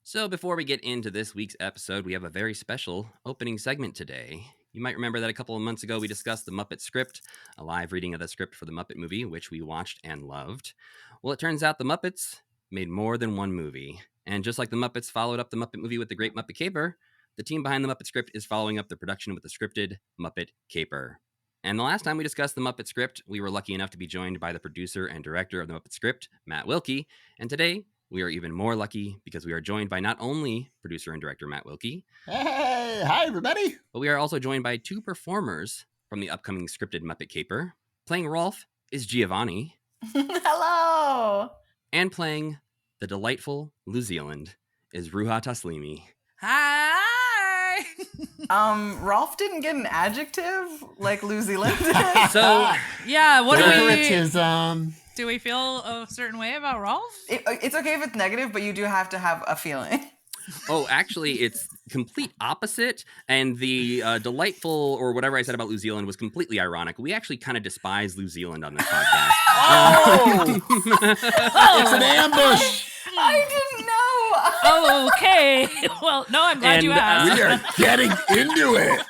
So, before we get into this week's episode, we have a very special opening segment today. You might remember that a couple of months ago we discussed the Muppet script, a live reading of the script for the Muppet movie, which we watched and loved. Well, it turns out the Muppets made more than one movie. And just like the Muppets followed up the Muppet movie with the Great Muppet Caper, the team behind the Muppet script is following up the production with the scripted Muppet Caper. And the last time we discussed the Muppet script, we were lucky enough to be joined by the producer and director of the Muppet script, Matt Wilkie. And today, we are even more lucky because we are joined by not only producer and director Matt Wilkie. Hey, hi everybody. But we are also joined by two performers from the upcoming scripted Muppet Caper. Playing Rowlf is Giovanni. Hello. And playing the delightful New Zealand is Ruha Taslimi. Hi. Rowlf didn't get an adjective like New Zealand did. So, yeah, what favoritism. do we feel a certain way about Rowlf? It's okay if it's negative, but you do have to have a feeling. Oh, actually, it's complete opposite. And the delightful, or whatever I said about New Zealand, was completely ironic. We actually kind of despise New Zealand on this podcast. It's an ambush. I didn't know. Oh, okay. Well, no, I'm glad you asked. We are getting into it.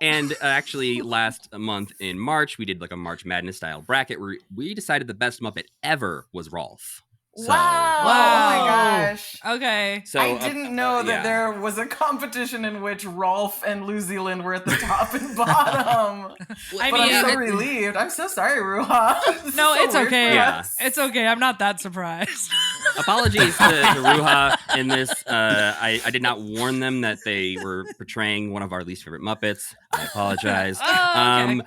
And actually, last month in March, we did like a March Madness style bracket where we decided the best Muppet ever was Rowlf. So, Wow. Oh my gosh. Okay. So, I didn't know that yeah. there was a competition in which Rowlf and New Zealand were at the top and bottom. I But mean, I'm so relieved. I'm so sorry, Ruha. No, it's okay. Yeah. It's okay. I'm not that surprised. Apologies to Ruha in this. I did not warn them that they were portraying one of our least favorite Muppets. I apologize. Oh, okay.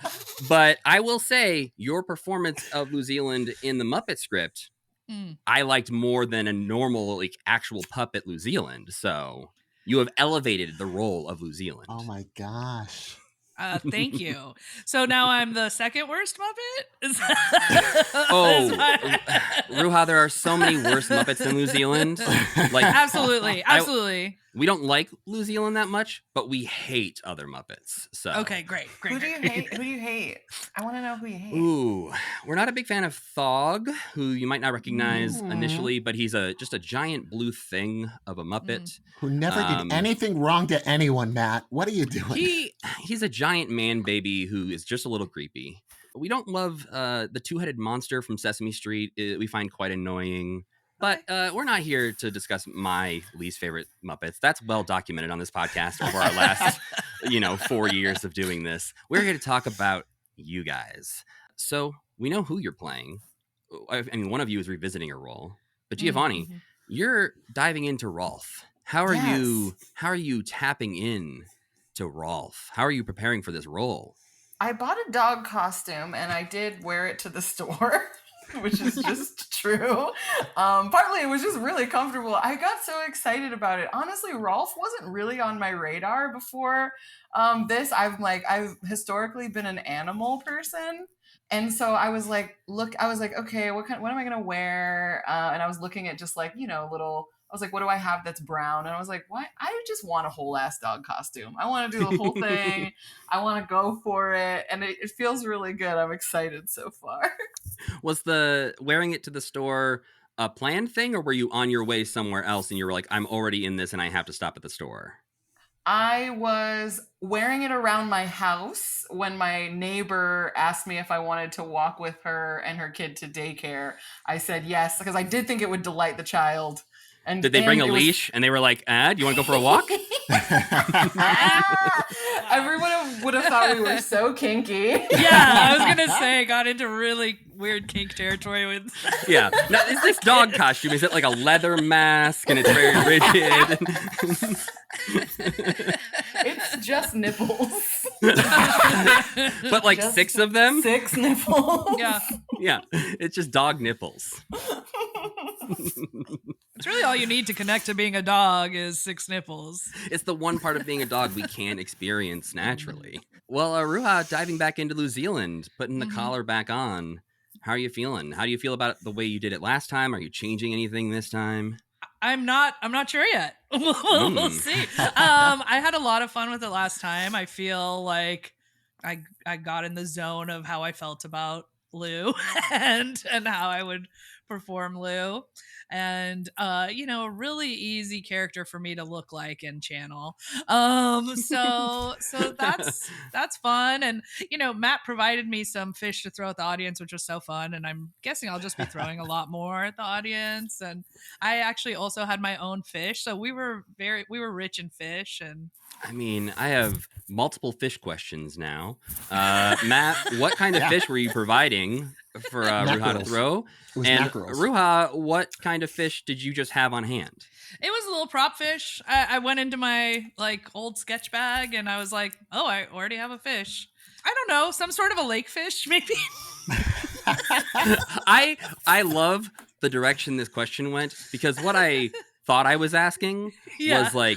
But I will say your performance of New Zealand in the Muppet script, I liked more than a normal, like, actual puppet New Zealand. So you have elevated the role of New Zealand. Oh my gosh. Thank you. So now I'm the second worst Muppet? Ruha, there are so many worse Muppets than New Zealand. Like, Absolutely. we don't like New Zealand that much, but we hate other Muppets. So Okay, great. Who do you hate? Who do you hate? I want to know who you hate. Ooh, we're not a big fan of Thog, who you might not recognize initially, but he's just a giant blue thing of a Muppet. Who never did anything wrong to anyone, Matt. What are you doing? He's a giant man baby who is just a little creepy. We don't love the two-headed monster from Sesame Street. We find quite annoying. But we're not here to discuss my least favorite Muppets. That's well documented on this podcast over our last, 4 years of doing this. We're here to talk about you guys. So we know who you're playing. I mean, one of you is revisiting a role. But Giovanni, you're diving into Rowlf. How are you tapping in to Rowlf? How are you preparing for this role? I bought a dog costume and I did wear it to the store. Which is just true. Partly it was just really comfortable. I got so excited about it. Honestly, Rowlf wasn't really on my radar before this. I've historically been an animal person. And so I was like, okay, what am I gonna wear? And I was looking at just I was like, what do I have that's brown? And I was like, what? I just want a whole ass dog costume. I want to do the whole thing. I want to go for it. And it feels really good. I'm excited so far. Was the wearing it to the store a planned thing, or were you on your way somewhere else and you were like, I'm already in this and I have to stop at the store? I was wearing it around my house when my neighbor asked me if I wanted to walk with her and her kid to daycare. I said yes, because I did think it would delight the child. And did they bring a leash? And they were like, do you want to go for a walk? Everyone would have thought we were so kinky. Yeah, I was going to say, got into really weird kink territory with... Yeah. Now, is this dog costume, is it like a leather mask and it's very rigid? It's just nipples. But like just 6 of them? 6 nipples. Yeah. Yeah, it's just dog nipples. It's really all you need to connect to being a dog is 6 nipples. It's the one part of being a dog we can't experience naturally. Well, Ruha, diving back into New Zealand, putting the collar back on. How are you feeling? How do you feel about the way you did it last time? Are you changing anything this time? I'm not sure yet. We'll see. I had a lot of fun with it last time. I feel like I got in the zone of how I felt about Lou and how I would perform Lou. And a really easy character for me to look like and channel. So that's fun. And Matt provided me some fish to throw at the audience, which was so fun. And I'm guessing I'll just be throwing a lot more at the audience. And I actually also had my own fish, so we were rich in fish. And I mean, I have multiple fish questions now. Matt, what kind of fish were you providing for Ruha to throw? It was And mackerels. Ruha, what kind of fish did you just have on hand? It was a little prop fish. I went into my old sketch bag and I was like, oh, I already have a fish. I don't know, some sort of a lake fish, maybe. I love the direction this question went, because what I thought I was asking was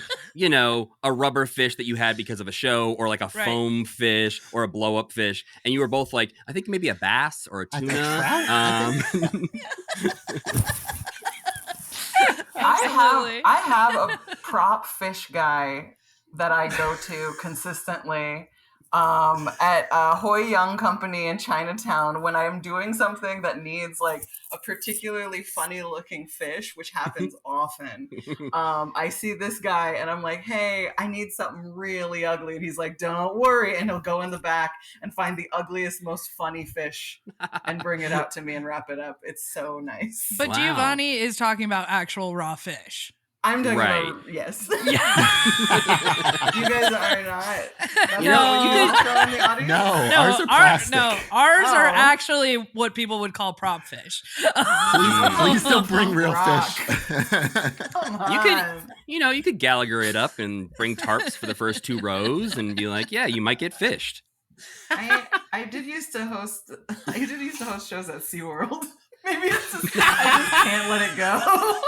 a rubber fish that you had because of a show, or like a foam fish or a blow up fish. And you were both like, I think maybe a bass or a tuna. I have a prop fish guy that I go to consistently at Hoi Young Company in Chinatown when I'm doing something that needs like a particularly funny looking fish, which happens often. I see this guy and I'm like, hey, I need something really ugly. And he's like, don't worry. And he'll go in the back and find the ugliest, most funny fish and bring it out to me and wrap it up. It's so nice. But Giovanni is talking about actual raw fish. I'm talking about, yes. Yeah. You guys are not. No, ours are plastic. Ours are actually what people would call prop fish. Please don't bring real fish. Come on. You could Gallagher it up and bring tarps for the first 2 rows and be like, yeah, you might get fished. I did used to host shows at SeaWorld. Maybe I just can't let it go.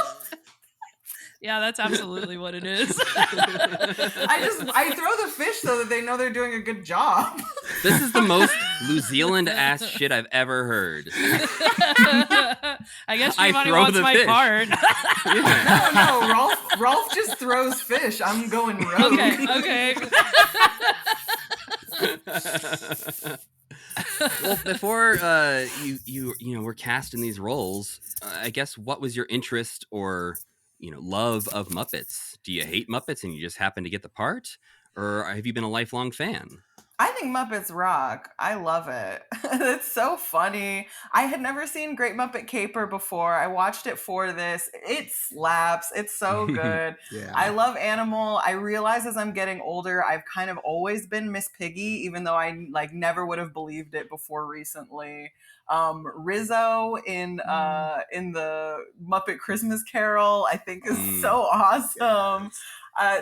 Yeah, that's absolutely what it is. I throw the fish so that they know they're doing a good job. This is the most New Zealand ass shit I've ever heard. I guess Giovanni wants my fish. part. No, Rowlf just throws fish. I'm going rogue. Okay. Well, before you were cast in these roles, I guess what was your interest or love of Muppets? Do you hate Muppets and you just happen to get the part? Or have you been a lifelong fan? I think Muppets rock. I love it. It's so funny. I had never seen Great Muppet Caper before. I watched it for this. It slaps. It's so good. Yeah. I love Animal. I realize as I'm getting older, I've kind of always been Miss Piggy, even though I never would have believed it before recently. Rizzo in the Muppet Christmas Carol, I think is so awesome.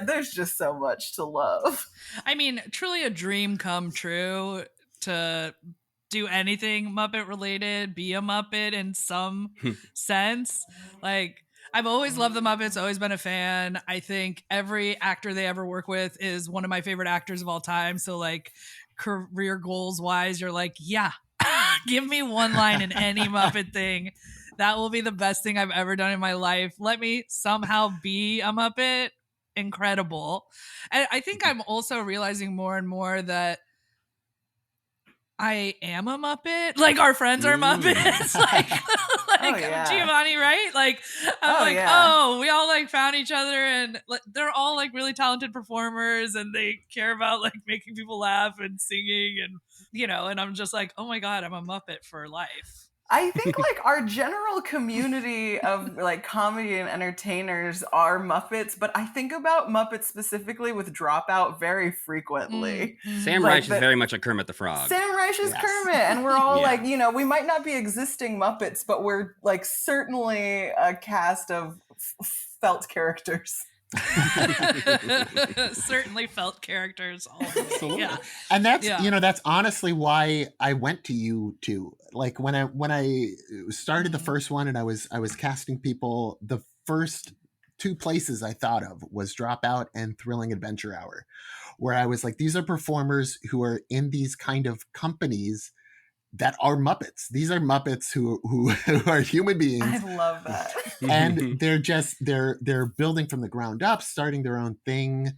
There's just so much to love. I mean, truly a dream come true to do anything Muppet related, be a Muppet in some sense. I've always loved the Muppets, always been a fan. I think every actor they ever work with is one of my favorite actors of all time. So career goals wise, you're like, yeah, give me one line in any Muppet thing. That will be the best thing I've ever done in my life. Let me somehow be a Muppet. Incredible. And I think I'm also realizing more and more that I am a Muppet. Our friends are Muppets. Giovanni, right? I'm we all found each other, and they're all really talented performers, and they care about making people laugh and singing, and and I'm just like, oh my God, I'm a Muppet for life. I think our general community of comedy and entertainers are Muppets, but I think about Muppets specifically with Dropout very frequently. Sam Reich is very much a Kermit the Frog. Sam Reich is Kermit, and we're all we might not be existing Muppets, but we're certainly a cast of felt characters. Certainly felt characters all the way. Absolutely. Yeah. And that's that's honestly why I went to you too. When I started the first one and I was casting people, the first 2 places I thought of was Dropout and Thrilling Adventure Hour, where I was like, these are performers who are in these kind of companies that are Muppets. These are Muppets who are human beings. I love that. And they're building from the ground up, starting their own thing,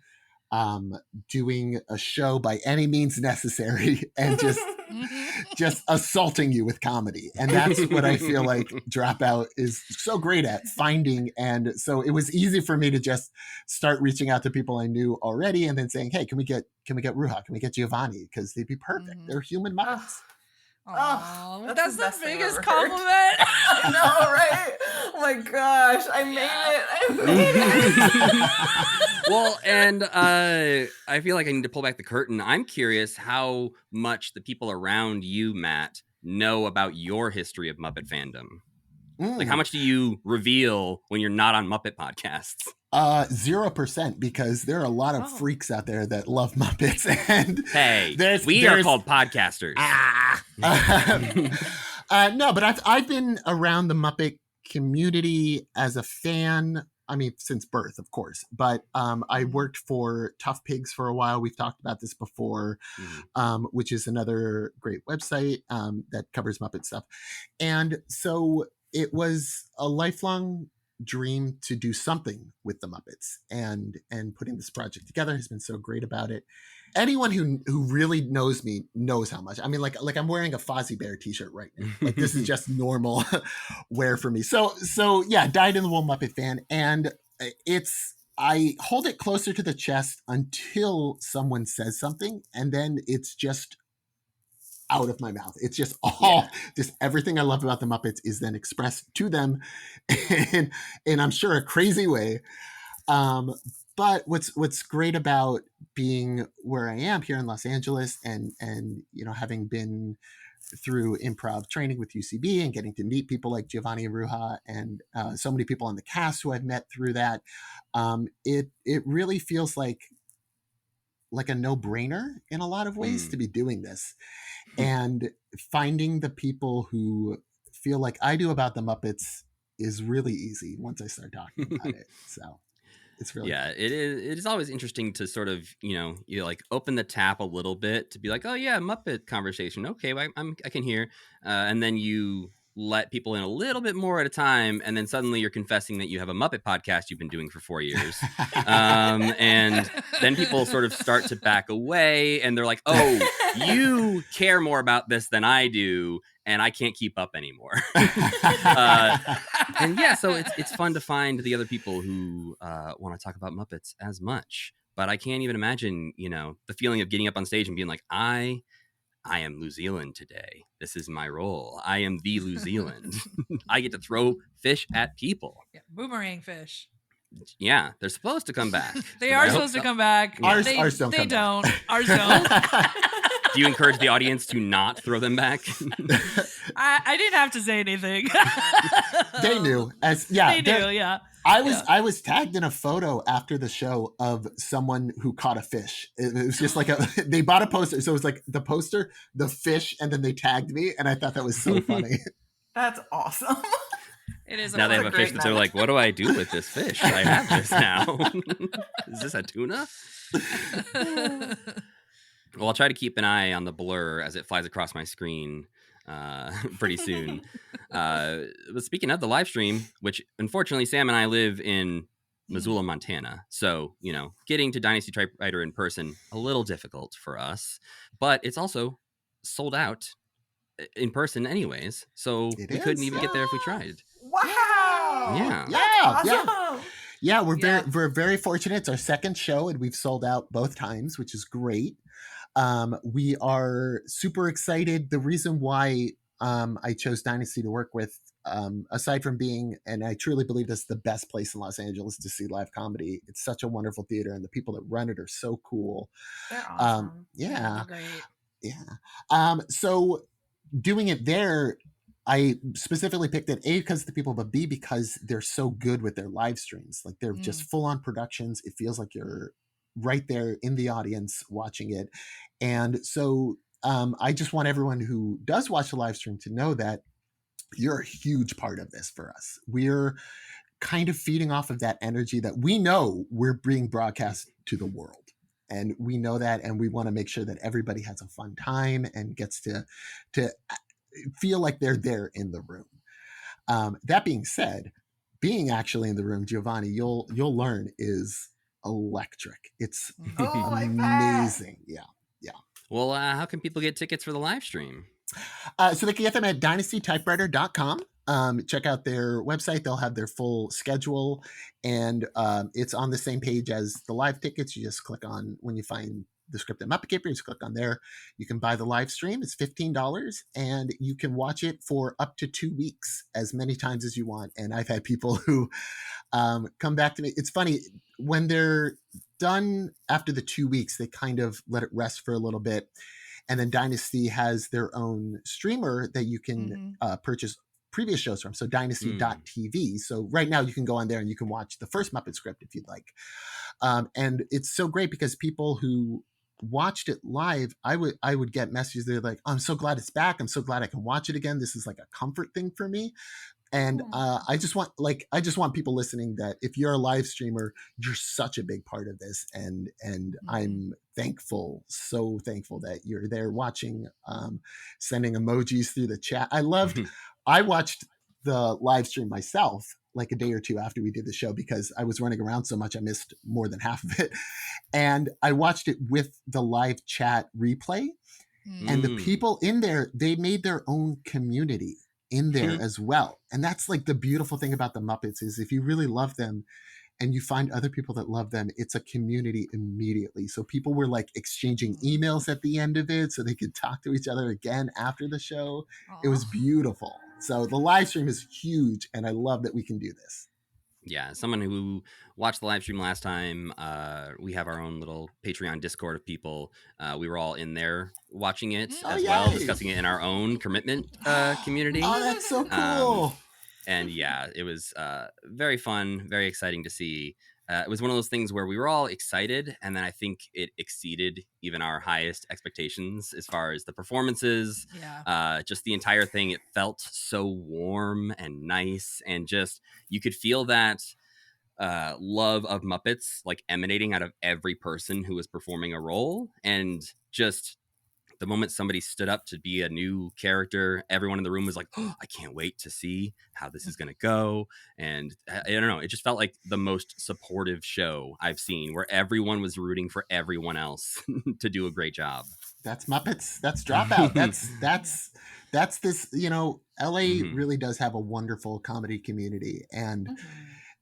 doing a show by any means necessary, and just just assaulting you with comedy. And that's what I feel like Dropout is so great at, finding. And so it was easy for me to just start reaching out to people I knew already and then saying, hey, can we get Ruha? Can we get Giovanni? Because they'd be perfect. They're human Muppets. Oh, that's the best thing I've biggest ever compliment. I know, right? Oh my gosh, I made it. Well, and I feel like I need to pull back the curtain. I'm curious how much the people around you, Matt, know about your history of Muppet fandom. Like, how much do you reveal when you're not on Muppet podcasts? 0%, because there are a lot of freaks out there that love Muppets. And hey, we are called podcasters. No, but I've been around the Muppet community as a fan. I mean, since birth, of course. But I worked for Tough Pigs for a while. We've talked about this before, which is another great website that covers Muppet stuff. And so it was a lifelong dream to do something with the Muppets, and putting this project together has been so great about it. Anyone who really knows me knows how much. I mean, like I'm wearing a Fozzie Bear t-shirt right now. Like, this is just normal wear for me. So yeah, dyed in the wool Muppet fan. And I hold it closer to the chest until someone says something, and then it's just out of my mouth. It's just just everything I love about the Muppets is then expressed to them in I'm sure a crazy way. But what's great about being where I am here in Los Angeles, and having been through improv training with UCB and getting to meet people like Giovanni and Ruha, and so many people on the cast who I've met through that, it really feels like a no-brainer in a lot of ways to be doing this. And finding the people who feel like I do about the Muppets is really easy once I start talking about it. So it's really fun. It is always interesting to sort of, you like open the tap a little bit to be like, oh yeah, Muppet conversation. Okay, well, I can hear. And then you let people in a little bit more at a time, and then suddenly you're confessing that you have a Muppet podcast you've been doing for 4 years. And then people sort of start to back away, and they're like, oh, you care more about this than I do, and I can't keep up anymore. And yeah, so it's fun to find the other people who want to talk about Muppets as much. But I can't even imagine, the feeling of getting up on stage and being like, I am New Zealand today. This is my role. I am the New Zealand. I get to throw fish at people. Yeah, boomerang fish. Yeah, they're supposed to come back. They are supposed to come back. Ours don't. They don't. Ours don't. Do you encourage the audience to not throw them back? I didn't have to say anything. They knew. They knew, yeah. I was tagged in a photo after the show of someone who caught a fish. It was just like they bought a poster. So it was like the poster, the fish, and then they tagged me. And I thought that was so funny. That's awesome. It is. Now they have a fish that they're like, what do I do with this fish? I have this now. Is this a tuna? Well, I'll try to keep an eye on the blur as it flies across my screen pretty soon. But speaking of the live stream, which unfortunately Sam and I live in Missoula, Montana. So, getting to Dynasty Typewriter in person, a little difficult for us. But it's also sold out in person anyways. So we couldn't even get there if we tried. Wow. Yeah, we're very fortunate. It's our second show and we've sold out both times, which is great. We are super excited. The reason why I chose Dynasty to work with, aside from being, and I truly believe this is the best place in Los Angeles to see live comedy. It's such a wonderful theater, and the people that run it are so cool. They're awesome. They're great. Yeah. So doing it there, I specifically picked it A because of the people, but B because they're so good with their live streams. Like they're just full on productions. It feels like you're right there in the audience watching it. And so I just want everyone who does watch the live stream to know that you're a huge part of this for us. We're kind of feeding off of that energy that we know we're being broadcast to the world. And we know that, and we want to make sure that everybody has a fun time and gets to feel like they're there in the room. That being said, being actually in the room, Giovanni, you'll learn is electric. It's amazing. Yeah. Well, how can people get tickets for the live stream? So they can get them at dynastytypewriter.com. Check out their website. They'll have their full schedule, and it's on the same page as the live tickets. You just click on, when you find the script at Muppet Caper, you just click on there. You can buy the live stream. It's $15, and you can watch it for up to 2 weeks, as many times as you want. And I've had people who come back to me. It's funny, when they're done after the 2 weeks, they kind of let it rest for a little bit. And then Dynasty has their own streamer that you can purchase previous shows from. So dynasty.tv. So right now you can go on there and you can watch the first Muppet script if you'd like. And it's so great because people who watched it live, I would get messages. They're like, oh, I'm so glad it's back. I'm so glad I can watch it again. This is like a comfort thing for me. And I just want people listening that if you're a live streamer, you're such a big part of this, and I'm thankful, so thankful that you're there watching, sending emojis through the chat. I watched the live stream myself like a day or two after we did the show because I was running around so much I missed more than half of it, and I watched it with the live chat replay, and the people in there, they made their own community in there as well. And that's like the beautiful thing about the Muppets is if you really love them and you find other people that love them, it's a community immediately. So people were like exchanging emails at the end of it so they could talk to each other again after the show. It was beautiful. So the live stream is huge, and I love that we can do this. Yeah, someone who watched the live stream last time, we have our own little Patreon Discord of people. We were all in there watching it as well, discussing it in our own commitment community. Oh, that's so cool. And yeah, it was very fun, very exciting to see. It was one of those things where we were all excited, and then I think it exceeded even our highest expectations as far as the performances. Yeah. Just the entire thing, it felt so warm and nice, and just you could feel that love of Muppets like emanating out of every person who was performing a role. And just the moment somebody stood up to be a new character, everyone in the room was like, oh, I can't wait to see how this is going to go. And I don't know, it just felt like the most supportive show I've seen, where everyone was rooting for everyone else to do a great job. That's Muppets. That's Dropout. That's this, LA really does have a wonderful comedy community, and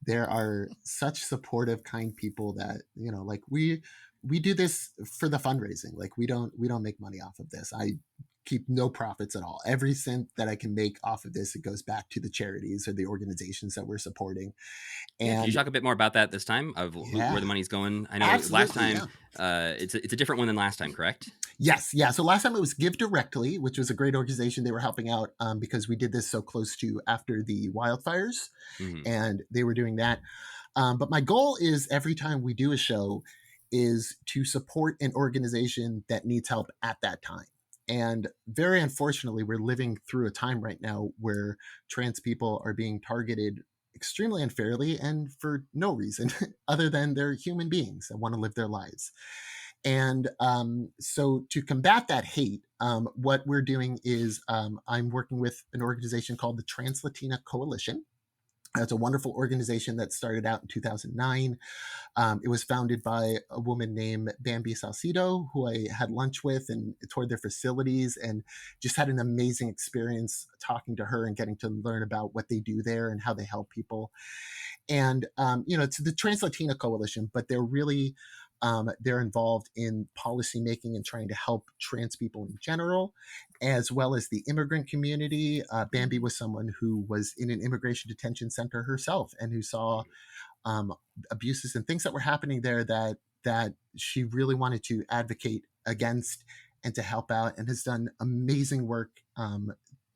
there are such supportive, kind people that, like we do this for the fundraising. Like we don't make money off of this. I keep no profits at all. Every cent that I can make off of this, it goes back to the charities or the organizations that we're supporting. And can you talk a bit more about that this time, of where the money's going? I know last time it's a different one than last time, correct? Yes. Yeah. So last time it was Give Directly, which was a great organization. They were helping out because we did this so close to after the wildfires, and they were doing that. But my goal is every time we do a show is to support an organization that needs help at that time. And very unfortunately, we're living through a time right now where trans people are being targeted extremely unfairly and for no reason other than they're human beings that want to live their lives. And so to combat that hate, what we're doing is I'm working with an organization called the Trans Latina Coalition. It's a wonderful organization that started out in 2009. It was founded by a woman named Bambi Salcido, who I had lunch with and toured their facilities, and just had an amazing experience talking to her and getting to learn about what they do there and how they help people. And, it's the Trans Latina Coalition, but they're really they're involved in policy making and trying to help trans people in general, as well as the immigrant community. Bambi was someone who was in an immigration detention center herself and who saw abuses and things that were happening there that she really wanted to advocate against and to help out, and has done amazing work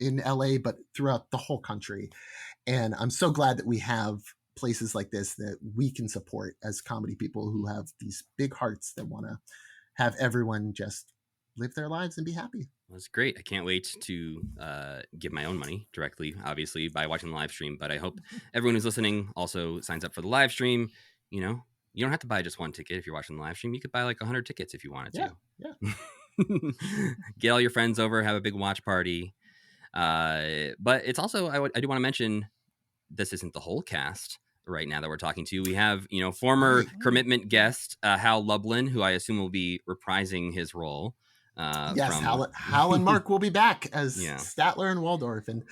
in LA, but throughout the whole country. And I'm so glad that we have places like this that we can support as comedy people who have these big hearts that want to have everyone just live their lives and be happy. That's great. I can't wait to give my own money directly, obviously, by watching the live stream. But I hope everyone who's listening also signs up for the live stream. You don't have to buy just one ticket if you're watching the live stream. You could buy like 100 tickets if you wanted to. Yeah. Get all your friends over, have a big watch party. But it's also, I do want to mention, this isn't the whole cast right now that we're talking to. We have, former commitment guest, Hal Lublin, who I assume will be reprising his role Yes, Hal and Mark will be back as Statler and Waldorf. And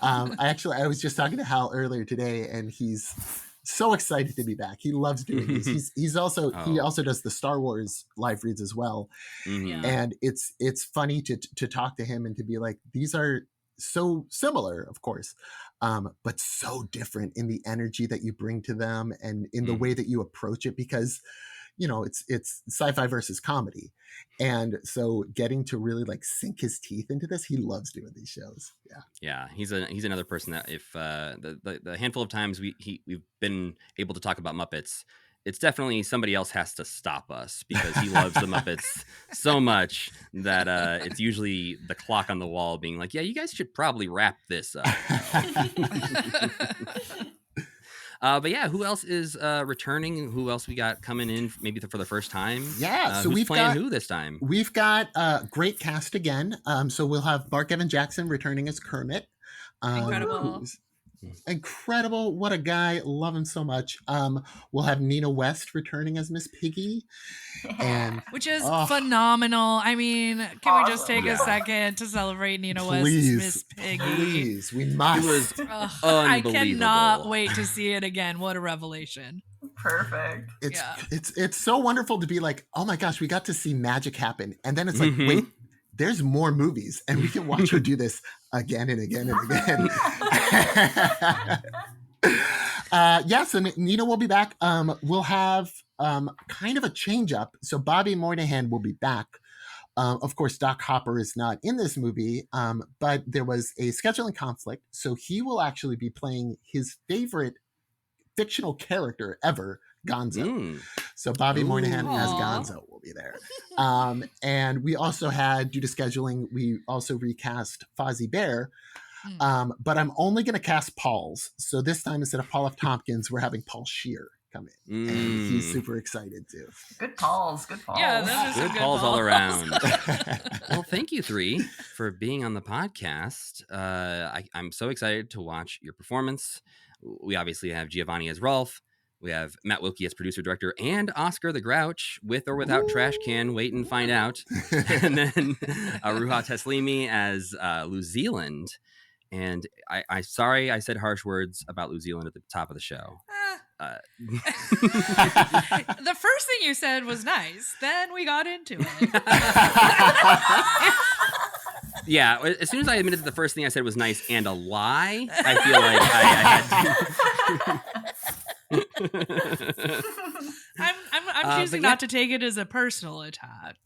I was just talking to Hal earlier today, and he's so excited to be back. He loves doing these. He also does the Star Wars live reads as well. And it's funny to talk to him and to be like, these are so similar, of course, but so different in the energy that you bring to them and in the way that you approach it, because it's sci-fi versus comedy. And so getting to really like sink his teeth into this, he loves doing these shows. Yeah, he's another person that if the handful of times we've been able to talk about Muppets, it's definitely somebody else has to stop us, because he loves the Muppets so much that it's usually the clock on the wall being like, yeah, you guys should probably wrap this up. But yeah, who else is returning? Who else we got coming in maybe for the first time? Yeah, so who's playing who this time? We've got a great cast again. So we'll have Mark Evan Jackson returning as Kermit. Incredible. What a guy. Love him so much. We'll have Nina West returning as Miss Piggy. Which is phenomenal. I mean, can we just take a second to celebrate Nina West's Miss Piggy? Please, we must. It was I cannot wait to see it again. What a revelation. Perfect. It's so wonderful to be like, oh my gosh, we got to see magic happen. And then it's like, wait, there's more movies, and we can watch her do this again and again and again. So Nina will be back. We'll have kind of a change up. So Bobby Moynihan will be back. Of course, Doc Hopper is not in this movie, but there was a scheduling conflict. So he will actually be playing his favorite fictional character ever, Gonzo. So Bobby Moynihan as Gonzo will be there. And we also had, due to scheduling, we also recast Fozzie Bear. But I'm only going to cast Paul's. So this time, instead of Paul F. Tompkins, we're having Paul Scheer come in. And he's super excited too. Good Pauls. Yeah, that is good Pauls all around. Well, thank you three for being on the podcast. I'm so excited to watch your performance. We obviously have Giovanni as Rowlf. We have Matt Wilkie as producer, director, and Oscar the Grouch, with or without trash can. Wait and find out. And then Ruha Teslimi as New Zealand. And I sorry I said harsh words about New Zealand at the top of the show. The first thing you said was nice. Then we got into it. Yeah, as soon as I admitted that the first thing I said was nice and a lie, I feel like I had to. I'm choosing not to take it as a personal attack.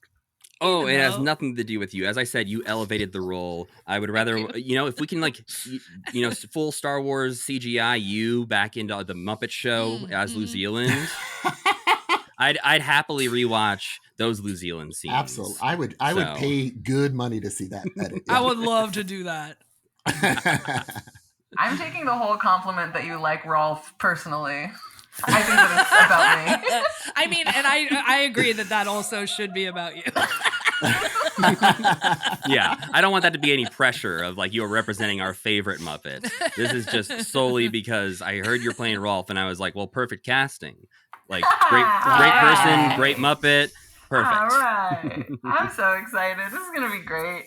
Oh, it has nothing to do with you. As I said, you elevated the role. I would rather, if we can, full Star Wars CGI you back into the Muppet Show as New Zealand. I'd happily rewatch those New Zealand scenes. Absolutely, I would pay good money to see that edit. I would love to do that. I'm taking the whole compliment that you like Rowlf personally. I think that it's about me. I mean, and I agree that also should be about you. Yeah, I don't want that to be any pressure of you're representing our favorite Muppet. This is just solely because I heard you're playing Rowlf, and I was like, well, perfect casting. Great person, great Muppet. Perfect. All right. I'm so excited. This is going to be great.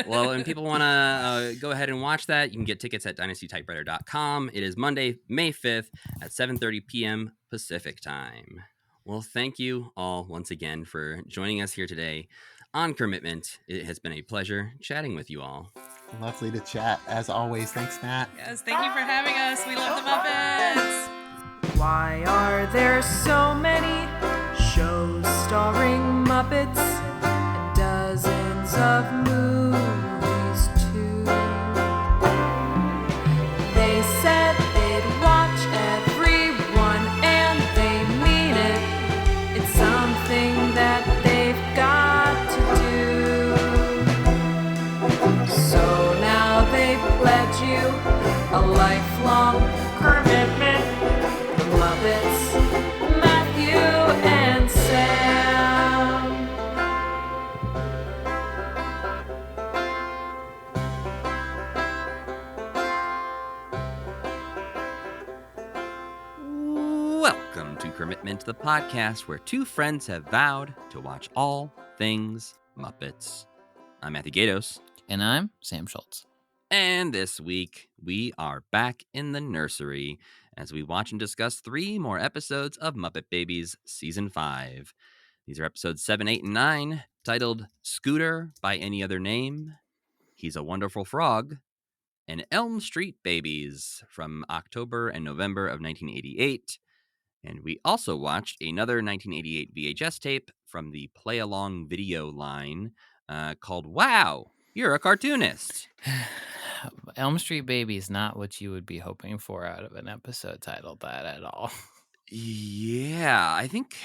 Well, and people want to go ahead and watch that, you can get tickets at dynastytypewriter.com. It is Monday, May 5th at 7:30 p.m. Pacific time. Well, thank you all once again for joining us here today on Commitment. It has been a pleasure chatting with you all. Lovely to chat, as always. Thanks, Matt. Yes, thank you for having us. We love the Muppets. Why are there so many shows starring Muppets and dozens of movies too? They said they'd watch everyone and they mean it. It's something that they've got to do. So now they pledge you a lifelong commitment. The Muppets, Matthew and Sam. Welcome to Commitment, the podcast where two friends have vowed to watch all things Muppets. I'm Matthew Gatos. And I'm Sam Schultz. And this week, we are back in the nursery as we watch and discuss 3 more episodes of Muppet Babies Season 5. These are episodes 7, 8, and 9, titled Scooter by Any Other Name, He's a Wonderful Frog, and Elm Street Babies from October and November of 1988. And we also watched another 1988 VHS tape from the Play Along video line called Wow, You're a Cartoonist. Elm Street Babies, not what you would be hoping for out of an episode titled that at all. Yeah, I think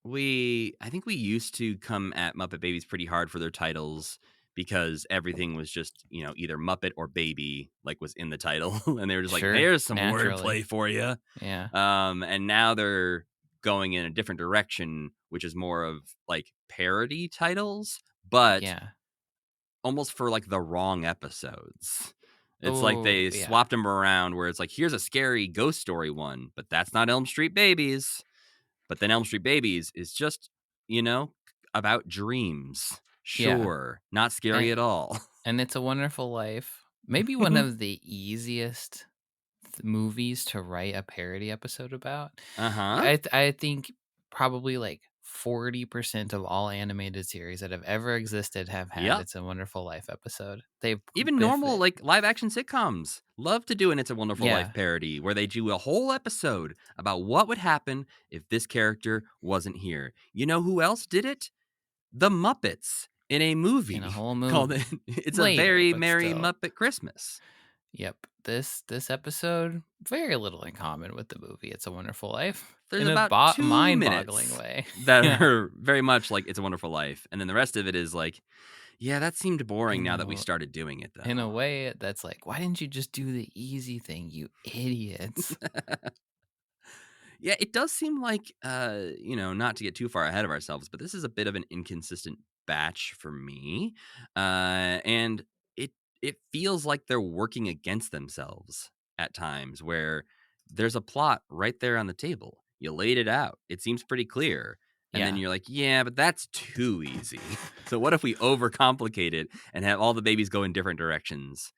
we used to come at Muppet Babies pretty hard for their titles because everything was just, either Muppet or Baby, like was in the title. And they were just Sure, like, there's some naturally. wordplay for you. Yeah. And now they're going in a different direction, which is more of like parody titles, but Yeah. almost for like the wrong episodes. It's like they Ooh, yeah. swapped them around where it's like, here's a scary ghost story one, but that's not Elm Street Babies. But then Elm Street Babies is just, about dreams. Sure. Not scary at all. And It's a Wonderful Life. Maybe one of the easiest movies to write a parody episode about. Uh-huh. I think probably like 40% of all animated series that have ever existed have had Yep. It's a Wonderful Life episode. They've Even normal, like, live-action sitcoms love to do an It's a Wonderful Life parody where they do a whole episode about what would happen if this character wasn't here. You know who else did it? The Muppets in a movie. In a whole movie. Called It's Later, a Very but Merry still. Muppet Christmas. Yep. This episode, very little in common with the movie It's a Wonderful Life. There's in about 2 mind-boggling minutes way. that Yeah. are very much like It's a Wonderful Life. And then the rest of it is like, yeah, that seemed boring now that we started doing it, though. In a way that's like, why didn't you just do the easy thing, you idiots? Yeah, it does seem like, not to get too far ahead of ourselves, but this is a bit of an inconsistent batch for me. And it feels like they're working against themselves at times where there's a plot right there on the table. You laid it out. It seems pretty clear. And then Yeah. you're like, yeah, but that's too easy. So what if we overcomplicate it and have all the babies go in different directions?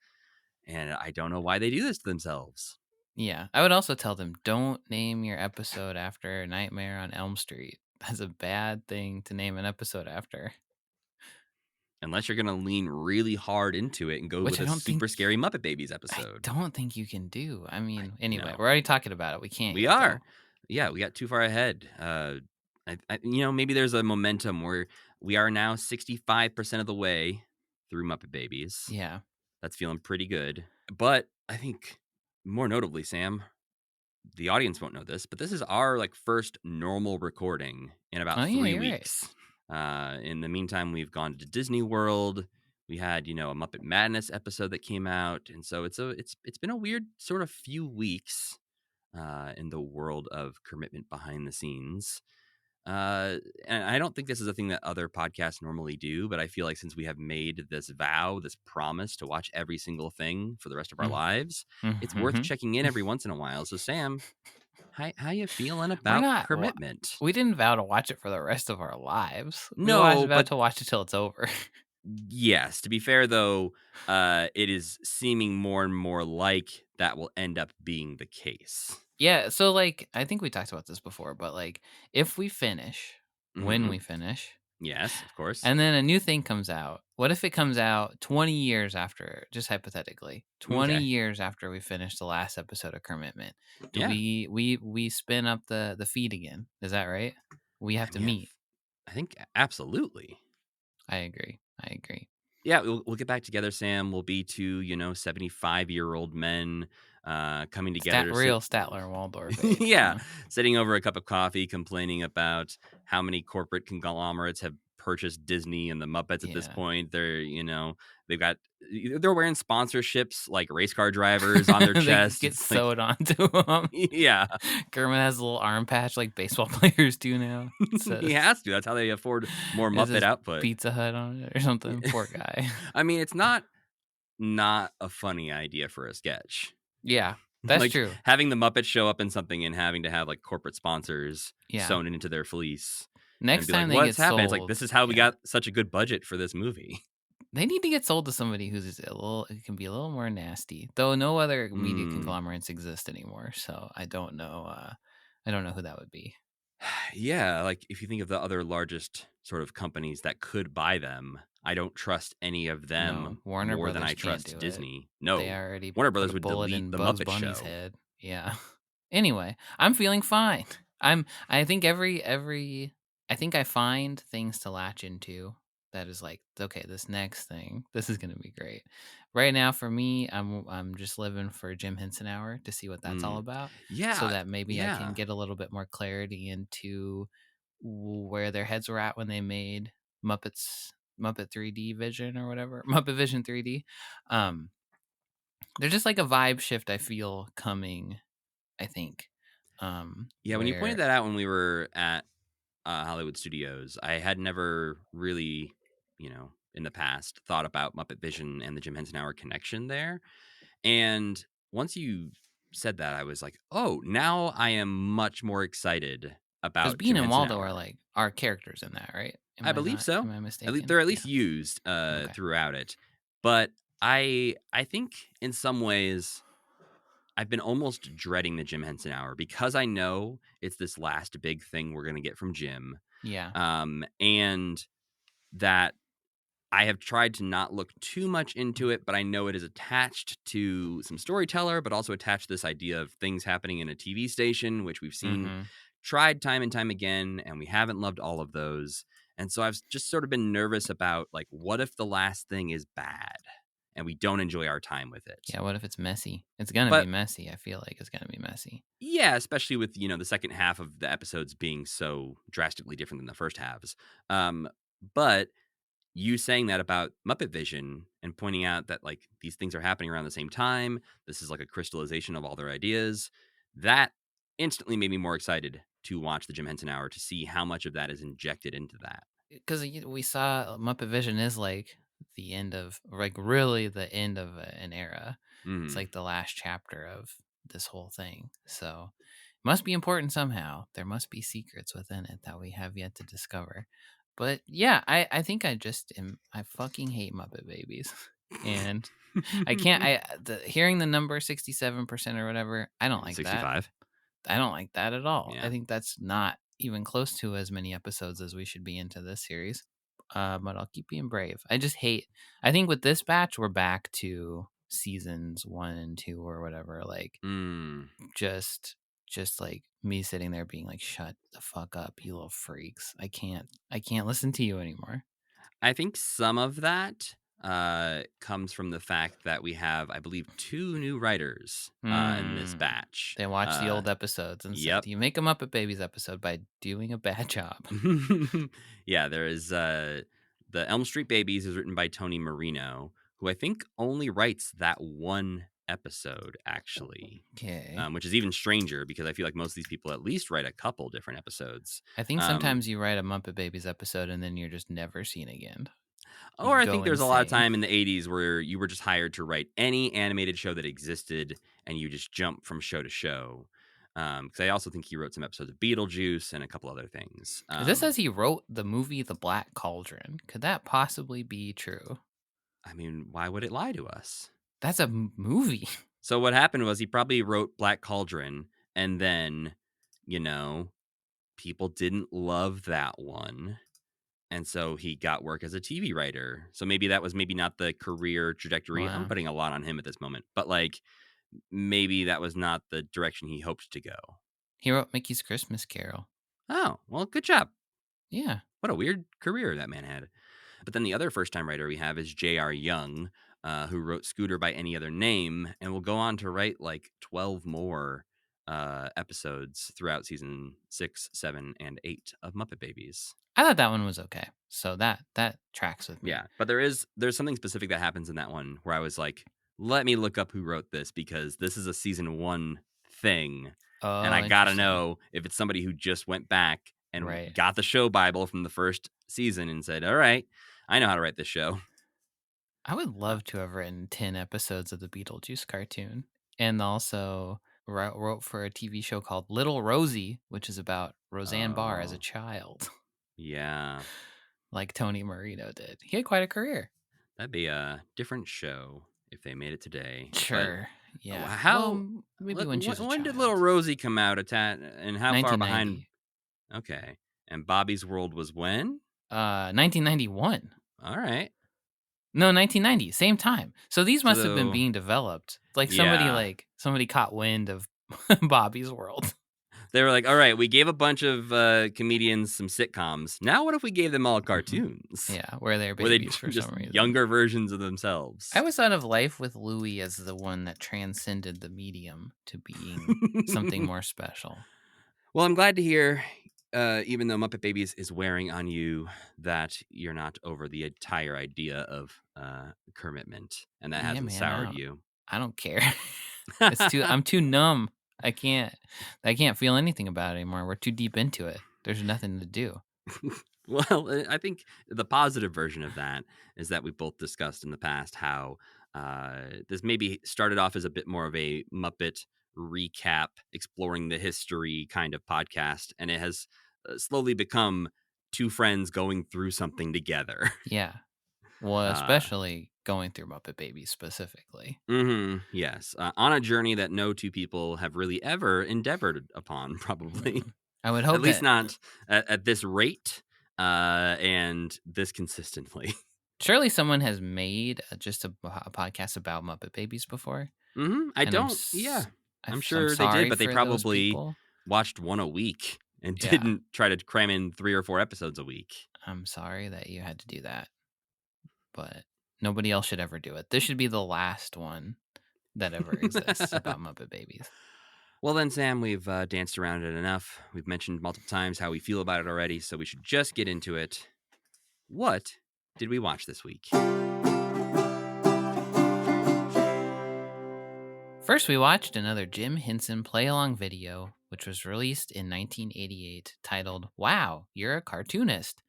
And I don't know why they do this to themselves. Yeah. I would also tell them, don't name your episode after Nightmare on Elm Street. That's a bad thing to name an episode after. Unless you're going to lean really hard into it and go Which with I a don't think- super scary Muppet Babies I episode. don't think you can do. I mean, anyway, know. we're already talking about it. We can't. We yet, are. though. Yeah, we got too far ahead. Maybe there's a momentum where we are now 65% of the way through Muppet Babies. Yeah. That's feeling pretty good. But I think more notably, Sam, the audience won't know this, but this is our first normal recording in about 3 you're right. weeks. In the meantime, we've gone to Disney World. We had, a Muppet Madness episode that came out, and so it's been a weird sort of few weeks in the world of commitment behind the scenes. And I don't think this is a thing that other podcasts normally do, but I feel like since we have made this vow, this promise to watch every single thing for the rest of our lives, it's worth Mhm. checking in every once in a while. So, Sam, how you feeling about not- commitment? We didn't vow to watch it for the rest of our lives. No, we vowed but- to watch it till it's over. Yes. To be fair, though, it is seeming more and more like that will end up being the case. Yeah, so I think we talked about this before, but if we finish, when Mhm. we finish, Yes, of course. and then a new thing comes out, what if it comes out 20 years after, just hypothetically, 20 Okay. years after we finish the last episode of Commitment? Do Yeah. we spin up the feed again? Is that right? We have to mean, meet. I think absolutely. I agree. Yeah, we'll get back together, Sam. We'll be two, 75-year-old men coming together. to sit- Real Statler and Waldorf. age, yeah, you know? sitting over a cup of coffee, complaining about how many corporate conglomerates have purchased Disney and the Muppets at this Yeah. point. They're, they're wearing sponsorships like race car drivers on their They chest. get It's like- sewed onto them. yeah, Kermit has a little arm patch like baseball players do now. It says, he has to. That's how they afford more It Muppet says output. Pizza Hut on it or something. Poor guy. I mean, it's not a funny idea for a sketch. Yeah, that's Like, true. Having the Muppets show up in something and having to have corporate sponsors Yeah. sewn into their fleece Next be like, time they what's get happening? It's like, sold, this is how we yeah. got such a good budget for this movie. They need to get sold to somebody who's a little. It can be a little more nasty, though. No other media Mm. conglomerates exist anymore, so I don't know. I don't know who that would be. Yeah, like if you think of the other largest sort of companies that could buy them, I don't trust any of them No, Warner more than Brothers I can't trust do it. Disney. They No, already Warner put Brothers a would bullet delete in the Bugs Muppet Bunny's Show. head. Yeah. Anyway, I'm feeling fine. I think I think I find things to latch into that is like, okay, this next thing, this is gonna be great. Right now, for me, I'm just living for Jim Henson Hour to see what that's all Mm. about, so Yeah, that maybe I can yeah. get a little bit more clarity into where their heads were at when they made Muppet 3D Vision or whatever, Muppet Vision 3D. Um, there's just like a vibe shift I feel coming, I think. Yeah, when you pointed Where that out when we were at Hollywood Studios, I had never really, in the past thought about Muppet Vision and the Jim Henson Hour connection there. And once you said that, I was like, oh, now I am much more excited because about Bean Jim and Henson Waldo are Hour. like our characters in that, right? I believe so. Am I At mistaken? they're at Yeah. least used Okay. throughout it. But I think in some ways I've been almost dreading the Jim Henson Hour because I know it's this last big thing we're gonna get from Jim. Yeah. And that I have tried to not look too much into it, but I know it is attached to some storyteller, but also attached to this idea of things happening in a TV station, which we've seen Mm-hmm. tried time and time again, and we haven't loved all of those. And so I've just sort of been nervous about, like, what if the last thing is bad and we don't enjoy our time with it? Yeah. What if it's messy? It's gonna be But messy. I feel like it's gonna be messy. yeah, especially with, the second half of the episodes being so drastically different than the first halves. But you saying that about Muppet Vision and pointing out that, like, these things are happening around the same time, this is like a crystallization of all their ideas, that instantly made me more excited to watch the Jim Henson Hour to see how much of that is injected into that. Because we saw Muppet Vision is like the end of, like, really the end of an era. It's Mm. like the last chapter of this whole thing. So it must be important somehow. There must be secrets within it that we have yet to discover. But yeah, I think I fucking hate Muppet Babies. And I can't hearing the number 67% or whatever, I don't like that. 65. I don't like that at all. Yeah. I think that's not even close to as many episodes as we should be into this series. But I'll keep being brave. I think with this batch, we're back to seasons 1 and 2 or whatever. Like, Mm. just like me sitting there being like, shut the fuck up, you little freaks. I can't listen to you anymore. I think some of that comes from the fact that we have, I believe, 2 new writers in this batch. They watched the old episodes and Yep. said, you make a Muppet Babies episode by doing a bad job. Yeah, there is the Elm Street Babies is written by Tony Marino, who I think only writes that one episode, actually. Okay. Which is even stranger because I feel like most of these people at least write a couple different episodes. I think sometimes you write a Muppet Babies episode and then you're just never seen again. Or I go think there's a lot of insane. time in the 80s where you were just hired to write any animated show that existed and you just jump from show to show. Because I also think he wrote some episodes of Beetlejuice and a couple other things. This says he wrote the movie The Black Cauldron. Could that possibly be true? I mean, why would it lie to us? That's a movie. So what happened was he probably wrote Black Cauldron and then, people didn't love that one. And so he got work as a TV writer. So maybe that was not the career trajectory. Wow. I'm putting a lot on him at this moment. But, like, maybe that was not the direction he hoped to go. He wrote Mickey's Christmas Carol. Oh, well, good job. Yeah. What a weird career that man had. But then the other first-time writer we have is J.R. Young, who wrote Scooter by Any Other Name, and will go on to write, like, 12 more episodes throughout season 6, 7, and 8 of Muppet Babies. I thought that one was okay. So that tracks with me. Yeah, but there's something specific that happens in that one where I was like, let me look up who wrote this because this is a season 1 thing. Oh, and I gotta interesting. know if it's somebody who just went back and Right. got the show Bible from the first season and said, all right, I know how to write this show. I would love to have written 10 episodes of the Beetlejuice cartoon and also wrote for a TV show called Little Rosie, which is about Roseanne Barr as a child. Yeah. like Tony Marino did. He had quite a career. That'd be a different show if they made it today. Sure. But Yeah. how? Maybe when she was a when did child. Little Rosie come out? And how far behind? 1990. Okay. And Bobby's World was when? 1991. All right. No, 1990. Same time. So these must have been So- being developed. Like Yeah. somebody caught wind of Bobby's World. They were like, all right, we gave a bunch of comedians some sitcoms. Now what if we gave them all cartoons? Yeah, where they're Where they babies for just some reason. younger versions of themselves. I always thought of Life with Louie as the one that transcended the medium to being something more special. Well, I'm glad to hear, even though Muppet Babies is wearing on you, that you're not over the entire idea of Kermitment, and that Yeah, hasn't man, soured you. I don't care. I'm too numb. I can't feel anything about it anymore. We're too deep into it. There's nothing to do. Well, I think the positive version of that is that we both discussed in the past how this maybe started off as a bit more of a Muppet recap, exploring the history kind of podcast, and it has slowly become two friends going through something together. Yeah. Well, especially going through Muppet Babies specifically. Yes, on a journey that no two people have really ever endeavored upon, probably. I would hope At least that- not at this rate and this consistently. Surely someone has made just a podcast about Muppet Babies before. I'm sure they did, but they probably watched one a week and didn't try to cram in 3 or 4 episodes a week. I'm sorry that you had to do that, but nobody else should ever do it. This should be the last one that ever exists about Muppet Babies. Well then, Sam, we've danced around it enough. We've mentioned multiple times how we feel about it already, so we should just get into it. What did we watch this week? First, we watched another Jim Henson play-along video, which was released in 1988, titled, Wow, You're a Cartoonist.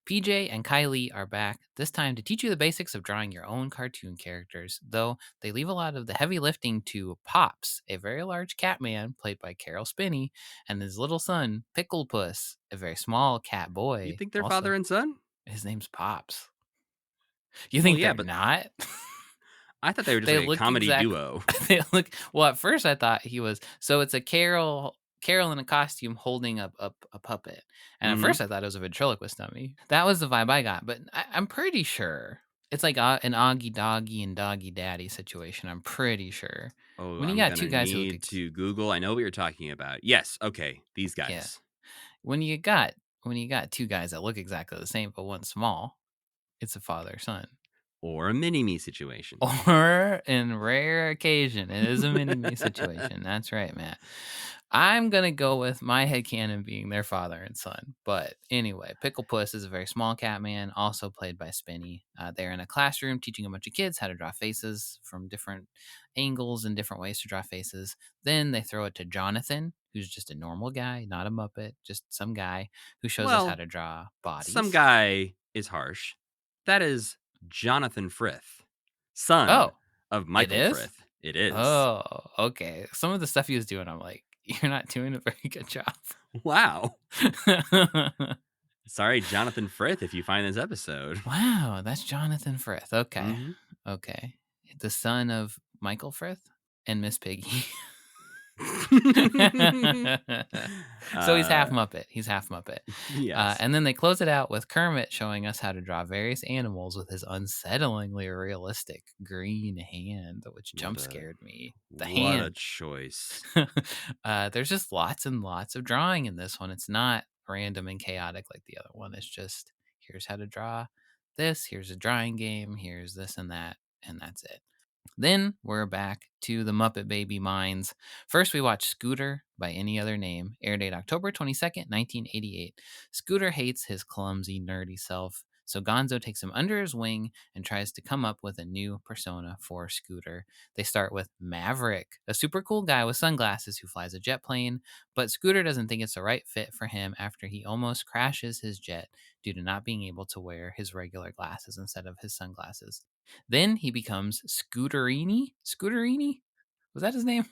PJ and Kylie are back, this time to teach you the basics of drawing your own cartoon characters, though they leave a lot of the heavy lifting to Pops, a very large cat man played by Carol Spinney, and his little son, Pickle Puss, a very small cat boy. You think they're father and son? His name's Pops. You think they're not? I thought they were just like a comedy duo. They look, well, at first I thought he was, so it's a Carol in a costume holding up a puppet. And at first I thought it was a ventriloquist dummy. That was the vibe I got, but I'm pretty sure it's like an Augie Doggy and Doggy Daddy situation. I'm pretty sure. Oh, when you got two guys who need to Google, I know what you're talking about. Yes, okay, these guys. Yeah. When you got two guys that look exactly the same but one small, it's a father-son. Or a mini-me situation. Or, in rare occasion, it is a mini-me situation. That's right, Matt. I'm going to go with my headcanon being their father and son. But anyway, Pickle Puss is a very small cat man, also played by Spinny. They're in a classroom teaching a bunch of kids how to draw faces from different angles and different ways to draw faces. Then they throw it to Jonathan, who's just a normal guy, not a Muppet, just some guy who shows us how to draw bodies. Some guy is harsh. That is Jonathan Frith, son of Michael Frith. It is. Oh, okay. Some of the stuff he was doing, I'm like, you're not doing a very good job. Wow. Sorry, Jonathan Frith, if you find this episode. Wow, that's Jonathan Frith. Okay. Mm-hmm. Okay. The son of Michael Frith and Miss Piggy. So he's half Muppet. Yes. And then they close it out with Kermit showing us how to draw various animals with his unsettlingly realistic green hand, which jump scared me. The hand. What a choice. There's just lots and lots of drawing in this one. It's not random and chaotic like the other one. It's just, here's how to draw this, here's a drawing game, here's this and that, and that's it. Then we're back to the Muppet Baby minds. First, we watch Scooter by Any Other Name, air date October 22nd, 1988. Scooter hates his clumsy, nerdy self, so Gonzo takes him under his wing and tries to come up with a new persona for Scooter. They start with Maverick, a super cool guy with sunglasses who flies a jet plane, but Scooter doesn't think it's the right fit for him after he almost crashes his jet due to not being able to wear his regular glasses instead of his sunglasses. Then he becomes Scooterini? Was that his name?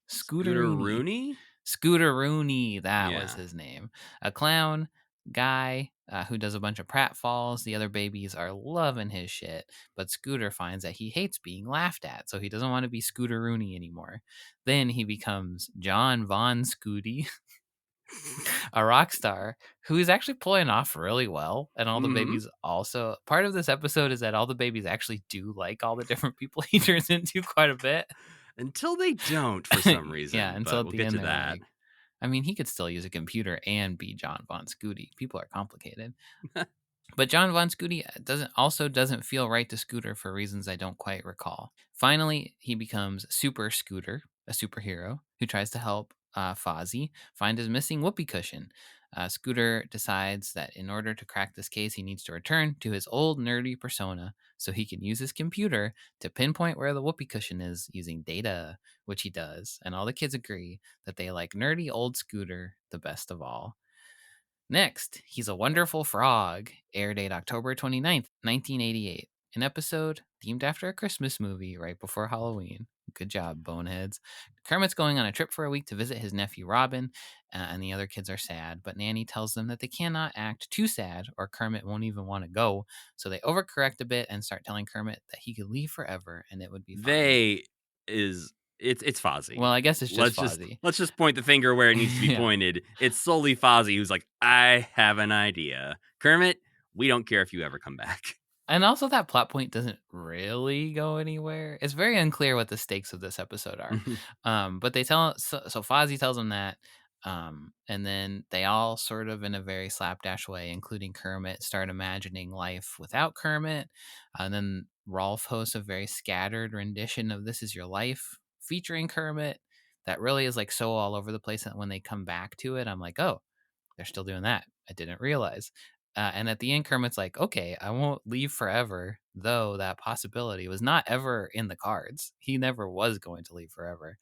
Scooter-Rooney? Scooter-Rooney, that was his name. A clown guy who does a bunch of pratfalls. The other babies are loving his shit, but Scooter finds that he hates being laughed at, so he doesn't want to be Scooter Rooney anymore. Then he becomes John Von Scooty, a rock star who is actually pulling off really well. And all the babies also, part of this episode is that all the babies actually do like all the different people he turns into quite a bit. Until they don't for some reason. Yeah, until but at we'll the get end to they're that. like, I mean, he could still use a computer and be John Von Scooty. People are complicated. But John Von Scooty doesn't feel right to Scooter for reasons I don't quite recall. Finally, he becomes Super Scooter, a superhero who tries to help Fozzie find his missing whoopee cushion. Scooter decides that in order to crack this case, he needs to return to his old nerdy persona so he can use his computer to pinpoint where the whoopee cushion is using data, which he does. And all the kids agree that they like nerdy old Scooter the best of all. Next, He's a Wonderful Frog, air date October 29th, 1988. An episode themed after a Christmas movie right before Halloween. Good job, boneheads. Kermit's going on a trip for a week to visit his nephew Robin, and the other kids are sad, but Nanny tells them that they cannot act too sad or Kermit won't even want to go, so they overcorrect a bit and start telling Kermit that he could leave forever and it would be fine. It's Fozzie. Well, I guess it's just Fozzie. Let's just point the finger where it needs to be pointed. It's solely Fozzie who's like, I have an idea. Kermit, we don't care if you ever come back. And also that plot point doesn't really go anywhere. It's very unclear what the stakes of this episode are. But they tell so Fozzie tells them that, and then they all sort of in a very slapdash way, including Kermit, start imagining life without Kermit. And then Rowlf hosts a very scattered rendition of This Is Your Life featuring Kermit that really is like so all over the place that when they come back to it, I'm like, oh, they're still doing that. I didn't realize. And at the end, Kermit's like, okay, I won't leave forever, though that possibility was not ever in the cards. He never was going to leave forever.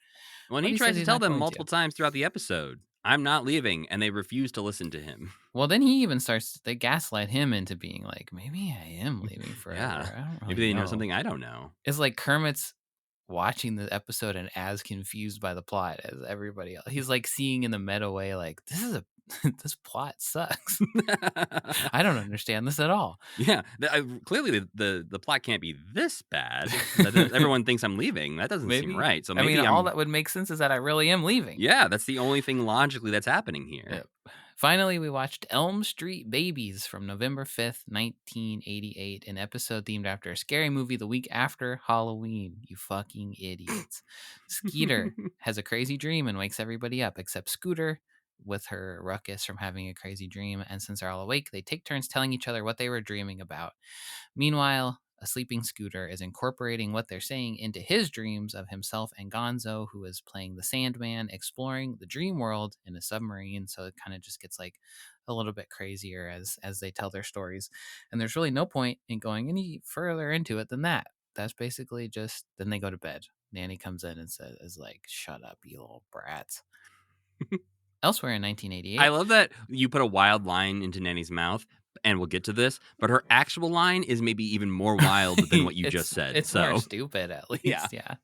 When he tries to tell them multiple times throughout the episode, I'm not leaving, and they refuse to listen to him. Well, then he even they gaslight him into being like, maybe I am leaving forever. Yeah. I don't really Maybe they know something I don't know. It's like Kermit's watching the episode and as confused by the plot as everybody else. He's like seeing in the meta way, like, this plot sucks. I don't understand this at all. Yeah, clearly the plot can't be this bad. Everyone thinks I'm leaving. That doesn't seem right. So maybe all that would make sense is that I really am leaving. Yeah, that's the only thing logically that's happening here. Yep. Finally, we watched Elm Street Babies from November 5th, 1988, an episode themed after a scary movie the week after Halloween. You fucking idiots. Skeeter has a crazy dream and wakes everybody up except Scooter with her ruckus from having a crazy dream. And since they're all awake, they take turns telling each other what they were dreaming about. Meanwhile, a sleeping Scooter is incorporating what they're saying into his dreams of himself and Gonzo, who is playing the Sandman, exploring the dream world in a submarine. So it kind of just gets like a little bit crazier as they tell their stories. And there's really no point in going any further into it than that. That's basically just, then they go to bed. Nanny comes in and is like, shut up, you little brats. Elsewhere in 1988. I love that you put a wild line into Nanny's mouth, and we'll get to this, but her actual line is maybe even more wild than what you just said. It's more stupid, at least. Yeah.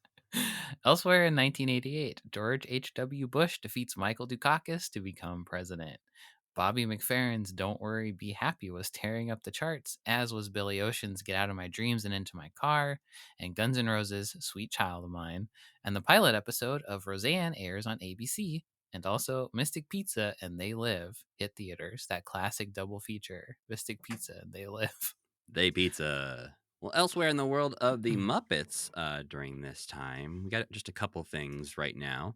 Elsewhere in 1988, George H.W. Bush defeats Michael Dukakis to become president. Bobby McFerrin's Don't Worry, Be Happy was tearing up the charts, as was Billy Ocean's Get Out of My Dreams and Into My Car, and Guns N' Roses' Sweet Child of Mine. And the pilot episode of Roseanne airs on ABC. And also Mystic Pizza and They Live hit theaters. That classic double feature. Mystic Pizza and They Live. They Pizza. Well, elsewhere in the world of the Muppets during this time, we got just a couple things right now.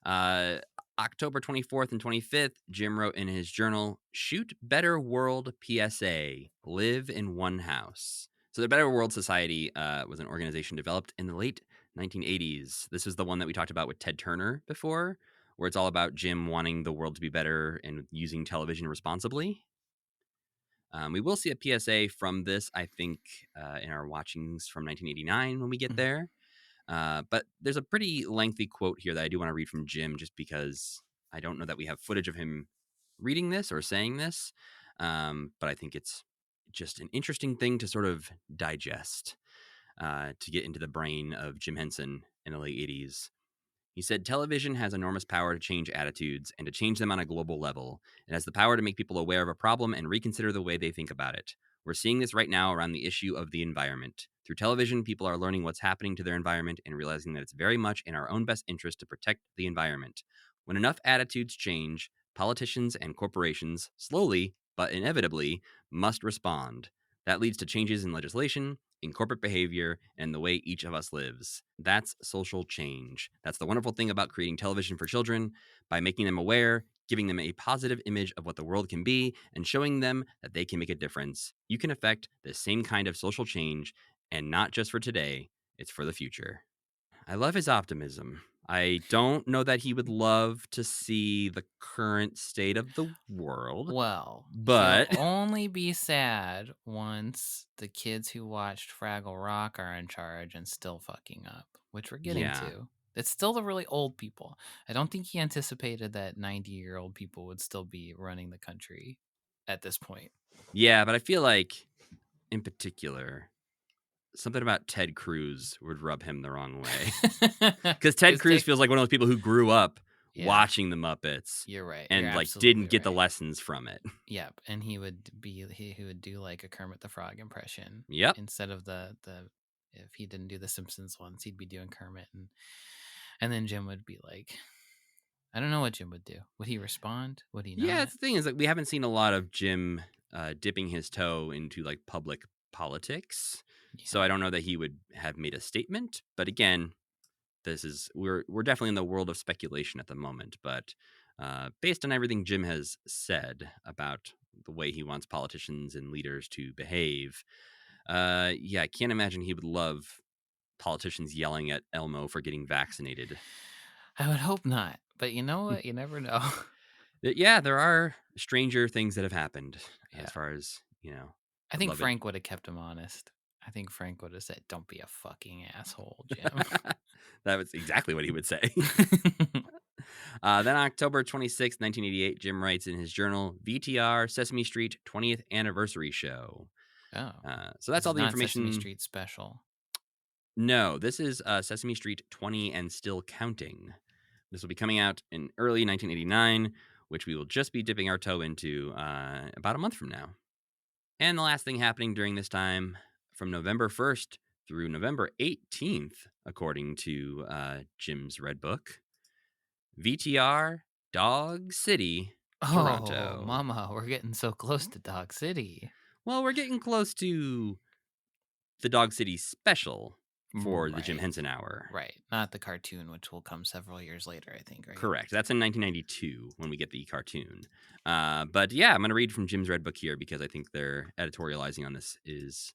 October 24th and 25th, Jim wrote in his journal, Shoot Better World PSA, Live in One House. So the Better World Society was an organization developed in the late 1980s. This is the one that we talked about with Ted Turner before, where it's all about Jim wanting the world to be better and using television responsibly. We will see a PSA from this, I think, in our watchings from 1989 when we get there. But there's a pretty lengthy quote here that I do want to read from Jim, just because I don't know that we have footage of him reading this or saying this. But I think it's just an interesting thing to sort of digest, to get into the brain of Jim Henson in the late 80s. He said, television has enormous power to change attitudes and to change them on a global level. It has the power to make people aware of a problem and reconsider the way they think about it. We're seeing this right now around the issue of the environment. Through television, people are learning what's happening to their environment and realizing that it's very much in our own best interest to protect the environment. When enough attitudes change, politicians and corporations, slowly but inevitably, must respond. That leads to changes in legislation, in corporate behavior, and the way each of us lives. That's social change. That's the wonderful thing about creating television for children. By making them aware, giving them a positive image of what the world can be, and showing them that they can make a difference, you can affect the same kind of social change, and not just for today, it's for the future. I love his optimism. I don't know that he would love to see the current state of the world. Well, But- he'll only be sad once the kids who watched Fraggle Rock are in charge and still fucking up, which we're getting Yeah. to. It's still the really old people. I don't think he anticipated that 90-year-old people would still be running the country at this point. Yeah, but I feel like, in particular, something about Ted Cruz would rub him the wrong way. Because Ted Cruz feels like one of those people who grew up watching the Muppets You're right. and You're like absolutely didn't get the right. lessons from it. Yep, and he would do like a Kermit the Frog impression. Yep. Instead of the if he didn't do the Simpsons ones, he'd be doing Kermit, and then Jim would be like, I don't know what Jim would do. Would he respond? Would he not? Yeah, the thing is, like, we haven't seen a lot of Jim dipping his toe into like public politics, so I don't know that he would have made a statement. But again, we're definitely in the world of speculation at the moment. But based on everything Jim has said about the way he wants politicians and leaders to behave, I can't imagine he would love politicians yelling at Elmo for getting vaccinated. I would hope not. But you know what? You never know. Yeah, there are stranger things that have happened Yeah. as far as, you know. I think love it. Frank would have kept him honest. I think Frank would have said, "Don't be a fucking asshole, Jim." That was exactly what he would say. Then October 26, 1988, Jim writes in his journal, VTR Sesame Street 20th Anniversary Show. Oh. So that's all the Not information. Sesame Street special. No, this is Sesame Street 20 and still counting. This will be coming out in early 1989, which we will just be dipping our toe into about a month from now. And the last thing happening during this time, from November 1st through November 18th, according to Jim's Red Book, VTR Dog City, Toronto. Oh, Mama, we're getting so close to Dog City. Well, we're getting close to the Dog City special for the Jim Right. Henson Hour. Right. Not the cartoon, which will come several years later, I think, right? Correct. That's in 1992 when we get the cartoon. But yeah, I'm going to read from Jim's Red Book here because I think their editorializing on this is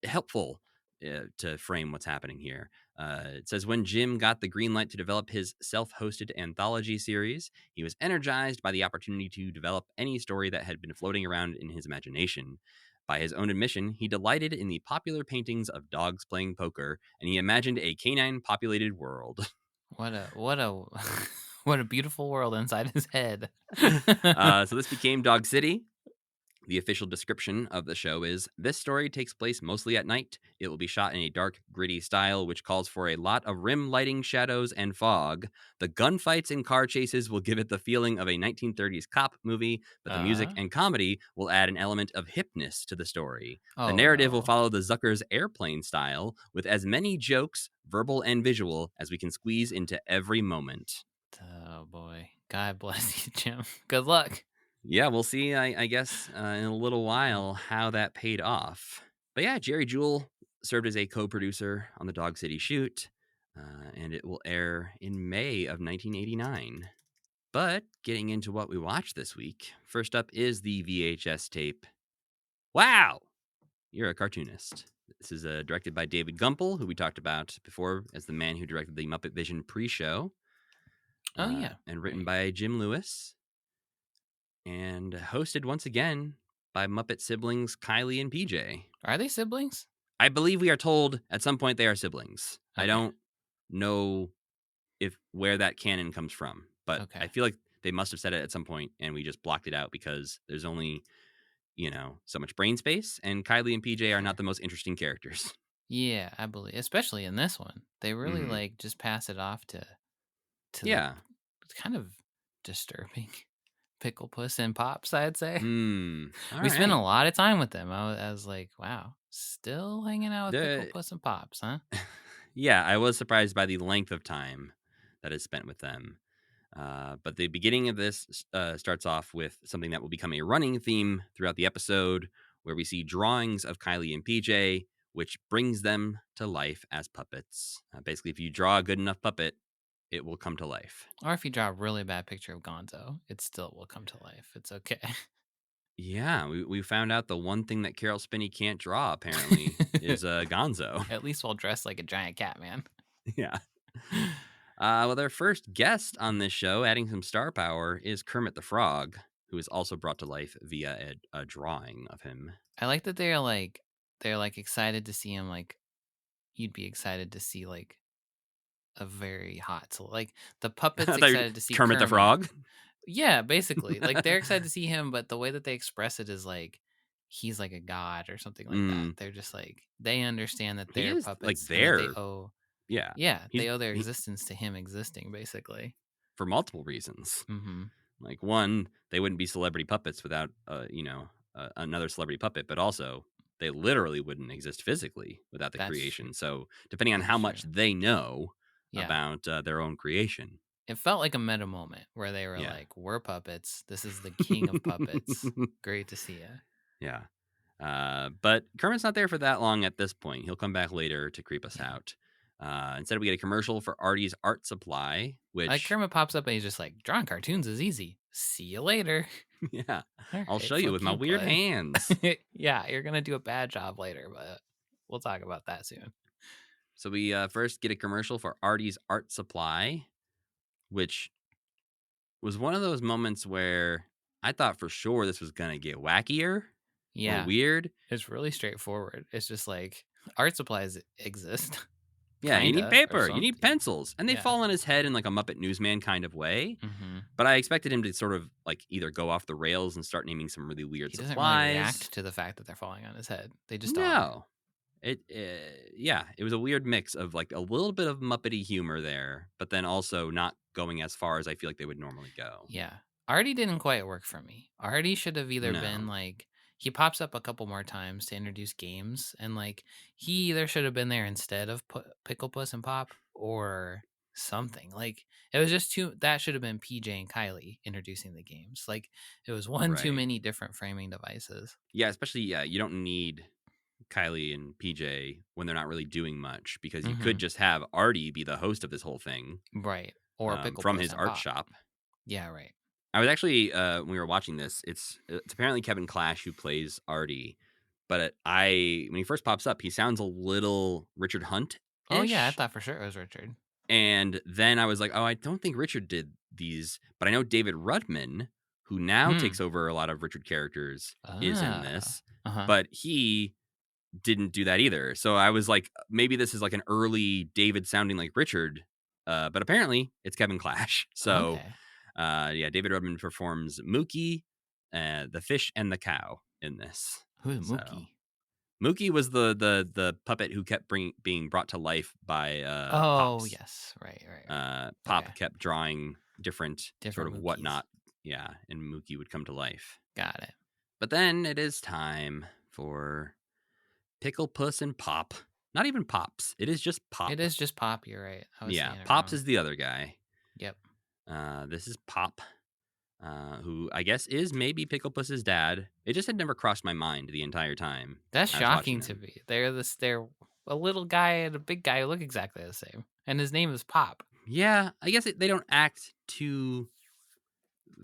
helpful to frame what's happening here. It says, when Jim got the green light to develop his self-hosted anthology series, he was energized by the opportunity to develop any story that had been floating around in his imagination. By his own admission, he delighted in the popular paintings of dogs playing poker, and he imagined a canine-populated world. What a beautiful world inside his head. So this became Dog City. The official description of the show is, this story takes place mostly at night. It will be shot in a dark, gritty style, which calls for a lot of rim lighting, shadows, and fog. The gunfights and car chases will give it the feeling of a 1930s cop movie, but the music and comedy will add an element of hipness to the story. The narrative will follow the Zucker's airplane style, with as many jokes, verbal and visual, as we can squeeze into every moment. Oh, boy. God bless you, Jim. Good luck. Yeah, we'll see, I guess, in a little while how that paid off. But yeah, Jerry Jewell served as a co-producer on the Dog City shoot, and it will air in May of 1989. But getting into what we watched this week, first up is the VHS tape. Wow! You're a cartoonist. This is directed by David Gumpel, who we talked about before as the man who directed the Muppet Vision pre-show. Oh, yeah. And written by Jim Lewis. And hosted once again by Muppet siblings Kylie and PJ. Are they siblings? I believe we are told at some point they are siblings. Okay. I don't know where that canon comes from, but Okay. I feel like they must have said it at some point and we just blocked it out because there's only, so much brain space, and Kylie and PJ are not the most interesting characters. Yeah, I believe, especially in this one, they really Mhm. like just pass it off to the Yeah. kind of disturbing Pickle Puss and Pops, I'd say. All We spent a right. lot of time with them. I was like, wow, still hanging out with Pickle The Puss and Pops, huh? Yeah, I was surprised by the length of time that is spent with them. But the beginning of this starts off with something that will become a running theme throughout the episode, where we see drawings of Kylie and PJ, which brings them to life as puppets. Basically, if you draw a good enough puppet, it will come to life. Or if you draw a really bad picture of Gonzo, it still will come to life. It's okay. Yeah, we found out the one thing that Carol Spinney can't draw, apparently, is Gonzo. At least while dressed like a giant cat, man. Yeah. Well, their first guest on this show, adding some star power, is Kermit the Frog, who is also brought to life via a drawing of him. I like that they're like excited to see him. Like you'd be excited to see like a very hot, so like the puppets I thought you- excited to see Kermit the Frog. Yeah, basically, like they're excited to see him, but the way that they express it is like he's like a god or something like that. Mm. They're just like they understand that He they're is like puppets and that they there. owe Yeah, they owe their existence to him existing, basically. for multiple reasons. Mm-hmm. Like one, they wouldn't be celebrity puppets without another celebrity puppet, but also they literally wouldn't exist physically without the That's creation. So depending on That's how much true. they know Yeah. about their own creation. It felt like a meta moment where they were Yeah. like, "We're puppets. This is the king of puppets. Great to see you." Yeah. But Kermit's not there for that long at this point. He'll come back later to creep us Yeah. out. Instead, we get a commercial for Artie's Art Supply, which Like Kermit pops up and he's just like, "Drawing cartoons is easy. See you later." yeah, All I'll right, show you fuck with my weird bud. hands. Yeah, you're gonna do a bad job later, but we'll talk about that soon. So we first get a commercial for Artie's Art Supply, which was one of those moments where I thought for sure this was gonna get wackier or Yeah, weird. it's really straightforward. It's just like art supplies exist. Yeah, you need Kinda, or paper, you need something. pencils, and they Yeah. fall on his head in like a Muppet Newsman kind of way. Mm-hmm. But I expected him to sort of like either go off the rails and start naming some really weird He doesn't supplies. really react to the fact that they're falling on his head. They just are. No, it was a weird mix of like a little bit of Muppety humor there, but then also not going as far as I feel like they would normally go. Yeah. Artie didn't quite work for me. Artie should have either been No. like he pops up a couple more times to introduce games, and like he either should have been there instead of Pickle Puss and Pop or something. Like it was just that should have been PJ and Kylie introducing the games. Like it was one too Right. many different framing devices. Yeah, especially you don't need Kylie and PJ when they're not really doing much, because you could just have Artie be the host of this whole thing, Right. Or Pickle from Puss his and art Pop. shop. Yeah, right. I was actually when we were watching this, it's apparently Kevin Clash who plays Artie, but when he first pops up, he sounds a little Richard Hunt. Oh yeah, I thought for sure it was Richard. And then I was like, oh, I don't think Richard did these, but I know David Rudman, who now takes over a lot of Richard characters, is in this, but he didn't do that either. So I was like, maybe this is like an early David sounding like Richard, but apparently it's Kevin Clash. So David Rudman performs Mookie, the fish, and the cow in this. Who's So, Mookie? Mookie was the puppet who kept being brought to life by Pops. Yes, right. Pop kept drawing different sort of Mookies. whatnot, and Mookie would come to life. Got it. But then it is time for Pickle Puss and Pop. Not even Pops. It is just Pop. It is just Pop. You're right. I was saying it Pops wrong. is the other guy. Yep. This is Pop, who I guess is maybe Pickle Puss's dad. It just had never crossed my mind the entire time. That's I was shocking watching to him. me. They're a little guy and a big guy who look exactly the same, and his name is Pop. Yeah, I guess they don't act too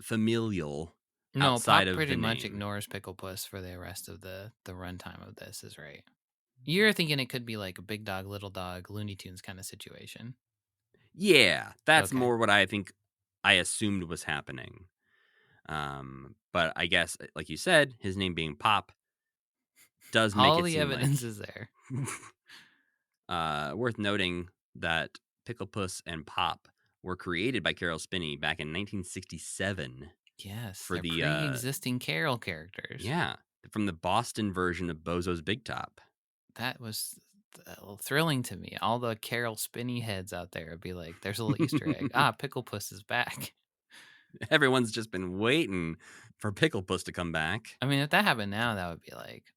familial. No, outside Pop of pretty the much name. ignores Pickle Puss for the rest of the runtime of this. Is right. You're thinking it could be like a big dog, little dog, Looney Tunes kind of situation. Yeah, that's Okay. more what I think I assumed was happening. But I guess, like you said, his name being Pop does make All it the seem evidence is there. worth noting that Pickle Puss and Pop were created by Carol Spinney back in 1967. Yes, for they're the pre-existing Carol characters. from the Boston version of Bozo's Big Top. That was thrilling to me. All the Carol Spinney heads out there would be like, "There's a little Easter egg. Ah, Pickle Puss is back." Everyone's just been waiting for Pickle Puss to come back. I mean, if that happened now, that would be like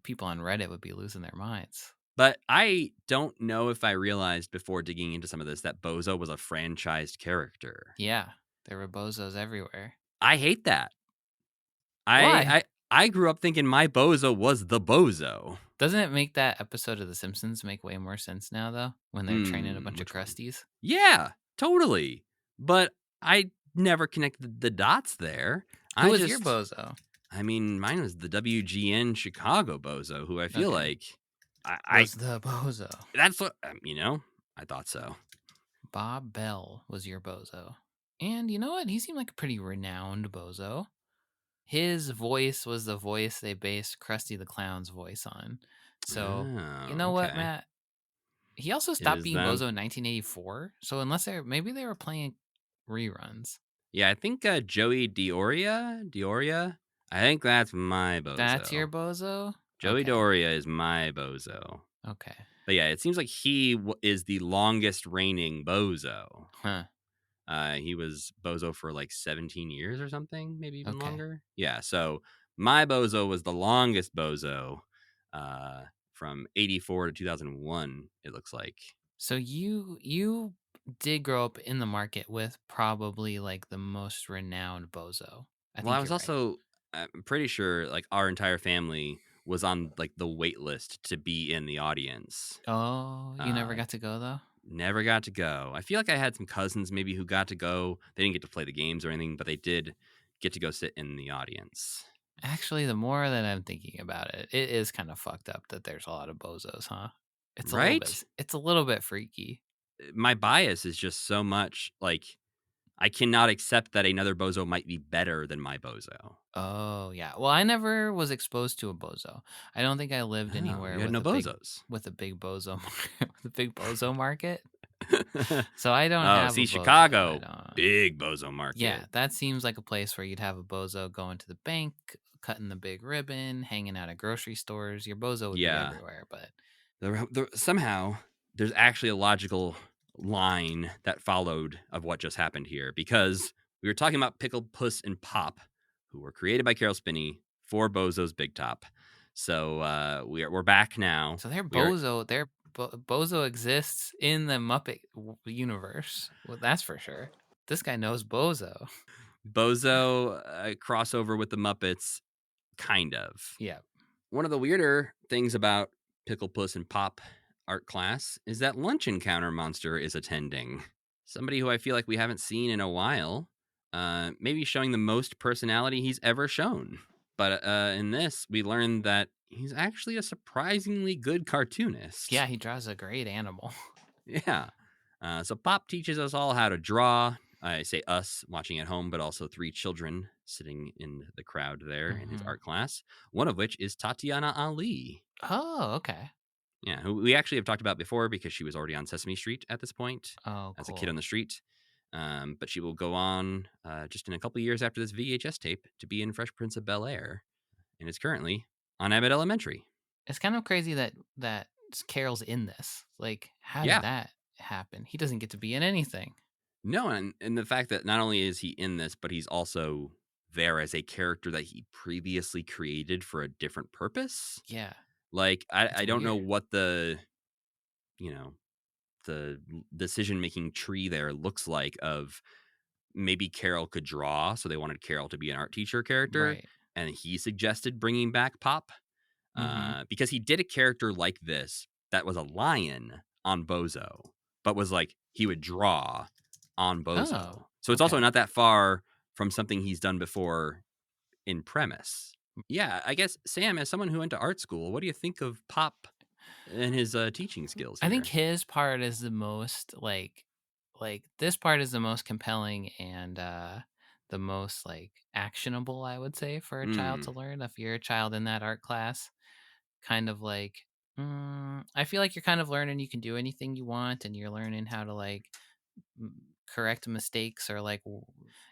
people on Reddit would be losing their minds. But I don't know if I realized before digging into some of this that Bozo was a franchised character. Yeah, there were bozos everywhere. I hate that. Why? I grew up thinking my Bozo was the Bozo. Doesn't it make that episode of The Simpsons make way more sense now, though, when they're training a bunch of Which one? Krusties? Yeah, totally. But I never connected the dots there. Who was your Bozo? I mean, mine was the WGN Chicago Bozo, who I feel like was the Bozo. That's what I thought so. Bob Bell was your Bozo. And you know what? He seemed like a pretty renowned Bozo. His voice was the voice they based Krusty the Clown's voice on. So, you know what, Matt? He also stopped being Bozo in 1984. So unless maybe they were playing reruns. Yeah, I think Joey Dioria. I think that's my Bozo. That's your Bozo? Joey Doria is my Bozo. Okay. But yeah, it seems like he is the longest reigning Bozo. Huh. He was Bozo for like 17 years or something, maybe even longer. Yeah, so my Bozo was the longest Bozo from 84 to 2001, it looks like. So you did grow up in the market with probably like the most renowned Bozo. I was also I'm pretty sure like our entire family was on like the wait list to be in the audience. Oh, you never got to go though? Never got to go. I feel like I had some cousins maybe who got to go. They didn't get to play the games or anything, but they did get to go sit in the audience. Actually, the more that I'm thinking about it, it is kind of fucked up that there's a lot of Bozos, huh? It's it's a little bit freaky. My bias is just so much like I cannot accept that another Bozo might be better than my Bozo. Oh, yeah. Well, I never was exposed to a Bozo. I don't think I lived anywhere with Bozos. With a big Bozo with a big Bozo market. So I don't have see, a Bozo. Chicago, big Bozo market. Yeah, that seems like a place where you'd have a Bozo going to the bank, cutting the big ribbon, hanging out at grocery stores. Your Bozo would be everywhere, but somehow there's actually a logical line that followed of what just happened here, because we were talking about Pickle Puss and Pop, who were created by Carol Spinney for Bozo's Big Top. So we're back now. So Bozo exists in the Muppet universe. Well, that's for sure. This guy knows Bozo. Bozo crossover with the Muppets, kind of. Yeah. One of the weirder things about Pickle Puss and Pop art class is that Lunch Encounter Monster is attending. Somebody who I feel like we haven't seen in a while. Maybe showing the most personality he's ever shown. But in this, we learned that he's actually a surprisingly good cartoonist. Yeah, he draws a great animal. Yeah. So Pop teaches us all how to draw. I say us watching at home, but also 3 children sitting in the crowd there in his art class, one of which is Tatiana Ali. Oh, okay. Yeah, who we actually have talked about before because she was already on Sesame Street at this point as a kid on the street. But she will go on just in a couple years after this VHS tape to be in Fresh Prince of Bel-Air, and is currently on Abbott Elementary. It's kind of crazy that Carol's in this. Like, how did that happen? He doesn't get to be in anything. No, and the fact that not only is he in this, but he's also there as a character that he previously created for a different purpose. Yeah. Like, I don't know what the decision-making tree there looks like of maybe Carol could draw, so they wanted Carol to be an art teacher character. Right. And he suggested bringing back Pop because he did a character like this that was a lion on Bozo, but was like he would draw on Bozo. So it's also not that far from something he's done before in premise. Yeah, I guess, Sam, as someone who went to art school, what do you think of Pop and his teaching skills here? I think his part is the most like this part is the most compelling and the most like actionable, I would say, for a child to learn. If you're a child in that art class, kind of like I feel like you're kind of learning you can do anything you want, and you're learning how to like correct mistakes, or like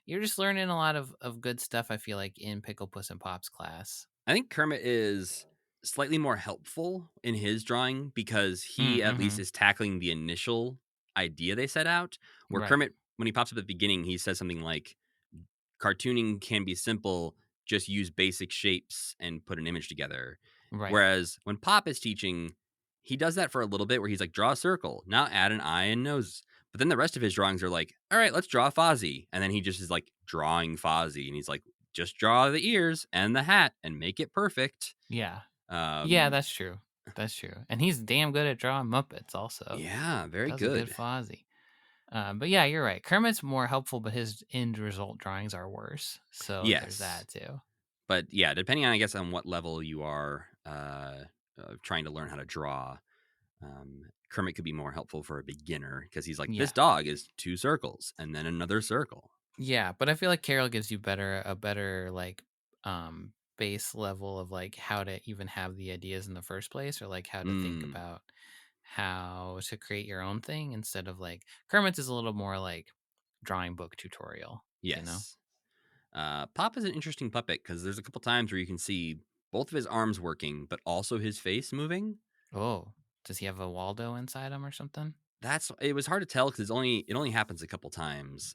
you're just learning a lot of good stuff, I feel like, in Pickle Puss and Pop's class. I think Kermit is slightly more helpful in his drawing because he at least is tackling the initial idea they set out. Where Right. Kermit, when he pops up at the beginning, he says something like, cartooning can be simple, just use basic shapes and put an image together. Right. Whereas when Pop is teaching, he does that for a little bit where he's like, draw a circle, now add an eye and nose. But then the rest of his drawings are like, all right, let's draw Fozzie. And then he just is like drawing Fozzie. And he's like, just draw the ears and the hat and make it perfect. Yeah. Yeah, that's true. That's true. And he's damn good at drawing Muppets also. Yeah, very Does good. a good Fozzie. But yeah, you're right. Kermit's more helpful, but his end result drawings are worse. So there's that too. But yeah, depending on, I guess, on what level you are trying to learn how to draw, Kermit could be more helpful for a beginner because he's like, this dog is 2 circles and then another circle. Yeah, but I feel like Carol gives you a better like base level of like how to even have the ideas in the first place, or like how to think about how to create your own thing, instead of like Kermit's is a little more like drawing book tutorial. Yes. You know? Pop is an interesting puppet because there's a couple times where you can see both of his arms working, but also his face moving. Oh, does he have a Waldo inside him or something? It was hard to tell because it only happens a couple times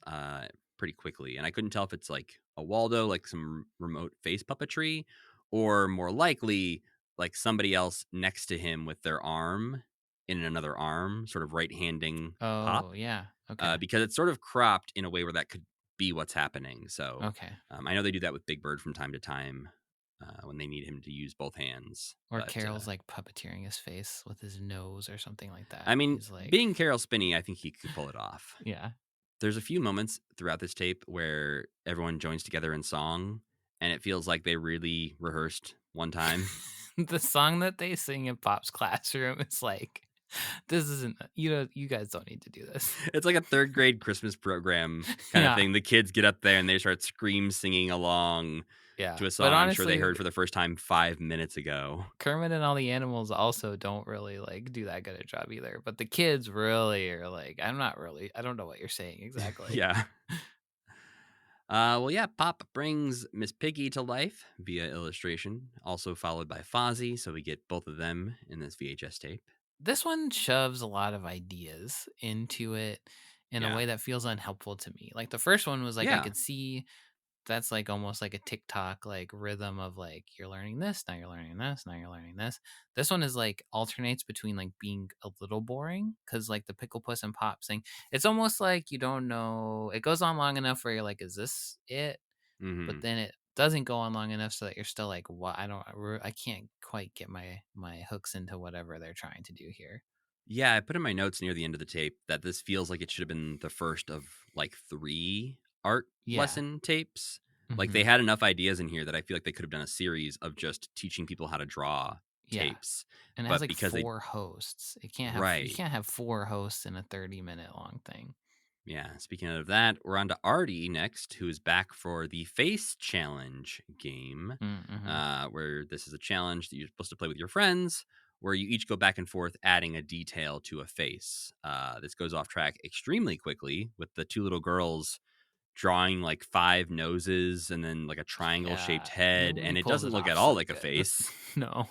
pretty quickly. And I couldn't tell if it's like a Waldo, like some remote face puppetry, or more likely like somebody else next to him with their arm in another arm, sort of right-handing Pop. Oh, yeah. Okay. Because it's sort of cropped in a way where that could be what's happening. So okay. I know they do that with Big Bird from time to time when they need him to use both hands. Or Carol's like puppeteering his face with his nose or something like that. I mean, He's like... being Carol Spinney, I think he could pull it off. Yeah. There's a few moments throughout this tape where everyone joins together in song, and it feels like they really rehearsed one time. The song that they sing in Pop's classroom is like, this isn't, you guys don't need to do this. It's like a 3rd grade Christmas program kind of thing. The kids get up there and they start singing along to a song I'm sure they heard for the first time 5 minutes ago. Kermit and all the animals also don't really like do that good a job either. But the kids really are like, I don't know what you're saying exactly. Yeah. Well, yeah, Pop brings Miss Piggy to life via illustration, also followed by Fozzie. So we get both of them in this VHS tape. This one shoves a lot of ideas into it in a way that feels unhelpful to me. Like the first one was like, I could see that's like almost like a TikTok like rhythm of like, you're learning this, now you're learning this, now you're learning this. This one is like alternates between like being a little boring, because like the Pickle Puss and Pop thing, it's almost like you don't know, it goes on long enough where you're like, is this it? Mm-hmm. But then it doesn't go on long enough so that you're still like, what? I can't quite get my hooks into whatever they're trying to do here. Yeah, I put in my notes near the end of the tape that this feels like it should have been the first of like 3 art lesson tapes. Like they had enough ideas in here that I feel like they could have done a series of just teaching people how to draw tapes. And it has like 4 hosts. It can't have you can't have 4 hosts in a 30-minute long thing. Yeah, speaking of that, we're on to Artie next, who is back for the Face Challenge game, where this is a challenge that you're supposed to play with your friends, where you each go back and forth adding a detail to a face. This goes off track extremely quickly with the 2 little girls drawing like 5 noses and then like a triangle-shaped head, and it doesn't look at all like a face. No.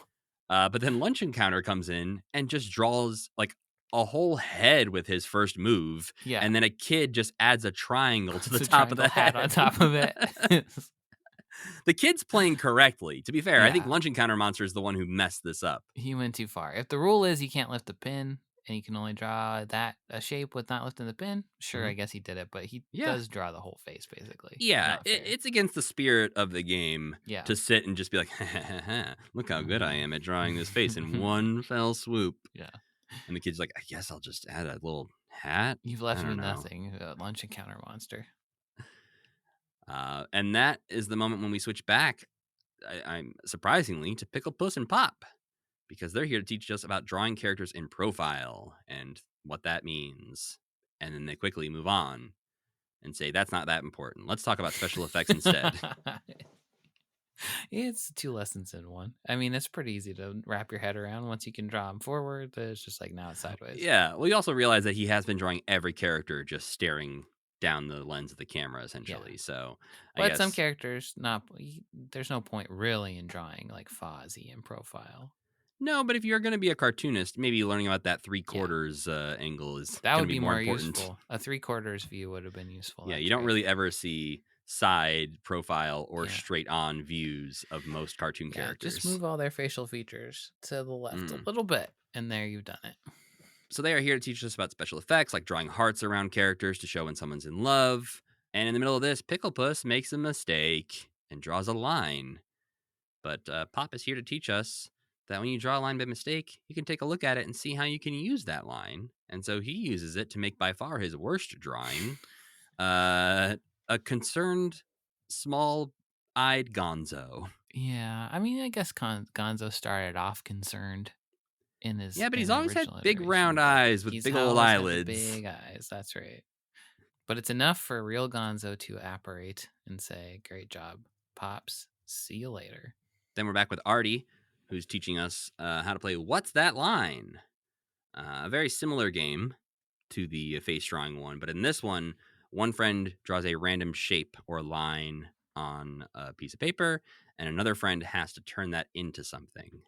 But then Lunch Encounter comes in and just draws like a whole head with his first move, and then a kid just adds a triangle to the top of the head on top of it. The kid's playing correctly. To be fair, I think Lunch Encounter Monster is the one who messed this up. He went too far. If the rule is you can't lift a pin and you can only draw a shape with not lifting the pin, sure, I guess he did it, but he does draw the whole face basically. Yeah, it's against the spirit of the game to sit and just be like, look how good I am at drawing this face in one fell swoop. Yeah. And the kid's like, I guess I'll just add a little hat. You've left me nothing. Lunch Encounter Monster. And that is the moment when we switch back, I'm surprisingly, to Pickle Puss and Pop, because they're here to teach us about drawing characters in profile and what that means. And then they quickly move on and say, that's not that important. Let's talk about special effects instead. It's 2 lessons in one. I mean, it's pretty easy to wrap your head around once you can draw them forward. It's just like, now it's sideways. Yeah. Well, you also realize that he has been drawing every character just staring down the lens of the camera, essentially. So I But some guess characters, there's no point really in drawing like Fozzie in profile. no, but if you're going to be a cartoonist, maybe learning about that 3/4 angle is That going would to be more more important. useful. A 3/4 view would have been useful. Yeah, That's you don't right. really ever see side profile or Yeah. straight on views of most cartoon characters. Just move all their facial features to the left a little bit, and there you've done it. So they are here to teach us about special effects, like drawing hearts around characters to show when someone's in love. And in the middle of this, Pickle Puss makes a mistake and draws a line. But Pop is here to teach us that when you draw a line by mistake, you can take a look at it and see how you can use that line. And so he uses it to make by far his worst drawing, a concerned, small-eyed Gonzo. Yeah, I mean, I guess Gonzo started off concerned in his Yeah, but he's in the always had original big iteration, round but eyes with he's big old always had eyelids. Big eyes, that's right. But it's enough for real Gonzo to apparate and say, "Great job, Pops. See you later." Then we're back with Artie, who's teaching us how to play What's That Line? A very similar game to the face drawing one, but in this one friend draws a random shape or line on a piece of paper, and another friend has to turn that into something.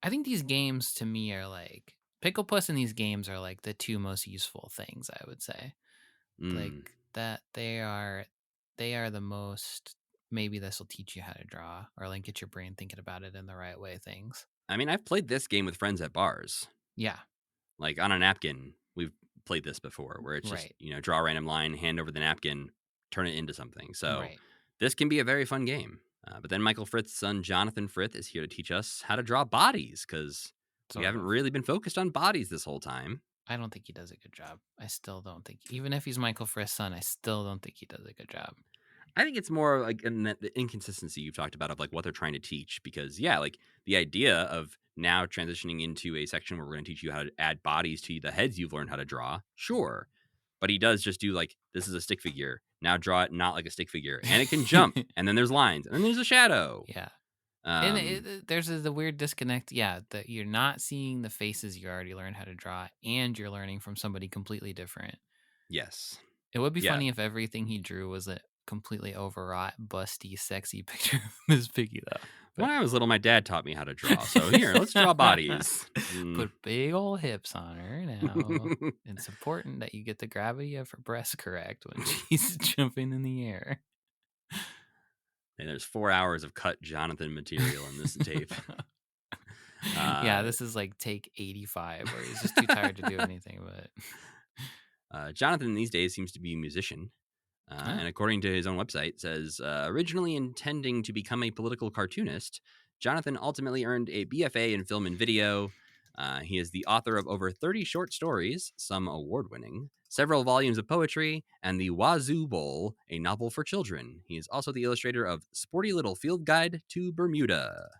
I think these games to me are like Pickle Puss and these games are like the two most useful things, I would say. Like that they are the most, maybe this will teach you how to draw or like get your brain thinking about it in the right way things. I mean, I've played this game with friends at bars. Yeah. Like on a napkin, we've played this before where it's just, draw a random line, hand over the napkin, turn it into something. So this can be a very fun game. But then Michael Frith's son, Jonathan Frith, is here to teach us how to draw bodies because we haven't really been focused on bodies this whole time. I don't think he does a good job. I still don't think, even if he's Michael Frith's son, I still don't think he does a good job. I think it's more like the inconsistency you've talked about of like what they're trying to teach. Because like the idea of now transitioning into a section where we're going to teach you how to add bodies to the heads you've learned how to draw, sure. But he does just do like, this is a stick figure. Now draw it not like a stick figure. And it can jump. And then there's lines. And then there's a shadow. Yeah. And there's the weird disconnect. Yeah, that you're not seeing the faces you already learned how to draw, and you're learning from somebody completely different. Yes. It would be funny if everything he drew was a completely overwrought, busty, sexy picture of Miss Piggy, though. When I was little, my dad taught me how to draw. So here, let's draw bodies. Put big old hips on her now. It's important that you get the gravity of her breast correct when she's jumping in the air. And there's 4 hours of cut Jonathan material in this tape. Yeah, this is like take 85 where he's just too tired to do anything. But Jonathan these days seems to be a musician. And according to his own website, says, originally intending to become a political cartoonist, Jonathan ultimately earned a BFA in film and video. He is the author of over 30 short stories, some award-winning, several volumes of poetry, and the Wazoo Bowl, a novel for children. He is also the illustrator of Sporty Little Field Guide to Bermuda.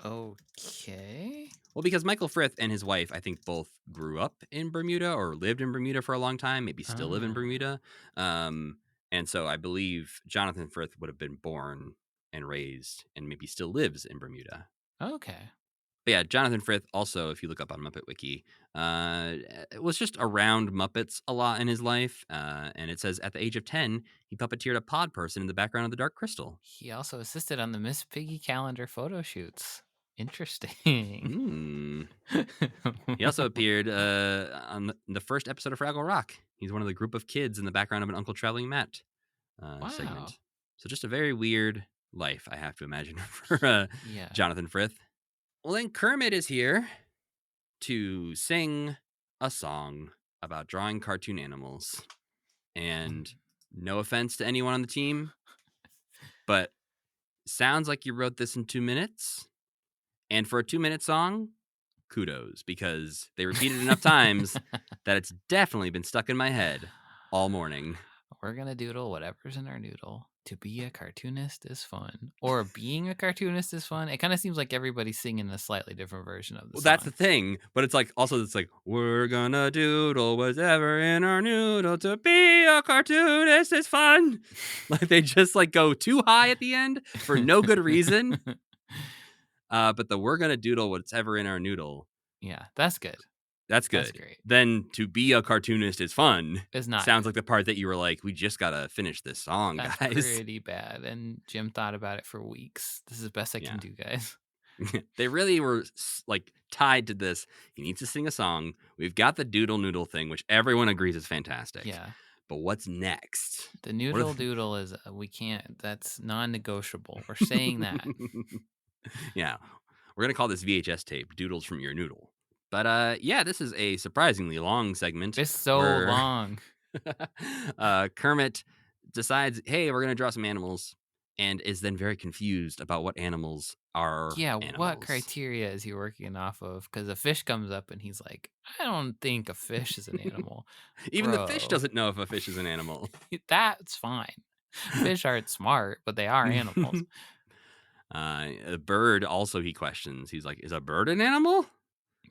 Okay. Well, because Michael Frith and his wife, I think, both grew up in Bermuda or lived in Bermuda for a long time, maybe still live in Bermuda. And so I believe Jonathan Frith would have been born and raised and maybe still lives in Bermuda. Okay. But yeah, Jonathan Frith also, if you look up on Muppet Wiki, was just around Muppets a lot in his life. And it says at the age of 10, he puppeteered a pod person in the background of the Dark Crystal. He also assisted on the Miss Piggy calendar photo shoots. Interesting. He also appeared on the first episode of Fraggle Rock. He's one of the group of kids in the background of an Uncle Traveling Matt segment. So just a very weird life, I have to imagine, for Jonathan Frith. Well, then Kermit is here to sing a song about drawing cartoon animals. And no offense to anyone on the team, but sounds like you wrote this in 2 minutes. And for a 2-minute song, kudos, because they repeat it enough times that it's definitely been stuck in my head all morning. We're going to doodle whatever's in our noodle. To be a cartoonist is fun. Or being a cartoonist is fun. It kind of seems like everybody's singing a slightly different version of the song. That's the thing. But it's like, also it's like, we're gonna doodle whatever in our noodle. To be a cartoonist is fun. Like they just like go too high at the end for no good reason. But the we're gonna doodle whatever in our noodle. Yeah, that's good. That's good. That's great. Then to be a cartoonist is fun. It's not. Sounds like the part that you were like, we just gotta finish this song, That's guys. pretty bad. And Jim thought about it for weeks. This is the best I can do, guys. They really were like tied to this. He needs to sing a song. We've got the doodle noodle thing, which everyone agrees is fantastic. Yeah. But what's next? The noodle doodle is, we can't, that's non-negotiable. We're saying that. Yeah. We're going to call this VHS tape Doodles from Your Noodle. But yeah, this is a surprisingly long segment. It's so long. Kermit decides, hey, we're going to draw some animals, and is then very confused about what animals are animals. What criteria is he working off of? Because a fish comes up and he's like, I don't think a fish is an animal. Even the fish doesn't know if a fish is an animal. That's fine. Fish aren't smart, but they are animals. A bird also he questions. He's like, is a bird an animal?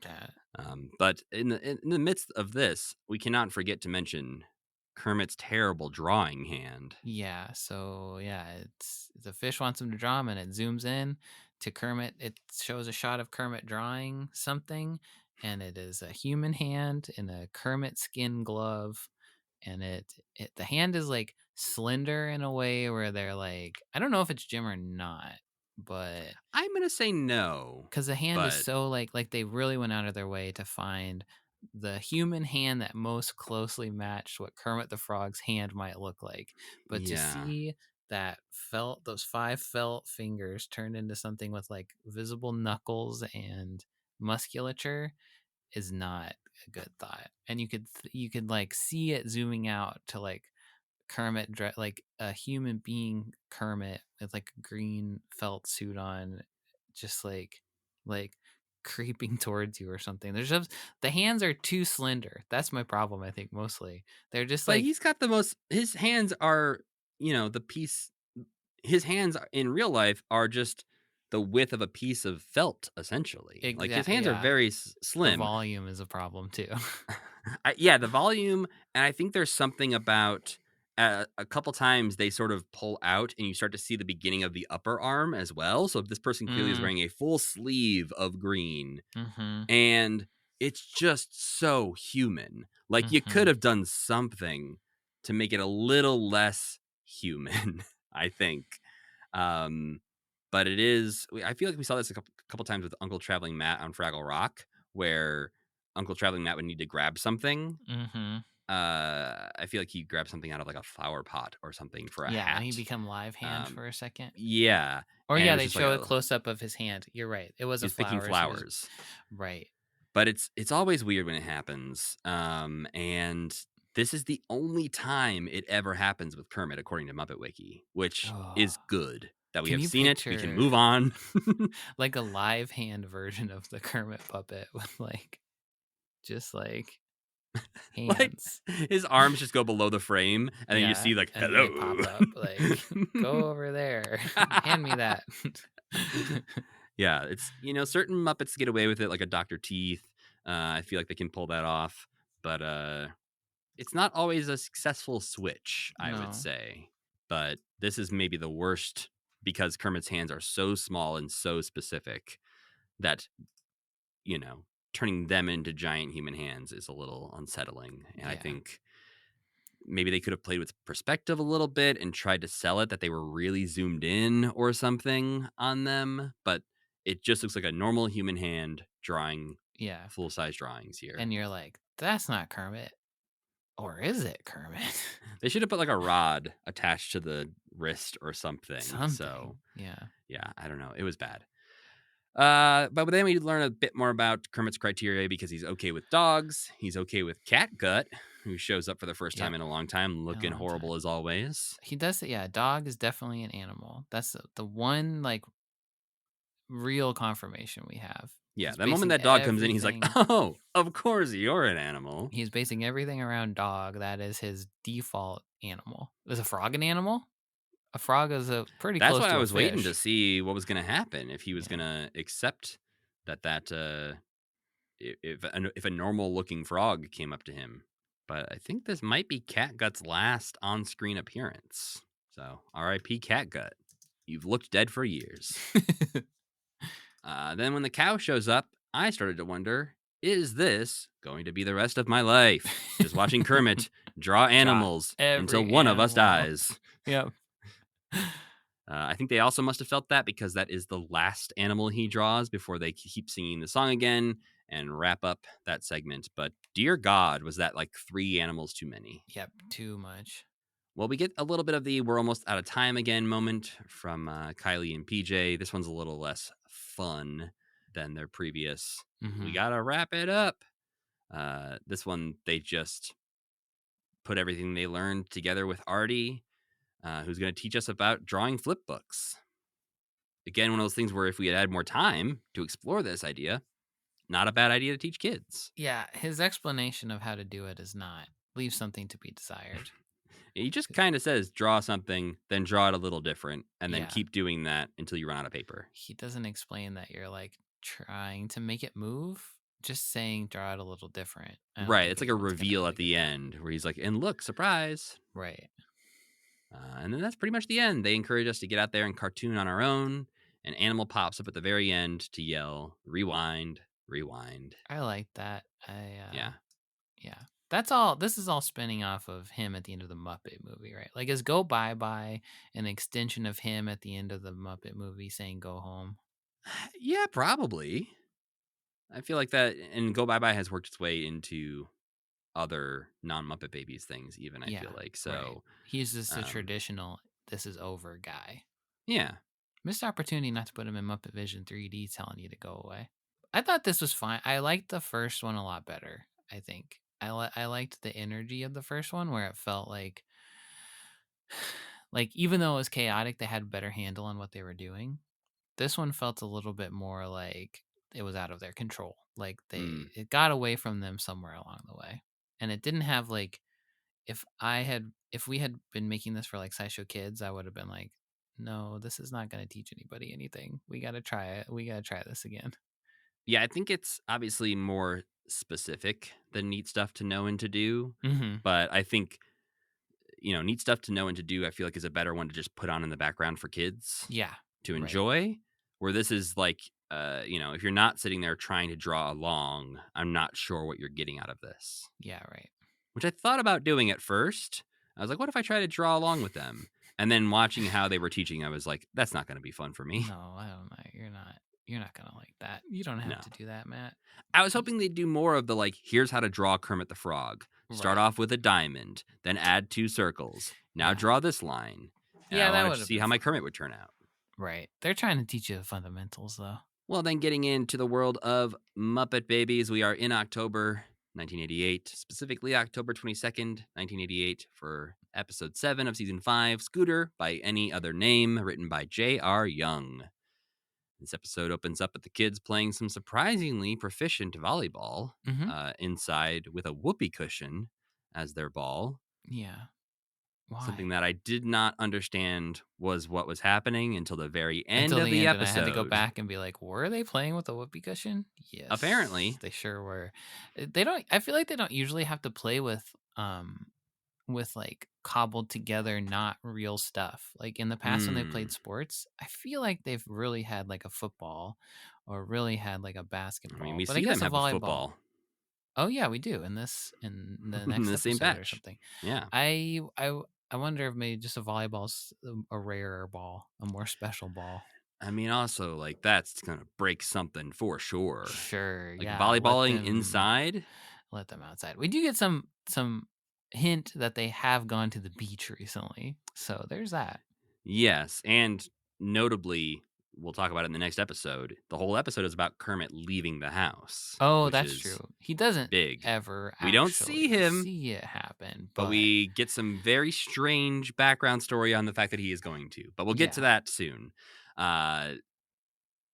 Yeah. But in the midst of this, we cannot forget to mention Kermit's terrible drawing hand. Yeah, so yeah, it's the fish wants him to draw him, and it zooms in to Kermit. It shows a shot of Kermit drawing something, and it is a human hand in a Kermit skin glove, and the hand is like slender in a way where they're like, I don't know if it's Jim or not, but I'm gonna say no, because the hand is so like they really went out of their way to find the human hand that most closely matched what Kermit the Frog's hand might look like. But to see that those 5 felt fingers turned into something with like visible knuckles and musculature is not a good thought. And you could like see it zooming out to like Kermit, like a human being Kermit with like a green felt suit on, just like creeping towards you or something. There's just, the hands are too slender. That's my problem, I think, mostly. They're just but he's got the most, his hands are, his hands in real life are just the width of a piece of felt, essentially. Like his hands are very slim. The volume is a problem too. The volume, and I think there's something about a couple times they sort of pull out and you start to see the beginning of the upper arm as well. So this person clearly is wearing a full sleeve of green, and it's just so human. Like you could have done something to make it a little less human, I think. But it is, I feel like we saw this a couple times with Uncle Traveling Matt on Fraggle Rock, where Uncle Traveling Matt would need to grab something. I feel like he grabbed something out of like a flower pot or something for a hat. Yeah, he become live hand for a second. Yeah. Or yeah, they show a close up of his hand. You're right. It was picking flowers. Right. But it's always weird when it happens. And this is the only time it ever happens with Kermit, according to Muppet Wiki, which is good that we have seen it. We can move on. Like a live hand version of the Kermit puppet with like, just like hands. Like, his arms just go below the frame, and then you see like, hello. Pop up, like, go over there. Hand me that. Yeah, it's, certain Muppets get away with it, like a Dr. Teeth. I feel like they can pull that off, but it's not always a successful switch, I would say. But this is maybe the worst, because Kermit's hands are so small and so specific that, turning them into giant human hands is a little unsettling. And I think maybe they could have played with perspective a little bit and tried to sell it that they were really zoomed in or something on them. But it just looks like a normal human hand drawing full-size drawings here. And you're like, that's not Kermit. Or is it Kermit? They should have put like a rod attached to the wrist or something. So yeah, I don't know. It was bad. But then we learn a bit more about Kermit's criteria, because he's okay with dogs. He's okay with Catgut, who shows up for the first time in a long time, looking horrible as always. He does it. Yeah, dog is definitely an animal. That's the one like real confirmation we have. Yeah, the moment that dog comes in, he's like, oh, of course you're an animal. He's basing everything around dog. That is his default animal. Is a frog an animal? A frog is a pretty close to a fish. That's why I was waiting to see what was going to happen, if he was going to accept that if a normal-looking frog came up to him. But I think this might be Catgut's last on-screen appearance. So, R.I.P. Catgut. You've looked dead for years. Then when the cow shows up, I started to wonder, Is this going to be the rest of my life? Just watching Kermit draw animals until every one of us animal. dies. Yep. I think they also must have felt that because that is the last animal he draws before they keep singing the song again and wrap up that segment. But dear God, was that like 3 animals too many? Yep. Too much. Well, we get a little bit of the "we're almost out of time again" moment from Kylie and PJ. This one's a little less fun than their previous. We Mhm. gotta wrap it up. This one, they just put everything they learned together with Artie, who's going to teach us about drawing flip books. Again, one of those things where if we had more time to explore this idea, not a bad idea to teach kids. Yeah, his explanation of how to do it is not leaves something to be desired. He just kind of says, draw something, then draw it a little different, and then Yeah. keep doing that until you run out of paper. He doesn't explain that you're like trying to make it move, just saying draw it a little different. I don't Right. think It's like a anyone's gonna reveal really at the get that. end where he's like, and look, surprise. Right. And then that's pretty much the end. They encourage us to get out there and cartoon on our own. An animal pops up at the very end to yell, rewind, rewind. I like that. Yeah. Yeah. That's all. This is all spinning off of him at the end of the Muppet movie, right? Like, is Go Bye Bye an extension of him at the end of the Muppet movie saying go home? Yeah, probably. I feel like that, and Go Bye Bye has worked its way into other non-Muppet Babies things, even, I feel like. So, right. He's just a um, traditional, this is over guy. yeah. Missed opportunity not to put him in Muppet Vision 3D telling you to go away. I thought this was fine. I liked the first one a lot better, I think. I liked the energy of the first one where it felt like even though it was chaotic, they had a better handle on what they were doing. This one felt a little bit more like it was out of their control. Like it got away from them somewhere along the way. And it didn't have like if we had been making this for like SciShow Kids, I would have been like, no, this is not going to teach anybody anything. We got to try it. We got to try this again. Yeah, I think it's obviously more specific than Neat Stuff to Know and to Do. Mm-hmm. But I think, Neat Stuff to Know and to Do, I feel like is a better one to just put on in the background for kids. Yeah. To right. enjoy. Where this is like, if you're not sitting there trying to draw along, I'm not sure what you're getting out of this. Yeah, right. Which I thought about doing at first. I was like, what if I try to draw along with them? And then watching how they were teaching, I was like, that's not going to be fun for me. No, I don't know. You're not going to like that. You don't have to do that, Matt. I was hoping they'd do more of the like, here's how to draw Kermit the Frog. Start off with a diamond, then add 2 circles. Now draw this line. And I wanted to see how my Kermit would turn out. Right. They're trying to teach you the fundamentals, though. Well, then getting into the world of Muppet Babies, we are in October 1988, specifically October 22nd, 1988, for episode 7 of season 5, Scooter by Any Other Name, written by J.R. Young. This episode opens up with the kids playing some surprisingly proficient volleyball inside with a whoopee cushion as their ball. Yeah. Why? Something that I did not understand was what was happening until the very end of the episode. And I had to go back and be like, were they playing with a whoopee cushion? Yes. Apparently. They sure were. I feel like they don't usually have to play with like cobbled together, not real stuff. Like in the past when they played sports, I feel like they've really had like a football or really had like a basketball. I mean, we but see I guess them have a football. Oh yeah, we do in the next in the episode same batch or something. Yeah. I wonder if maybe just a volleyball's a rarer ball, a more special ball. I mean, also, like, that's going to break something for sure. Sure, like, yeah. volleyballing inside? Let them outside. We do get some hint that they have gone to the beach recently. So there's that. Yes, and notably, we'll talk about it in the next episode. The whole episode is about Kermit leaving the house. Oh, that's true. He doesn't big. Ever we don't see him. See it happen. But we get some very strange background story on the fact that he is going to. But we'll get to that soon.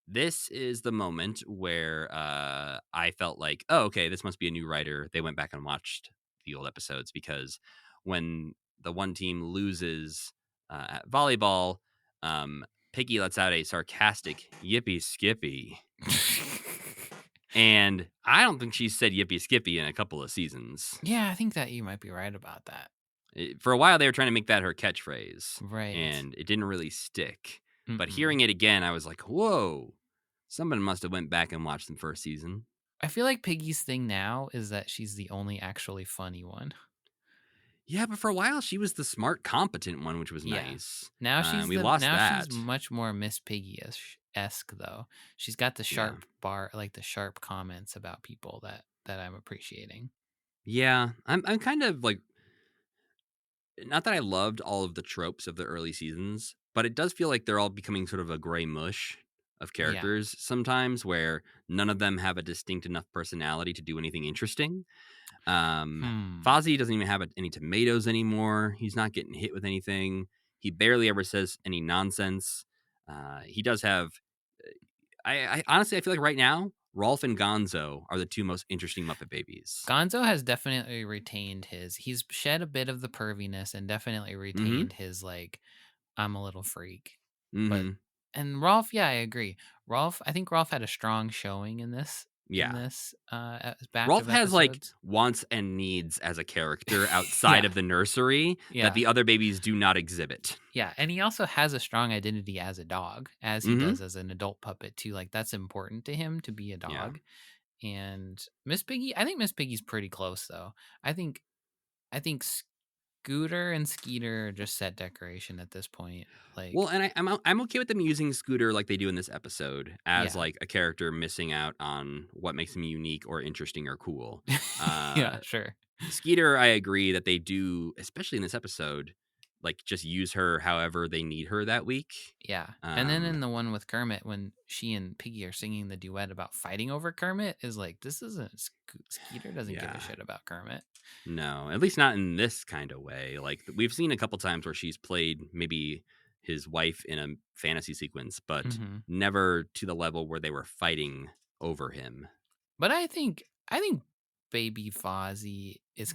This is the moment where I felt like, oh, okay, this must be a new writer. They went back and watched the old episodes because when the one team loses at volleyball, Piggy lets out a sarcastic yippee skippy. And I don't think she's said yippee skippy in a couple of seasons. Yeah, I think that you might be right about that. For a while, they were trying to make that her catchphrase. Right. And it didn't really stick. But hearing it again, I was like, whoa, someone must have went back and watched the first season. I feel like Piggy's thing now is that she's the only actually funny one. Yeah, but for a while she was the smart, competent one, which was Yeah. nice. Now she's we lost that. she's much more Miss Piggy-esque though. She's got the sharp the sharp comments about people that I'm appreciating. Yeah, I'm kind of like, not that I loved all of the tropes of the early seasons, but it does feel like they're all becoming sort of a gray mush of characters sometimes, where none of them have a distinct enough personality to do anything interesting. Fozzie doesn't even have any tomatoes anymore. He's not getting hit with anything. He barely ever says any nonsense. He does have. I honestly, I feel like right now, Rowlf and Gonzo are the two most interesting Muppet Babies. Gonzo has definitely retained he's shed a bit of the perviness and definitely retained his like, I'm a little freak. But and Rowlf, yeah, I agree. I think Rowlf had a strong showing in this. Yeah. In this batch Rowlf of has like episodes. wants and needs as a character outside of the nursery that the other babies do not exhibit. Yeah, and he also has a strong identity as a dog, as he does as an adult puppet too. Like that's important to him to be a dog. Yeah. And Miss Piggy, I think Miss Piggy's pretty close though. I think Scooter and Skeeter are just set decoration at this point. Like, well, and I'm okay with them using Scooter like they do in this episode as like a character missing out on what makes him unique or interesting or cool. Yeah, sure. Skeeter, I agree that they do, especially in this episode, like just use her however they need her that week. Yeah. And then in the one with Kermit, when she and Piggy are singing the duet about fighting over Kermit, is like, this isn't Skeeter doesn't give a shit about Kermit. No, at least not in this kind of way. Like we've seen a couple times where she's played maybe his wife in a fantasy sequence, but never to the level where they were fighting over him. But I think Baby Fozzie is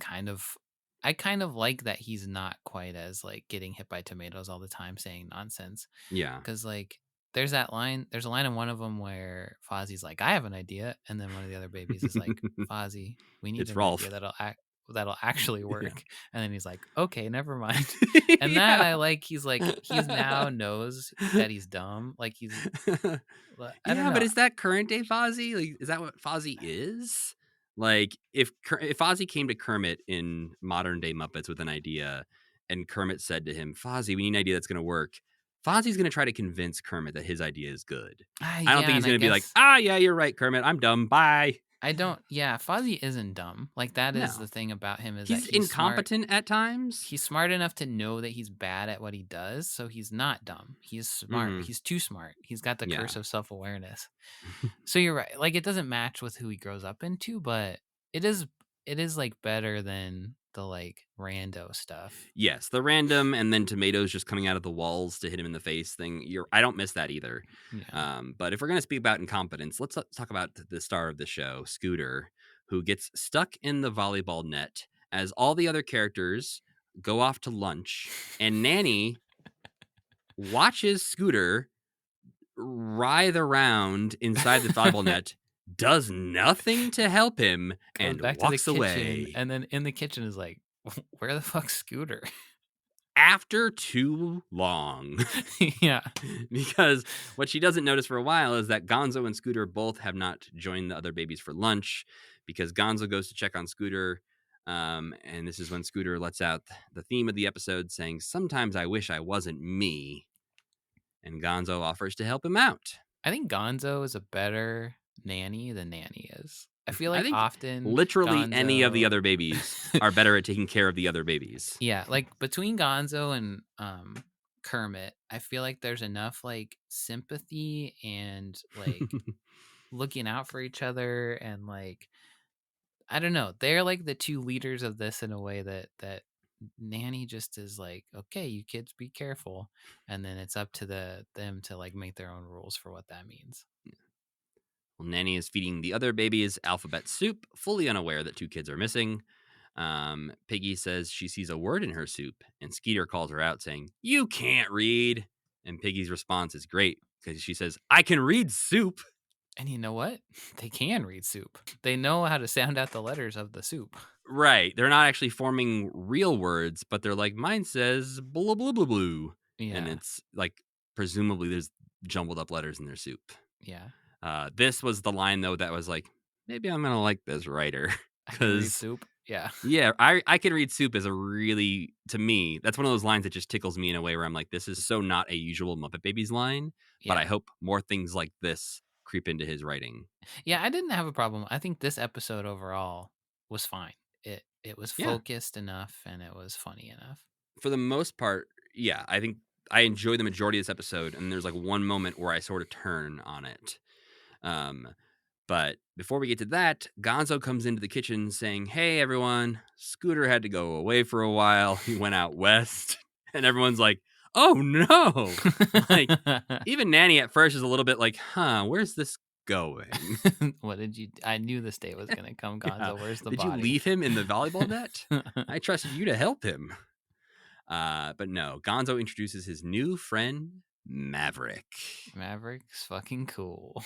I kind of like that he's not quite as like getting hit by tomatoes all the time saying nonsense. Yeah. Because like there's a line in one of them where Fozzie's like, I have an idea. And then one of the other babies is like, Fozzie, we need an idea that'll actually work. Yeah. And then he's like, okay, never mind. And that I like, he's now knows that he's dumb. Like he's, I don't know. But is that current day Fozzie? Like, is that what Fozzie is? Like, if Fozzie came to Kermit in modern day Muppets with an idea, and Kermit said to him, Fozzie, we need an idea that's going to work, Fozzie's going to try to convince Kermit that his idea is good. I don't think he's going to be like, yeah, you're right, Kermit, I'm dumb, bye. Fozzie isn't dumb. Like, that is the thing about him is he's that he's incompetent smart. At times. He's smart enough to know that he's bad at what he does, so he's not dumb. He's smart. He's too smart. He's got the curse of self-awareness. So you're right. Like, it doesn't match with who he grows up into, but it is like better than the like rando stuff. Yes, the random and then tomatoes just coming out of the walls to hit him in the face thing. I don't miss that either. Yeah. But if we're going to speak about incompetence, let's talk about the star of the show, Scooter, who gets stuck in the volleyball net as all the other characters go off to lunch, and Nanny watches Scooter writhe around inside the volleyball net, does nothing to help him, and back walks to the kitchen, away. And then in the kitchen is like, where the fuck's Scooter? After too long. Yeah. Because what she doesn't notice for a while is that Gonzo and Scooter both have not joined the other babies for lunch, because Gonzo goes to check on Scooter. And this is when Scooter lets out the theme of the episode saying, sometimes I wish I wasn't me. And Gonzo offers to help him out. I think Gonzo is a better nanny than Nanny is. I feel like often literally Gonzo... any of the other babies are better at taking care of the other babies. Yeah, like between Gonzo and Kermit, I feel like there's enough like sympathy and like looking out for each other, and like I don't know, they're like the two leaders of this in a way that Nanny just is like, okay, you kids be careful, and then it's up to them to like make their own rules for what that means. Well, Nanny is feeding the other babies alphabet soup, fully unaware that two kids are missing. Piggy says she sees a word in her soup, and Skeeter calls her out saying, you can't read. And Piggy's response is great, because she says, I can read soup. And you know what? They can read soup. They know how to sound out the letters of the soup. Right. They're not actually forming real words, but they're like, mine says blah, blah, blah, blah. Yeah. And it's like, presumably there's jumbled up letters in their soup. Yeah. This was the line, though, that was like, maybe I'm gonna like this writer I can read because soup. Yeah. yeah, I can read soup as a really, to me, that's one of those lines that just tickles me in a way where I'm like, this is so not a usual Muppet Babies line, but I Yeah. hope more things like this creep into his writing. Yeah, I didn't have a problem. I think this episode overall was fine. It was Yeah. focused enough and it was funny enough. For the most part, yeah, I think I enjoy the majority of this episode, and there's like one moment where I sort of turn on it. But before we get to that, Gonzo comes into the kitchen saying, "Hey, everyone, Scooter had to go away for a while. He went out west." And everyone's like, "Oh, no." Like, even Nanny at first is a little bit like, huh, where's this going? What did you? I knew this day was gonna come, Gonzo. Yeah. Where's the Did body? you leave him in the volleyball net? I trusted you to help him. But no, Gonzo introduces his new friend, Maverick. Maverick's fucking cool.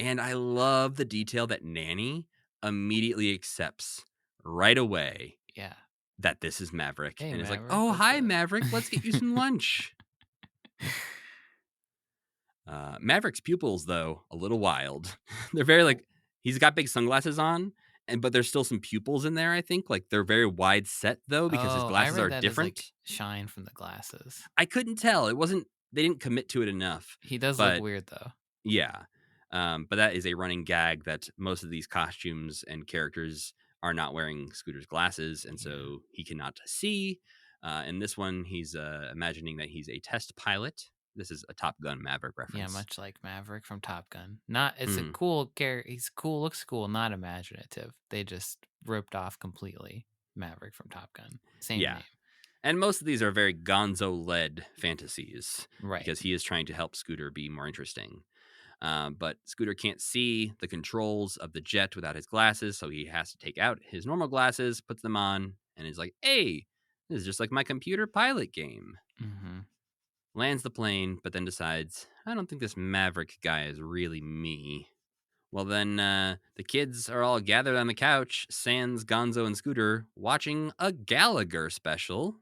And I love the detail that Nanny immediately accepts right away Yeah. that this is Maverick. Hey, And is like, Maverick, oh, what's hi, up?" Maverick. Let's get you some lunch. Maverick's pupils, though, a little wild. They're very like, he's got big sunglasses on, but there's still some pupils in there, I think. Like, they're very wide set, though, because his Oh, I glasses read are that different. as like shine from the glasses. I couldn't tell. They didn't commit to it enough. He does But look weird though. yeah. But that is a running gag that most of these costumes and characters are not wearing Scooter's glasses, and so he cannot see. In this one, he's imagining that he's a test pilot. This is a Top Gun Maverick reference. Yeah, much like Maverick from Top Gun. It's a Mm. cool character. He's cool, looks cool, not imaginative. They just ripped off completely Maverick from Top Gun. Same Yeah. name. And most of these are very Gonzo-led fantasies, Right. because he is trying to help Scooter be more interesting. But Scooter can't see the controls of the jet without his glasses, so he has to take out his normal glasses, puts them on, and is like, hey, this is just like my computer pilot game. Mm-hmm. Lands the plane, but then decides, I don't think this Maverick guy is really me. Well, then the kids are all gathered on the couch, sans Gonzo and Scooter, watching a Gallagher special.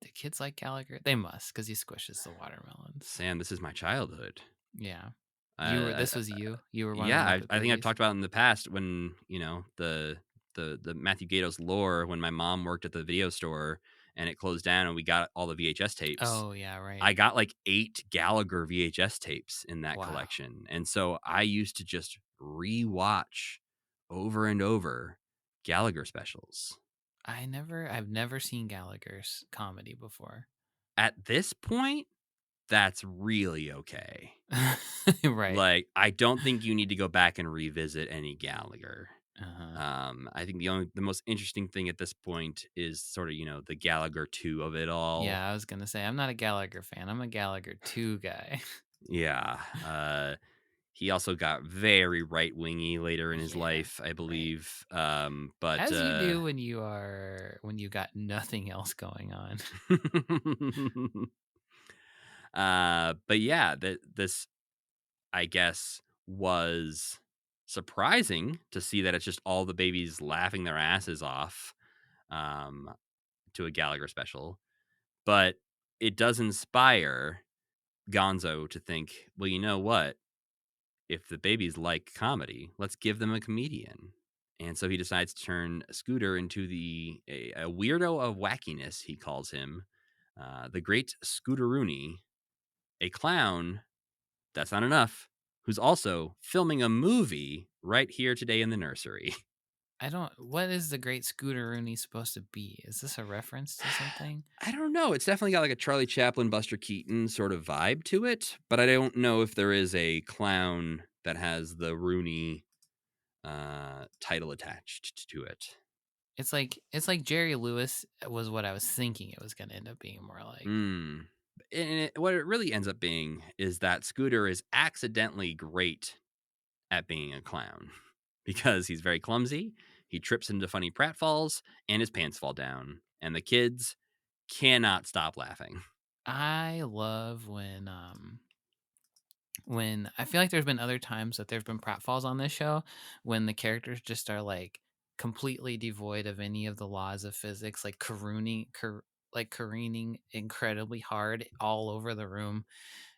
The kids like Gallagher? They must, because he squishes the watermelons. Sam, this is my childhood. Yeah. This was you? You were one yeah, of the I think I've Babies? talked about it in the past when, the Matthew Gatos lore, when my mom worked at the video store and it closed down and we got all the VHS tapes. Oh, yeah, right. I got like 8 Gallagher VHS tapes in that Wow. collection. And so I used to just rewatch over and over Gallagher specials. I've never seen Gallagher's comedy before. At this point, that's really okay. Right. Like, I don't think you need to go back and revisit any Gallagher. Uh-huh. I think the most interesting thing at this point is sort of, the Gallagher 2 of it all. Yeah, I was going to say, I'm not a Gallagher fan. I'm a Gallagher 2 guy. Yeah. He also got very right-wingy later in his Yeah, life, I believe. But As you do when you got nothing else going on. but yeah, this, I guess, was surprising to see that it's just all the babies laughing their asses off to a Gallagher special. But it does inspire Gonzo to think, well, you know what? If the babies like comedy, let's give them a comedian. And so he decides to turn Scooter into a weirdo of wackiness, he calls him, the great Scooteroony, a clown, that's not enough, who's also filming a movie right here today in the nursery. What is the Great Scooteroony supposed to be? Is this a reference to something? I don't know. It's definitely got like a Charlie Chaplin, Buster Keaton sort of vibe to it, but I don't know if there is a clown that has the Rooney title attached to it. It's like Jerry Lewis was what I was thinking it was going to end up being more like. And what it really ends up being is that Scooter is accidentally great at being a clown because he's very clumsy. He trips into funny pratfalls and his pants fall down, and the kids cannot stop laughing. I love when I feel like there's been other times that there's been pratfalls on this show when the characters just are like completely devoid of any of the laws of physics, like careening incredibly hard all over the room.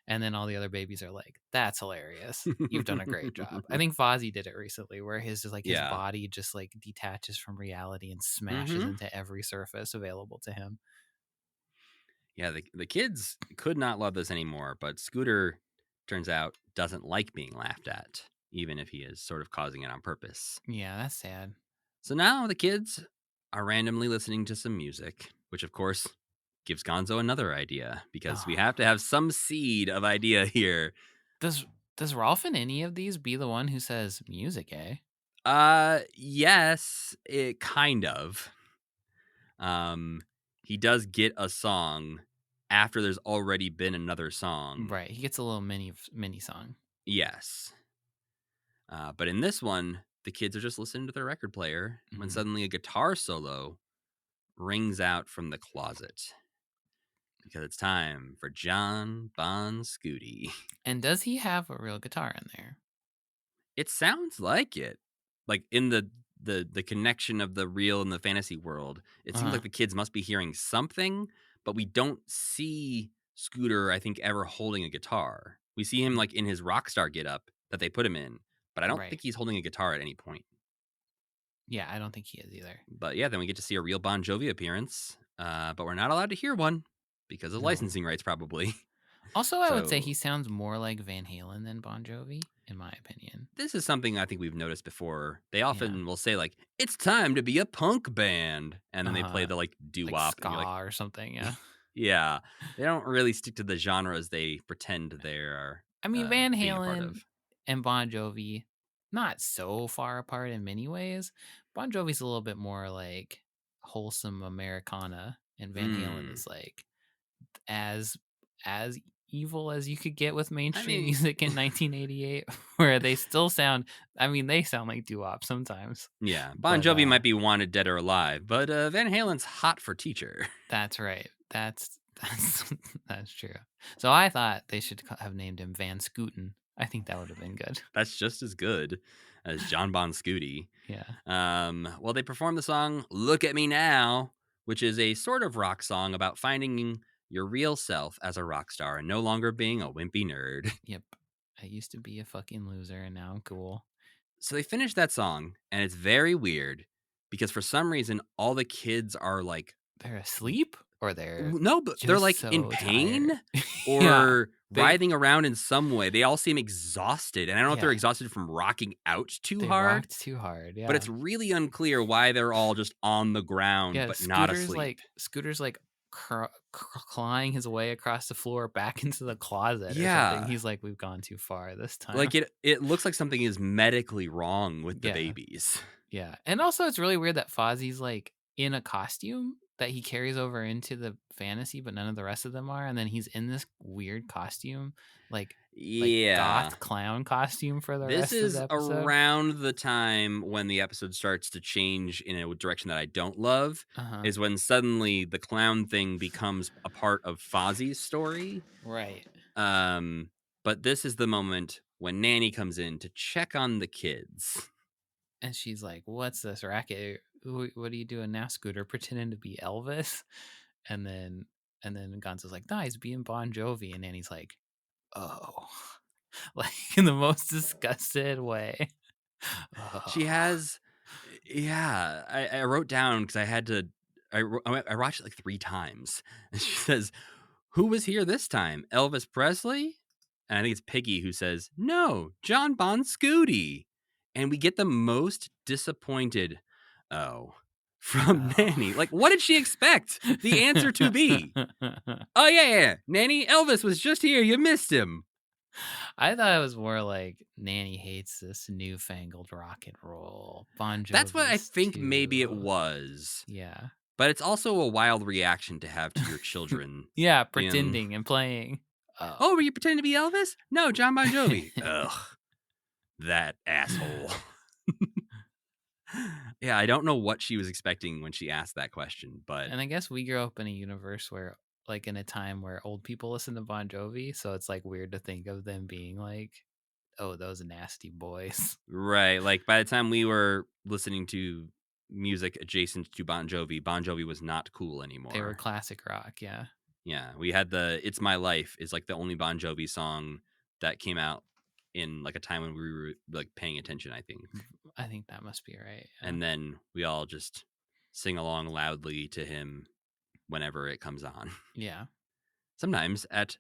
And then all the other babies are like, "That's hilarious. You've done a great job." I think Fozzie did it recently, where his Yeah. body just like detaches from reality and smashes into every surface available to him. Yeah, the kids could not love this anymore, but Scooter, turns out, doesn't like being laughed at, even if he is sort of causing it on purpose. Yeah, that's sad. So now the kids are randomly listening to some music, which of course gives Gonzo another idea, because we have to have some seed of idea here. Does Rowlf in any of these be the one who says music, eh? Yes, it kind of. He does get a song after there's already been another song. Right. He gets a little mini song. Yes. But in this one, the kids are just listening to their record player when suddenly a guitar solo rings out from the closet. Because it's time for John Bon Scooty. And does he have a real guitar in there? It sounds like it. Like in the connection of the real and the fantasy world, it seems like the kids must be hearing something, but we don't see Scooter, I think, ever holding a guitar. We see him like in his rock star getup that they put him in, but I don't think he's holding a guitar at any point. Yeah, I don't think he is either. But yeah, then we get to see a real Bon Jovi appearance, but we're not allowed to hear one because of licensing rights, probably. Also, I would say he sounds more like Van Halen than Bon Jovi, in my opinion. This is something I think we've noticed before. They often will say, like, it's time to be a punk band. And then they play the, like, doo-wop. Like ska or something, yeah. Yeah. They don't really stick to the genres they pretend they are. I mean, Van Halen and Bon Jovi, not so far apart in many ways. Bon Jovi's a little bit more, like, wholesome Americana. And Van Halen is, like, as evil as you could get with mainstream music in 1988, where they still sound, they sound like doo-wop sometimes. Yeah, Bon Jovi might be wanted dead or alive, but Van Halen's hot for teacher. That's right. That's true. So I thought they should have named him Van Scooten. I think that would have been good. That's just as good as John Bon Scooty. Yeah. Well, they performed the song "Look at Me Now," which is a sort of rock song about finding your real self as a rock star and no longer being a wimpy nerd. Yep. I used to be a fucking loser and now I'm cool. So they finished that song and it's very weird because for some reason all the kids are like, they're asleep or they're but they're like so in pain or writhing around in some way. They all seem exhausted, and I don't know if they're exhausted from rocking out too hard. Rocked too hard, yeah. But it's really unclear why they're all just on the ground but not asleep. Scooter's like clawing his way across the floor back into the closet or something. He's like, we've gone too far this time. Like it looks like something is medically wrong with the babies. Yeah. And also it's really weird that Fozzie's like in a costume that he carries over into the fantasy, but none of the rest of them are. And then he's in this weird costume, like goth clown costume for the rest of the episode. This is around the time when the episode starts to change in a direction that I don't love, is when suddenly the clown thing becomes a part of Fozzie's story. Right. But this is the moment when Nanny comes in to check on the kids. And she's like, what's this racket? What are you doing now, Scooter? Pretending to be Elvis? And then Gonzo's like, nah, he's being Bon Jovi. And Nanny's like, oh, like in the most disgusted way. She has, I wrote down because I had to, I watched it like 3 times. And she says, who was here this time? Elvis Presley? And I think it's Piggy who says, no, John Bon Scooty. And we get the most disappointed from Nanny. Like, what did she expect the answer to be? Oh, yeah. Nanny, Elvis was just here. You missed him. I thought it was more like Nanny hates this newfangled rock and roll. Bon Jovi. That's what I think maybe it was. Yeah. But it's also a wild reaction to have to your children. Yeah, pretending and playing. Oh, were you pretending to be Elvis? No, John Bon Jovi. Ugh. That asshole. Yeah, I don't know what she was expecting when she asked that question, but... And I guess we grew up in a universe where, like, in a time where old people listen to Bon Jovi, so it's, like, weird to think of them being like, oh, those nasty boys. Right, like, by the time we were listening to music adjacent to Bon Jovi was not cool anymore. They were classic rock, yeah. Yeah, we had the "It's My Life" is like the only Bon Jovi song that came out in like a time when we were like paying attention, I think. I think that must be right. Yeah. And then we all just sing along loudly to him whenever it comes on. Yeah. Sometimes at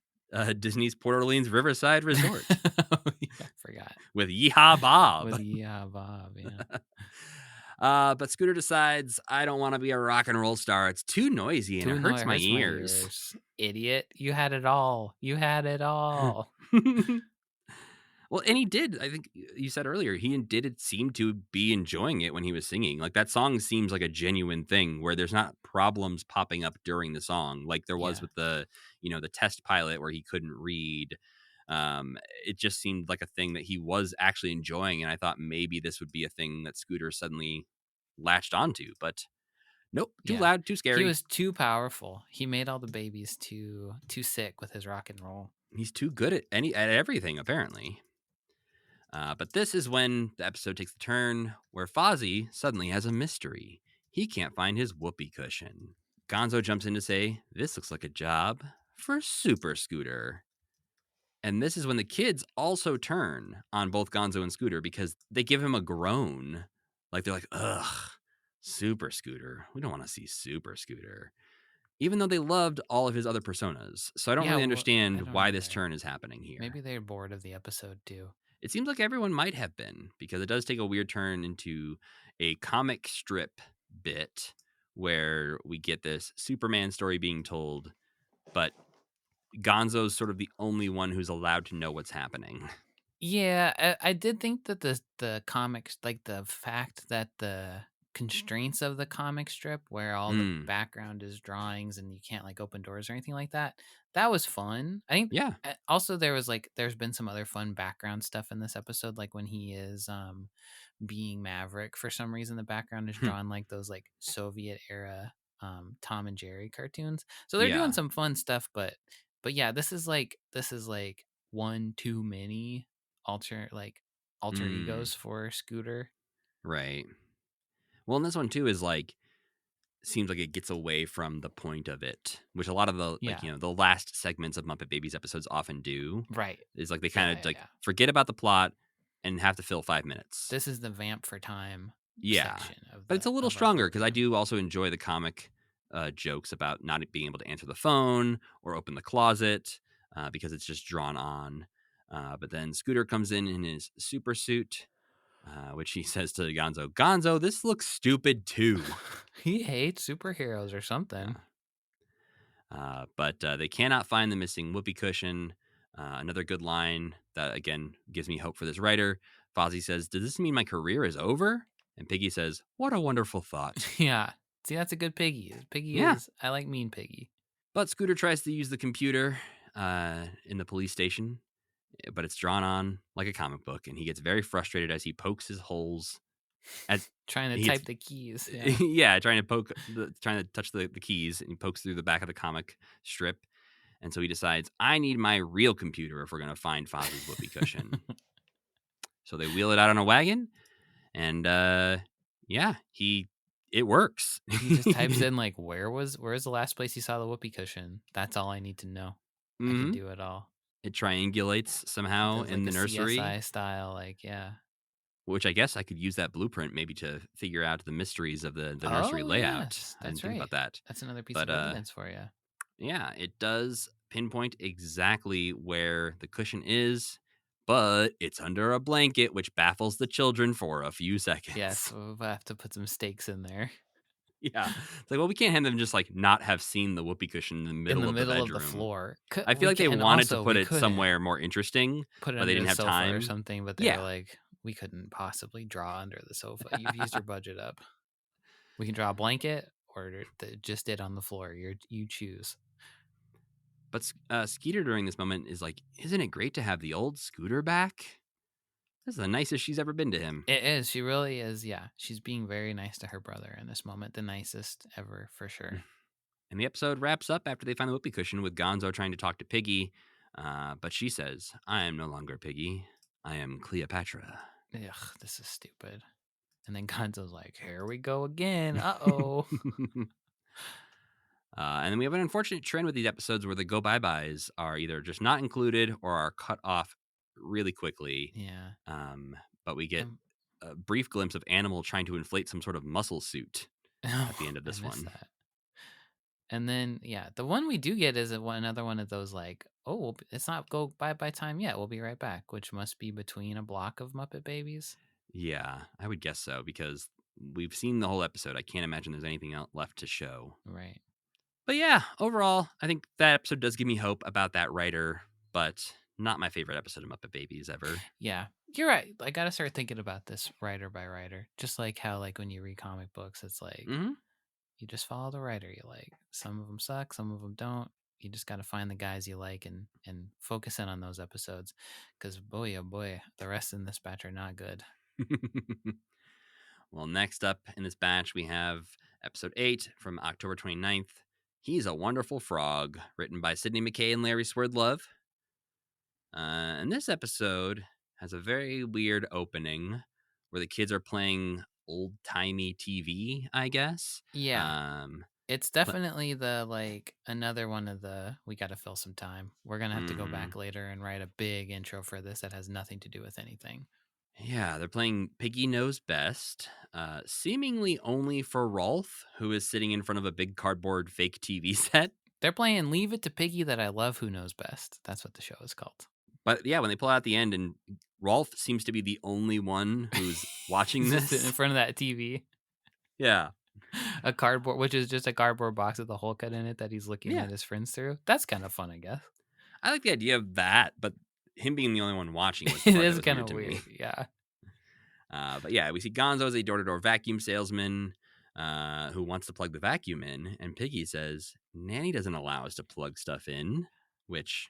Disney's Port Orleans Riverside Resort I forgot. with Yeehaw Bob. With yeah, Bob. Yeah. But Scooter decides, I don't want to be a rock and roll star. It's too noisy and it hurts my ears. Idiot. You had it all. You had it all. Well, and he did. I think you said earlier, he did seem to be enjoying it when he was singing. Like that song seems like a genuine thing where there's not problems popping up during the song, like there was Yeah. with the, the test pilot where he couldn't read. It just seemed like a thing that he was actually enjoying, and I thought maybe this would be a thing that Scooter suddenly latched onto, but nope, too Yeah. loud, too scary. He was too powerful. He made all the babies too sick with his rock and roll. He's too good at everything, apparently. But this is when the episode takes a turn where Fozzie suddenly has a mystery. He can't find his whoopee cushion. Gonzo jumps in to say, this looks like a job for Super Scooter. And this is when the kids also turn on both Gonzo and Scooter because they give him a groan. Like they're like, ugh, Super Scooter. We don't want to see Super Scooter. Even though they loved all of his other personas. So I don't really understand I don't why this either. turn is happening here. Maybe they're bored of the episode too. It seems like everyone might have been, because it does take a weird turn into a comic strip bit where we get this Superman story being told, but Gonzo's sort of the only one who's allowed to know what's happening. Yeah, I did think that the comics, like the fact that the constraints of the comic strip where all the background is drawings and you can't like open doors or anything like that, that was fun. I think Yeah. Also there's been some other fun background stuff in this episode, like when he is being Maverick, for some reason the background is drawn like those like Soviet era Tom and Jerry cartoons. So they're doing some fun stuff, but yeah, this is like one too many alter egos for Scooter. Right. Well, and this one too is like, seems like it gets away from the point of it, which a lot of the the last segments of Muppet Babies episodes often do. Right. Is like they kind of forget about the plot and have to fill 5 minutes. This is the vamp for time. Yeah, but it's a little stronger because I do also enjoy the comic jokes about not being able to answer the phone or open the closet because it's just drawn on. But then Scooter comes in his super suit, which he says to Gonzo, Gonzo, this looks stupid too. He hates superheroes or something. But they cannot find the missing whoopee cushion. Another good line that, again, gives me hope for this writer. Fozzie says, does this mean my career is over? And Piggy says, what a wonderful thought. Yeah. See, that's a good Piggy. Piggy is, I like mean Piggy. But Scooter tries to use the computer in the police station, but it's drawn on like a comic book, and he gets very frustrated as he pokes his holes at trying to type the keys. Yeah, trying to touch the keys, and he pokes through the back of the comic strip. And so he decides, I need my real computer if we're going to find Fozzie's whoopee cushion. So they wheel it out on a wagon, and it works. He just types in like, where's the last place you saw the whoopee cushion? That's all I need to know. I can do it all. It triangulates somehow in the nursery. CSI style, Which I guess I could use that blueprint maybe to figure out the mysteries of the nursery layout. Yes, I didn't think about that. That's another piece of evidence for you. Yeah, it does pinpoint exactly where the cushion is, but it's under a blanket, which baffles the children for a few seconds. Yes, we'll have to put some stakes in there. Yeah. It's like, well, we can't have them just like not have seen the whoopee cushion in the middle of the bedroom. Of the floor. I feel like they wanted to put it somewhere more interesting, but they didn't have time or something. But they were like, we couldn't possibly draw under the sofa. You've used your budget up. We can draw a blanket or just it on the floor. You choose. But Skeeter during this moment is like, isn't it great to have the old Scooter back? This is the nicest she's ever been to him. It is. She really is. Yeah. She's being very nice to her brother in this moment. The nicest ever, for sure. And the episode wraps up after they find the whoopee cushion with Gonzo trying to talk to Piggy. But she says, I am no longer Piggy. I am Cleopatra. Ugh, this is stupid. And then Gonzo's like, here we go again. Uh-oh. And then we have an unfortunate trend with these episodes where the go bye-byes are either just not included or are cut off really quickly. Yeah. But we get Um, a brief glimpse of Animal trying to inflate some sort of muscle suit at the end of this I missed one. that. And then, yeah, the one we do get is another one of those like, oh, it's not go bye time yet. We'll be right back, which must be between a block of Muppet Babies. Yeah, I would guess so because we've seen the whole episode. I can't imagine there's anything else left to show. Right. But yeah, overall, I think that episode does give me hope about that writer, but not my favorite episode of Muppet Babies ever. Yeah, you're right. I got to start thinking about this writer by writer, just like how like when you read comic books, it's like you just follow the writer you like. Some of them suck, some of them don't. You just got to find the guys you like and focus in on those episodes, because boy, oh boy, the rest in this batch are not good. Well, next up in this batch, we have episode 8 from October 29th. He's a Wonderful Frog, written by Sidney McKay and Larry Swerdlove. And this episode has a very weird opening where the kids are playing old-timey TV, I guess. Yeah. It's definitely the like another one of the we got to fill some time. We're going to have to go back later and write a big intro for this that has nothing to do with anything. Yeah, they're playing Piggy Knows Best, seemingly only for Rowlf, who is sitting in front of a big cardboard fake TV set. They're playing Leave It to Piggy That I Love Who Knows Best. That's what the show is called. But yeah, when they pull out the end, and Rowlf seems to be the only one who's watching this in front of that TV. Yeah. A cardboard, which is just a cardboard box with a hole cut in it that he's looking at his friends through. That's kind of fun, I guess. I like the idea of that, but him being the only one watching was it is kind of weird. Yeah. But yeah, we see Gonzo as a door-to-door vacuum salesman who wants to plug the vacuum in, and Piggy says, Nanny doesn't allow us to plug stuff in, which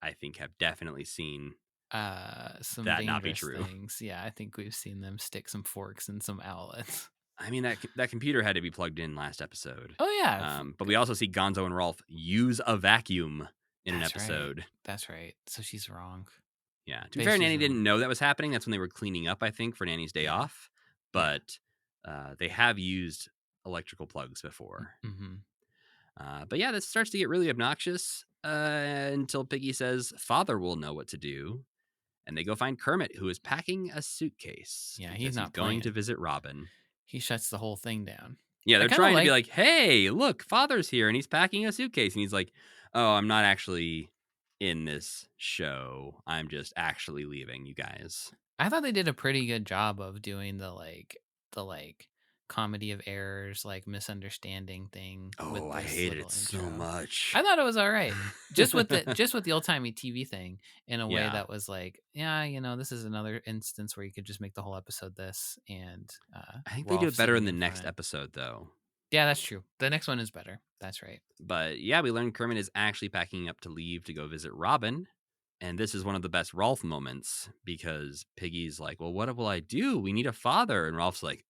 I think, have definitely seen some that not be true. Things. Yeah, I think we've seen them stick some forks in some outlets. I mean, that computer had to be plugged in last episode. Oh, yeah. But we also see Gonzo and Rowlf use a vacuum in an episode. Right. That's right. So she's wrong. Yeah. To be fair, Nanny didn't know that was happening. That's when they were cleaning up, I think, for Nanny's day off. But they have used electrical plugs before. But yeah, this starts to get really obnoxious until Piggy says Father will know what to do. And they go find Kermit, who is packing a suitcase. Yeah, he's not going to visit Robin. He shuts the whole thing down. Yeah, they're trying to be like, hey, look, Father's here, and he's packing a suitcase. And he's like, oh, I'm not actually in this show. I'm just actually leaving, you guys. I thought they did a pretty good job of doing the comedy of errors, like misunderstanding thing. Oh, I hated it so much. I thought it was all right. Just with the old timey TV thing in a way that was like, yeah, this is another instance where you could just make the whole episode this. And I think they do it better in the next episode, though. Yeah, that's true. The next one is better. That's right. But yeah, we learned Kermit is actually packing up to leave to go visit Robin. And this is one of the best Rowlf moments because Piggy's like, well, what will I do? We need a father. And Rowlf's like,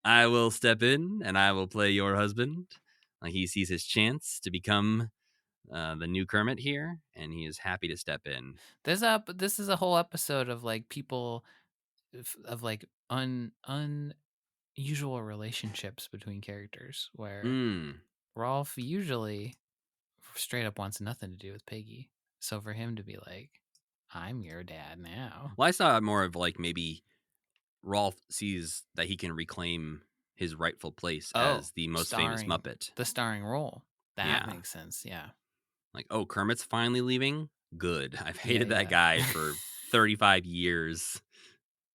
I will step in and I will play your husband. Like he sees his chance to become the new Kermit here, and he is happy to step in. This is a whole episode of like people of like unusual relationships between characters where Rowlf usually straight up wants nothing to do with Piggy. So for him to be like, I'm your dad now. Well, I saw more of like maybe Rowlf sees that he can reclaim his rightful place as the most famous Muppet. The starring role. That makes sense, yeah. Like, oh, Kermit's finally leaving? Good. I've hated that guy for 35 years.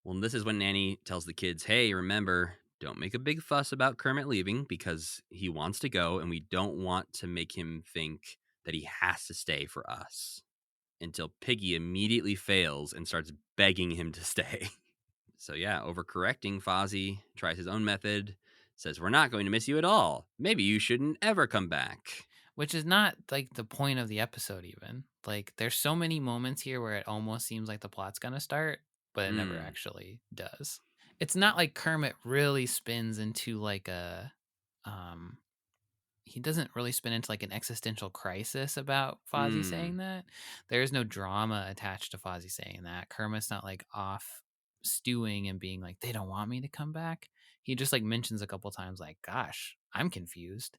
Well, this is when Nanny tells the kids, hey, remember, don't make a big fuss about Kermit leaving because he wants to go and we don't want to make him think that he has to stay for us, until Piggy immediately fails and starts begging him to stay. So yeah, overcorrecting, Fozzie tries his own method, says, we're not going to miss you at all. Maybe you shouldn't ever come back. Which is not like the point of the episode even. Like there's so many moments here where it almost seems like the plot's going to start, but it never actually does. It's not like Kermit really spins into like a he doesn't really spin into like an existential crisis about Fozzie saying that. There is no drama attached to Fozzie saying that. Kermit's not like off stewing and being like, they don't want me to come back. He just like mentions a couple times like, gosh, I'm confused.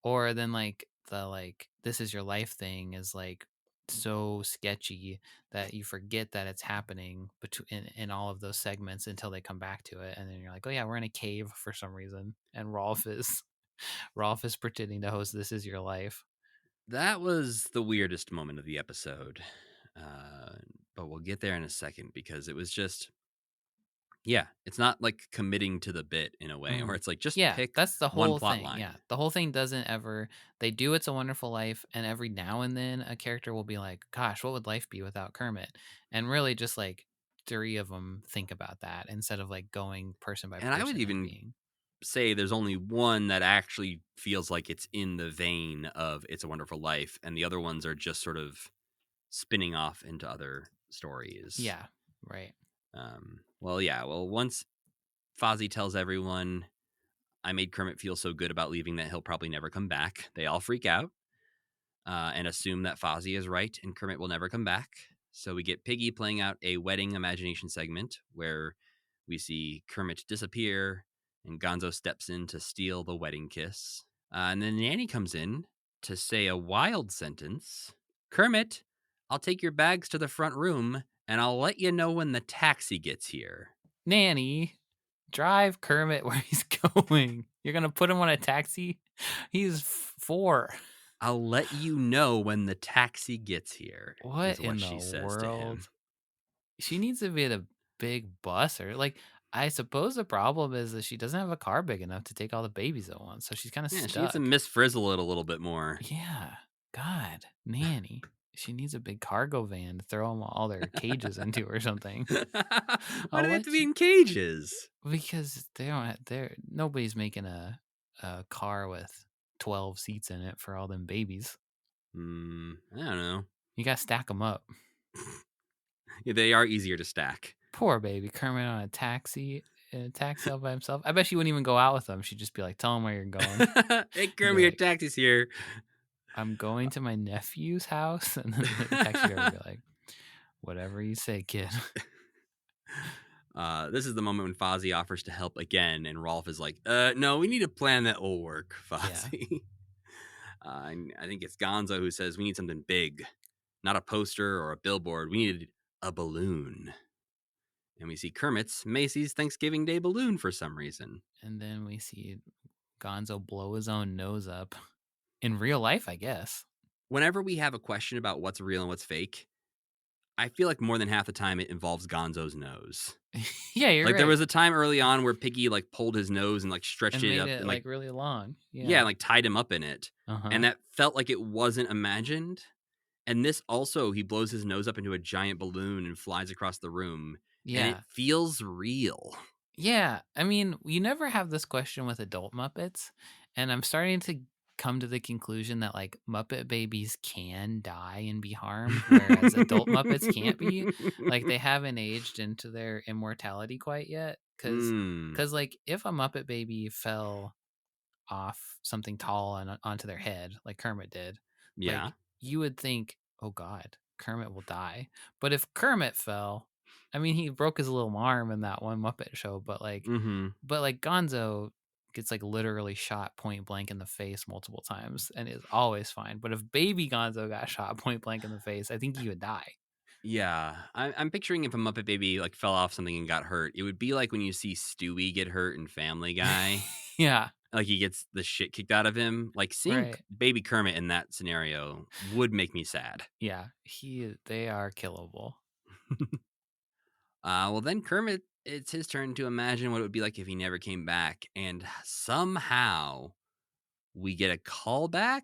Or then like the this is your life thing is like so sketchy that you forget that it's happening in all of those segments until they come back to it, and then you're like, oh yeah, we're in a cave for some reason, and Rolf is pretending to host This Is Your Life. That was the weirdest moment of the episode. But we'll get there in a second because it was just, yeah, it's not like committing to the bit in a way, or it's like just Yeah, pick that's the one whole plot thing. line. Yeah, the whole thing doesn't ever. They do It's a Wonderful Life, and every now and then a character will be like, "Gosh, what would life be without Kermit?" And really, just like 3 of them think about that instead of like going person by And person. I would and even being... say there's only one that actually feels like it's in the vein of It's a Wonderful Life, and the other ones are just sort of spinning off into other stories. Yeah, right. Well, once Fozzie tells everyone, I made Kermit feel so good about leaving that he'll probably never come back, they all freak out and assume that Fozzie is right and Kermit will never come back. So we get Piggy playing out a wedding imagination segment where we see Kermit disappear and Gonzo steps in to steal the wedding kiss. And then Nanny comes in to say a wild sentence. Kermit, I'll take your bags to the front room and I'll let you know when the taxi gets here. Nanny, drive Kermit where he's going. You're going to put him on a taxi? He's 4. I'll let you know when the taxi gets here. What is what in she the says to him. world? She needs to be at a big bus, or like, I suppose the problem is that she doesn't have a car big enough to take all the babies at once, so she's kind of Yeah, stuck. she needs to Miss Frizzle it a little bit more. Yeah, God, Nanny. She needs a big cargo van to throw them all their cages into or something. Why do they have to be in cages? Because they don't. Nobody's making a car with 12 seats in it for all them babies. I don't know. You gotta stack them up. Yeah, they are easier to stack. Poor baby Kermit on a taxi all by himself. I bet she wouldn't even go out with them. She'd just be like, "Tell him where you're going." Hey, Kermit, your taxi's here. I'm going to my nephew's house, and then the taxi driver would be like, "Whatever you say, kid." This is the moment when Fozzie offers to help again, and Rowlf is like, no, we need a plan that will work, Fozzie. Yeah. I think it's Gonzo who says we need something big, not a poster or a billboard. We need a balloon. And we see Kermit's Macy's Thanksgiving Day balloon for some reason. And then we see Gonzo blow his own nose up in real life, I guess. Whenever we have a question about what's real and what's fake, I feel like more than half the time it involves Gonzo's nose. Yeah, you're right. There was a time early on where Piggy like pulled his nose and like stretched and it up and like really long. Yeah, like tied him up in it. Uh-huh. And that felt like it wasn't imagined. And this also, he blows his nose up into a giant balloon and flies across the room. Yeah. And it feels real. Yeah. I mean, you never have this question with adult Muppets. And I'm starting to come to the conclusion that like Muppet Babies can die and be harmed, whereas adult Muppets can't be. Like they haven't aged into their immortality quite yet. Because like if a Muppet Baby fell off something tall and onto their head, like Kermit did, like, you would think, oh God, Kermit will die. But if Kermit fell, I mean, he broke his little arm in that one Muppet show, but like Gonzo gets like literally shot point blank in the face multiple times and is always fine. But if baby Gonzo got shot point blank in the face, I think he would die. Yeah, I'm picturing if a Muppet Baby like fell off something and got hurt, it would be like when you see Stewie get hurt in Family Guy. Yeah. Like he gets the shit kicked out of him. Like seeing baby Kermit in that scenario would make me sad. Yeah, they are killable. Well, then Kermit, it's his turn to imagine what it would be like if he never came back. And somehow we get a callback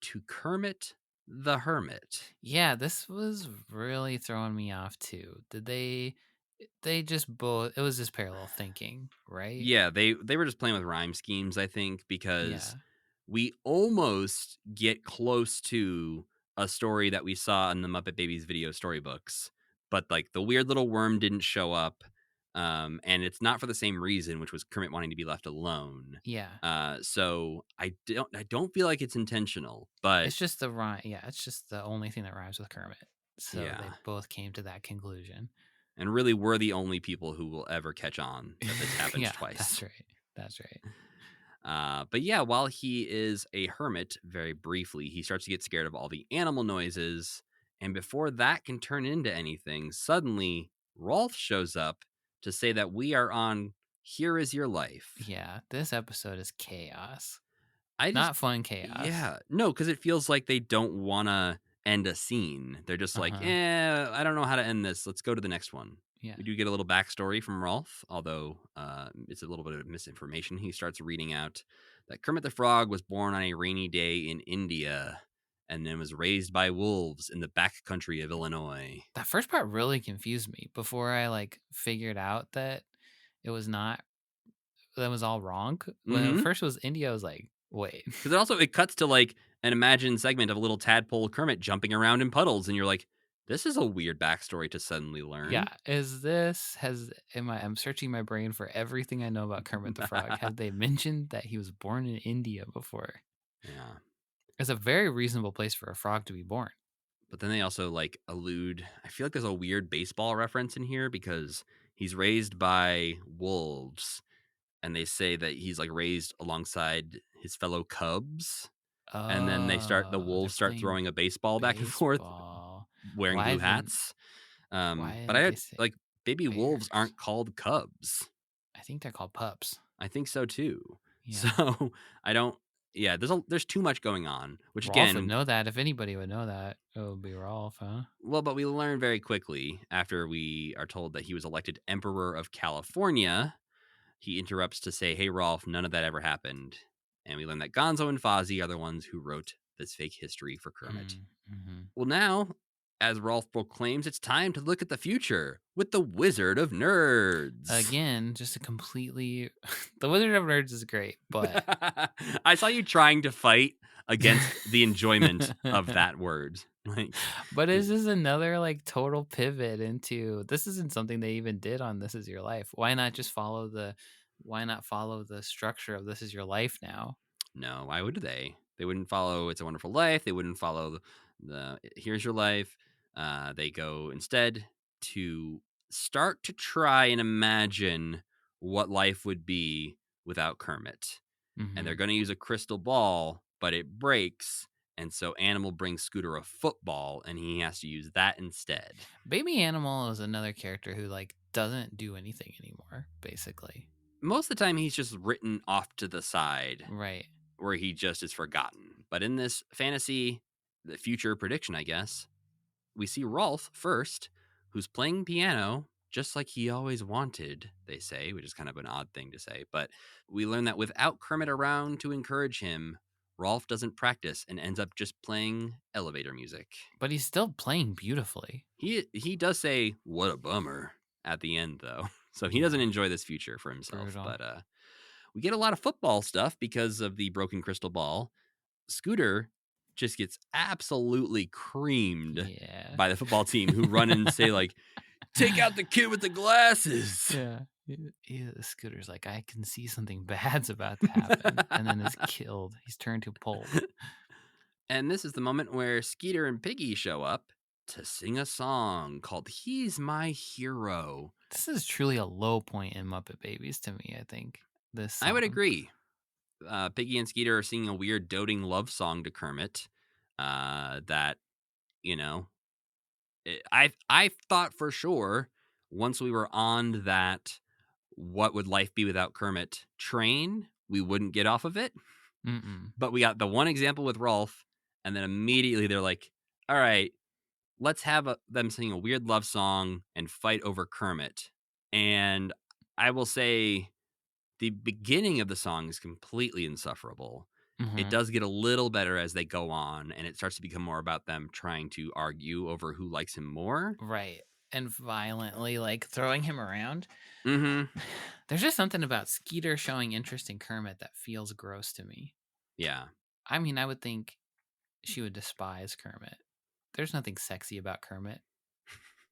to Kermit the Hermit. Yeah, this was really throwing me off too. Did they just both, it was just parallel thinking, right? Yeah, they were just playing with rhyme schemes, I think, because we almost get close to a story that we saw in the Muppet Babies video storybooks, but like the weird little worm didn't show up, and it's not for the same reason, which was Kermit wanting to be left alone. Yeah. So I don't feel like it's intentional, but it's just the rhyme. Yeah, it's just the only thing that rhymes with Kermit. So they both came to that conclusion. And really, we're the only people who will ever catch on that this happens twice. That's right. But yeah, while he is a hermit, very briefly, he starts to get scared of all the animal noises. And before that can turn into anything, suddenly Rowlf shows up to say that we are on Here Is Your Life. Yeah, this episode is chaos. I just, Not fun chaos. yeah, no, because it feels like they don't want to end a scene. They're just like, I don't know how to end this. Let's go to the next one. Yeah. We do get a little backstory from Rowlf, although it's a little bit of misinformation. He starts reading out that Kermit the Frog was born on a rainy day in India and then was raised by wolves in the back country of Illinois. That first part really confused me before I like figured out that it was not, that was all wrong. When first it was India, I was like, wait. Because it cuts to like an imagined segment of a little tadpole Kermit jumping around in puddles, and you're like, this is a weird backstory to suddenly learn. Yeah, I'm searching my brain for everything I know about Kermit the Frog. Have they mentioned that he was born in India before? Yeah. It's a very reasonable place for a frog to be born. But then they also like allude, I feel like there's a weird baseball reference in here because he's raised by wolves, and they say that he's like raised alongside his fellow cubs. And then the wolves start throwing a baseball back and forth, wearing blue hats. But baby wolves aren't called cubs. I think they're called pups. I think so too. Yeah. So I don't. Yeah, there's too much going on. Which Rowlf again, would know that. If anybody would know that, it would be Rowlf, huh? Well, but we learn very quickly after we are told that he was elected Emperor of California. He interrupts to say, "Hey, Rowlf, none of that ever happened." And we learn that Gonzo and Fozzie are the ones who wrote this fake history for Kermit. Mm-hmm. Well, now, as Rowlf proclaims, it's time to look at the future with the Wizard of Nerds. Again, just a completely... The Wizard of Nerds is great, but... I saw you trying to fight against the enjoyment of that word. But is this another like total pivot into... This isn't something they even did on This Is Your Life. Why not follow the structure of This Is Your Life now? No, why would they? They wouldn't follow It's a Wonderful Life. They wouldn't follow the Here's Your Life. They go instead to start to try and imagine what life would be without Kermit. Mm-hmm. And they're going to use a crystal ball, but it breaks. And so Animal brings Scooter a football, and he has to use that instead. Baby Animal is another character who like doesn't do anything anymore, basically. Most of the time, he's just written off to the side. Right. Where he just is forgotten. But in this fantasy, the future prediction, I guess, we see Rowlf first, who's playing piano just like he always wanted, they say, which is kind of an odd thing to say. But we learn that without Kermit around to encourage him, Rowlf doesn't practice and ends up just playing elevator music. But he's still playing beautifully. He does say, "What a bummer," at the end, though. So he doesn't enjoy this future for himself. Brutal. But we get a lot of football stuff because of the broken crystal ball. Scooter just gets absolutely creamed by the football team, who run and say, like, "Take out the kid with the glasses." Yeah. The Scooter's like, I can see something bad's about to happen. And then is killed. He's turned to pulp. And this is the moment where Skeeter and Piggy show up to sing a song called He's My Hero. This is truly a low point in Muppet Babies to me, I think. This song. I would agree. Piggy and Skeeter are singing a weird doting love song to Kermit that, you know, I thought for sure once we were on that what would life be without Kermit train, we wouldn't get off of it. Mm-mm. But we got the one example with Rowlf, and then immediately they're like, all right, let's have them sing a weird love song and fight over Kermit. And I will say the beginning of the song is completely insufferable. Mm-hmm. It does get a little better as they go on, and it starts to become more about them trying to argue over who likes him more. Right. And violently, like, throwing him around. Mm-hmm. There's just something about Skeeter showing interest in Kermit that feels gross to me. Yeah. I mean, I would think she would despise Kermit. There's nothing sexy about Kermit.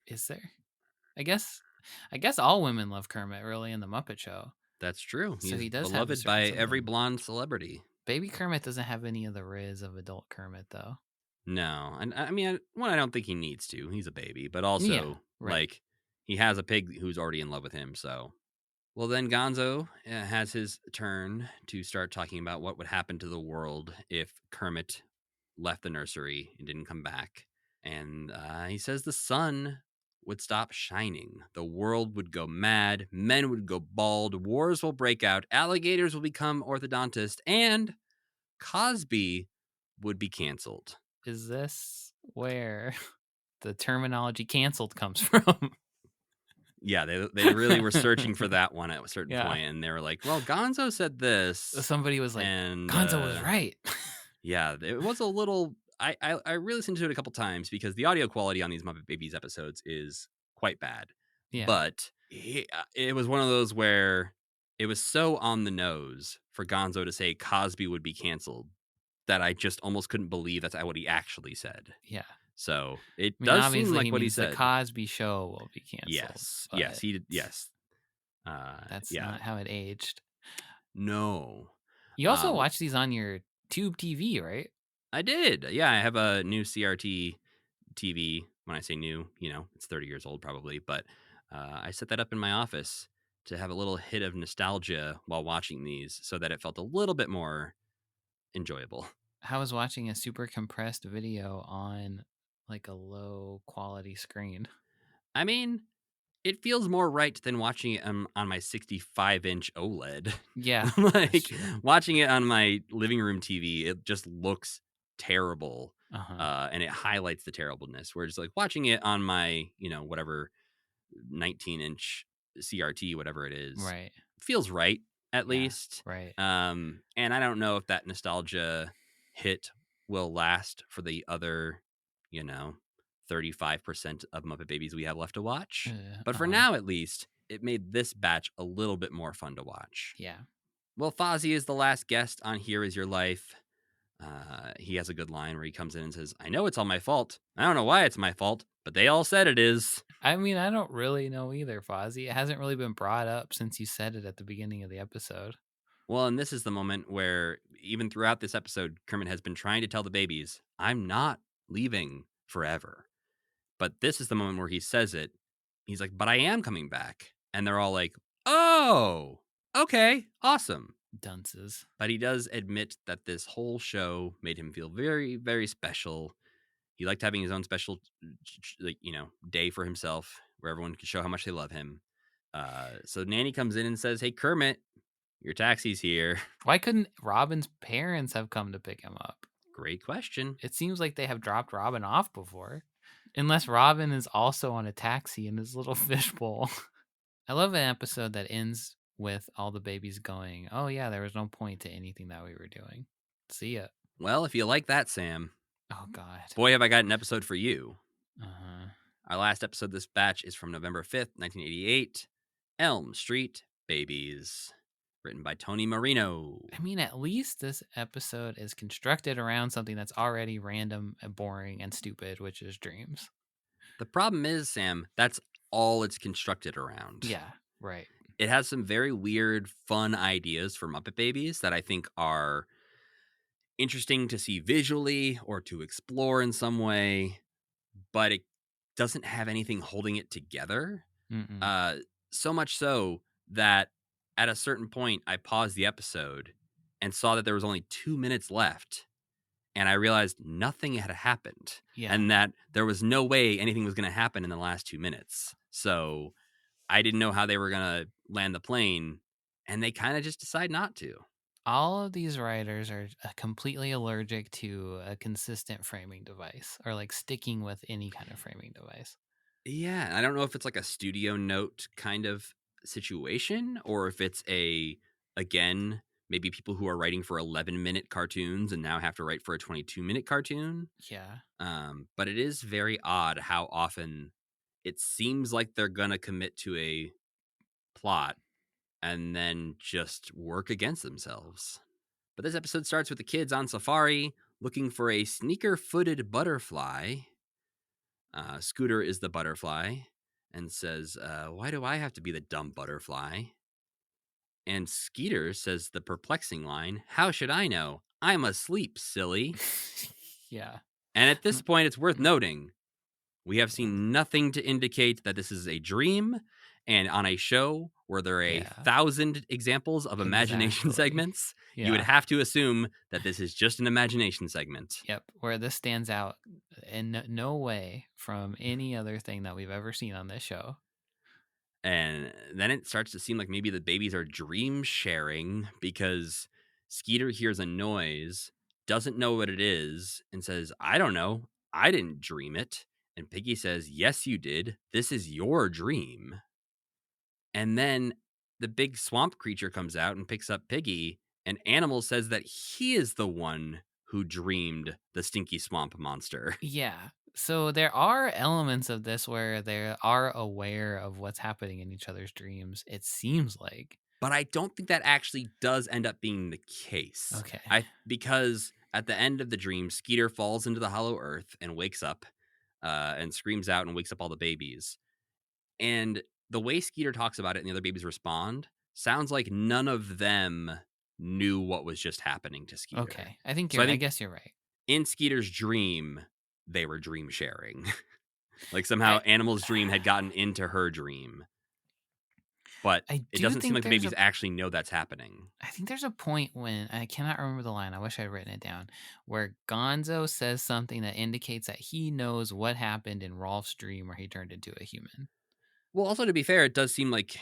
Is there? I guess all women love Kermit, really, in the Muppet Show. That's true. So he does beloved by every blonde celebrity. Baby Kermit doesn't have any of the riz of adult Kermit, though. No. And I mean, I don't think he needs to. He's a baby. But also, right. like, he has a pig who's already in love with him, so Well, then Gonzo has his turn to start talking about what would happen to the world if Kermit left the nursery and didn't come back. And he says the sun would stop shining. The world would go mad. Men would go bald. Wars will break out. Alligators will become orthodontists. And Cosby would be canceled. Is this where the terminology canceled comes from? Yeah, they really were searching for that one at a certain Yeah. point, and they were like, well, Gonzo said this. Somebody was like, and Gonzo was right. Yeah, it was a little... I re-listened to it a couple times because the audio quality on these Muppet Babies episodes is quite bad. Yeah. But it was one of those where it was so on the nose for Gonzo to say Cosby would be canceled that I just almost couldn't believe that's what he actually said. Yeah. So it I mean, does obviously seem like he what he means said. the Cosby Show will be canceled. Yes, but yes, he did. Yes, that's yeah. not how it aged. No, You also watch these on your Tube TV, right? I did. Yeah, I have a new CRT TV. When I say new, it's 30 years old probably, but I set that up in my office to have a little hit of nostalgia while watching these so that it felt a little bit more enjoyable. How was watching a super compressed video on like a low quality screen? I mean, it feels more right than watching it on my 65-inch OLED. Yeah. Like true. watching it on my living room TV, it just looks terrible. Uh-huh. And it highlights the terribleness. Whereas like watching it on my, whatever 19-inch CRT, whatever it is, Right. feels right at Yeah, least. Right. And I don't know if that nostalgia hit will last for the other, 35% of Muppet Babies we have left to watch. But for now, at least, it made this batch a little bit more fun to watch. Yeah. Well, Fozzie is the last guest on Here Is Your Life. He has a good line where he comes in and says, I know it's all my fault. I don't know why it's my fault, but they all said it is. I mean, I don't really know either, Fozzie. It hasn't really been brought up since you said it at the beginning of the episode. Well, and this is the moment where even throughout this episode, Kermit has been trying to tell the babies, I'm not leaving forever. But this is the moment where he says it. He's like, but I am coming back. And they're all like, oh, okay, awesome. Dunces. But he does admit that this whole show made him feel very, very special. He liked having his own special, day for himself where everyone can show how much they love him. So Nanny comes in and says, hey, Kermit, your taxi's here. Why couldn't Robin's parents have come to pick him up? Great question. It seems like they have dropped Robin off before. Unless Robin is also on a taxi in his little fishbowl. I love an episode that ends with all the babies going, oh yeah, there was no point to anything that we were doing. See ya. Well, if you like that, Sam. Oh, God. Boy, have I got an episode for you. Uh-huh. Our last episode this batch is from November 5th, 1988. Elm Street Babies. Written by Tony Marino. I mean, at least this episode is constructed around something that's already random and boring and stupid, which is dreams. The problem is, Sam, that's all it's constructed around. Yeah, right. It has some very weird, fun ideas for Muppet Babies that I think are interesting to see visually or to explore in some way, but it doesn't have anything holding it together. So much so that at a certain point, I paused the episode and saw that there was only 2 minutes left. And I realized nothing had happened. Yeah. And that there was no way anything was going to happen in the last 2 minutes. So I didn't know how they were going to land the plane. And they kind of just decide not to. All of these writers are completely allergic to a consistent framing device or like sticking with any kind of framing device. Yeah. I don't know if it's like a studio note kind of situation or if it's maybe people who are writing for 11-minute cartoons and now have to write for a 22-minute cartoon. Yeah. But it is very odd how often it seems like they're going to commit to a plot and then just work against themselves. But this episode starts with the kids on safari looking for a sneaker-footed butterfly. Scooter is the butterfly and says, why do I have to be the dumb butterfly? And Skeeter says the perplexing line, how should I know? I'm asleep, silly. Yeah. And at this point, it's worth noting, we have seen nothing to indicate that this is a dream. And on a show were there a Yeah. 1,000 examples of imagination Exactly. segments, you would Yeah. have to assume that this is just an imagination segment. Yep. Where this stands out in no way from any other thing that we've ever seen on this show. And then it starts to seem like maybe the babies are dream sharing because Skeeter hears a noise, doesn't know what it is, and says, I don't know. I didn't dream it. And Piggy says, yes, you did. This is your dream. And then the big swamp creature comes out and picks up Piggy, and Animal says that he is the one who dreamed the stinky swamp monster. Yeah. So there are elements of this where they are aware of what's happening in each other's dreams, it seems like. But I don't think that actually does end up being the case. Okay. Because at the end of the dream, Skeeter falls into the hollow earth and wakes up and screams out and wakes up all the babies. And the way Skeeter talks about it and the other babies respond sounds like none of them knew what was just happening to Skeeter. Okay. I think So you're I I think- guess you're right. In Skeeter's dream, they were dream sharing. Like somehow Animal's dream had gotten into her dream. But I it do doesn't seem think like the there's babies a- actually know that's happening. I think there's a point when I cannot remember the line. I wish I'd written it down. Where Gonzo says something that indicates that he knows what happened in Rowlf's dream where he turned into a human. Well, also to be fair, it does seem like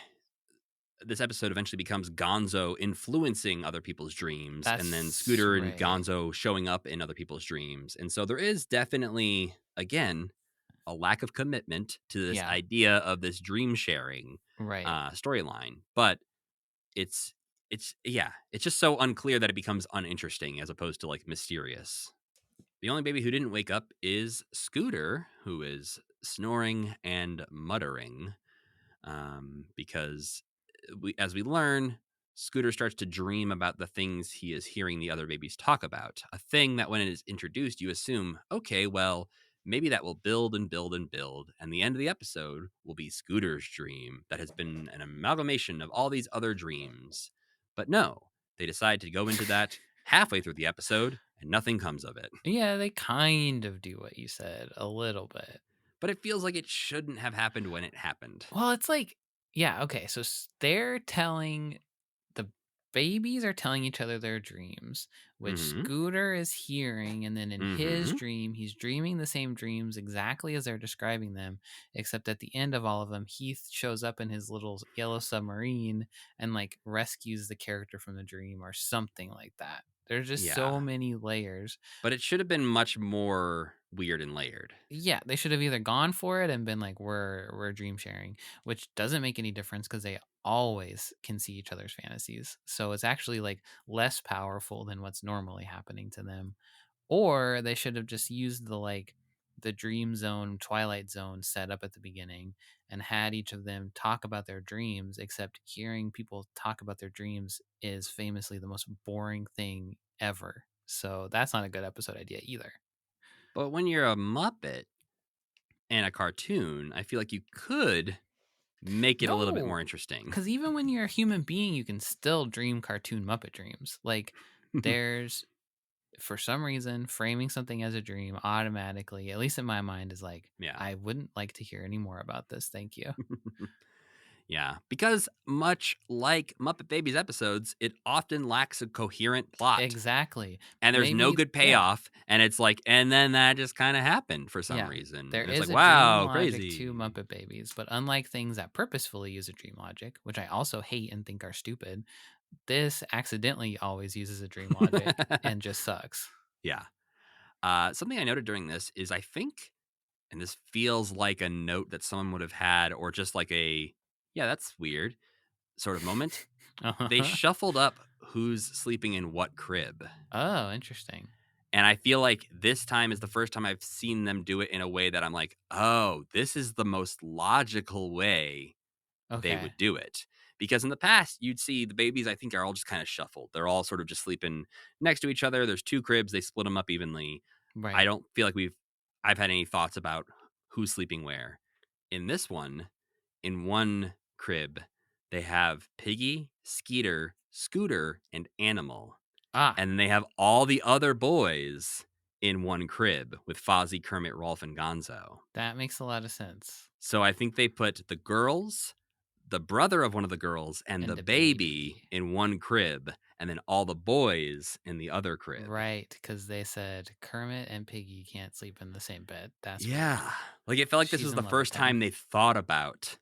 this episode eventually becomes Gonzo influencing other people's dreams, and then That's Scooter and right. Gonzo showing up in other people's dreams. And so there is definitely, again, a lack of commitment to this Yeah. idea of this dream sharing Right. storyline. But it's just so unclear that it becomes uninteresting as opposed to like mysterious. The only baby who didn't wake up is Scooter, who is snoring and muttering because as we learn, Scooter starts to dream about the things he is hearing the other babies talk about. A thing that when it is introduced, you assume, okay, well, maybe that will build and build and build. And the end of the episode will be Scooter's dream that has been an amalgamation of all these other dreams. But no, they decide to go into that halfway through the episode and nothing comes of it. Yeah, they kind of do what you said a little bit. But it feels like it shouldn't have happened when it happened. Well, it's like, yeah, okay. So the babies are telling each other their dreams, which Mhm. Scooter is hearing. And then in his Mhm. dream, he's dreaming the same dreams exactly as they're describing them. Except at the end of all of them, Heath shows up in his little yellow submarine and like rescues the character from the dream or something like that. There's just Yeah. so many layers. But it should have been much more weird and layered. Yeah, they should have either gone for it and been like, we're dream sharing, which doesn't make any difference because they always can see each other's fantasies. So it's actually like less powerful than what's normally happening to them. Or they should have just used the dream zone, twilight zone set up at the beginning and had each of them talk about their dreams, except hearing people talk about their dreams is famously the most boring thing ever. So that's not a good episode idea either. But when you're a Muppet and a cartoon, I feel like you could make it a little bit No, more interesting. Because even when you're a human being, you can still dream cartoon Muppet dreams. Like, there's, for some reason, framing something as a dream automatically, at least in my mind, is like, Yeah. I wouldn't like to hear any more about this. Thank you. Yeah, because much like Muppet Babies episodes, it often lacks a coherent plot. Exactly. And there's no Maybe- good yeah. payoff. And it's like, and then that just kind of happened for some Yeah, reason. There And is it's a like, wow, dream logic crazy. to Muppet Babies, but unlike things that purposefully use a dream logic, which I also hate and think are stupid, this accidentally always uses a dream logic and just sucks. Yeah. Something I noted during this is I think, and this feels like a note that someone would have had, or just like a, yeah, that's weird sort of moment. They shuffled up who's sleeping in what crib. Oh, interesting. And I feel like this time is the first time I've seen them do it in a way that I'm like, oh, this is the most logical way Okay. they would do it. Because in the past, you'd see the babies, I think, are all just kind of shuffled. They're all sort of just sleeping next to each other. There's two cribs. They split them up evenly. Right. I don't feel like I've had any thoughts about who's sleeping where. In this one, in one crib, they have Piggy, Skeeter, Scooter, and Animal. And they have all the other boys in one crib with Fozzie, Kermit, Rowlf, and Gonzo. That makes a lot of sense. So I think they put the girls, the brother of one of the girls and the baby in one crib, and then all the boys in the other crib. Right, because they said Kermit and Piggy can't sleep in the same bed. That's Yeah. why. Like, it felt like this She's was in the love first with them. time they thought about,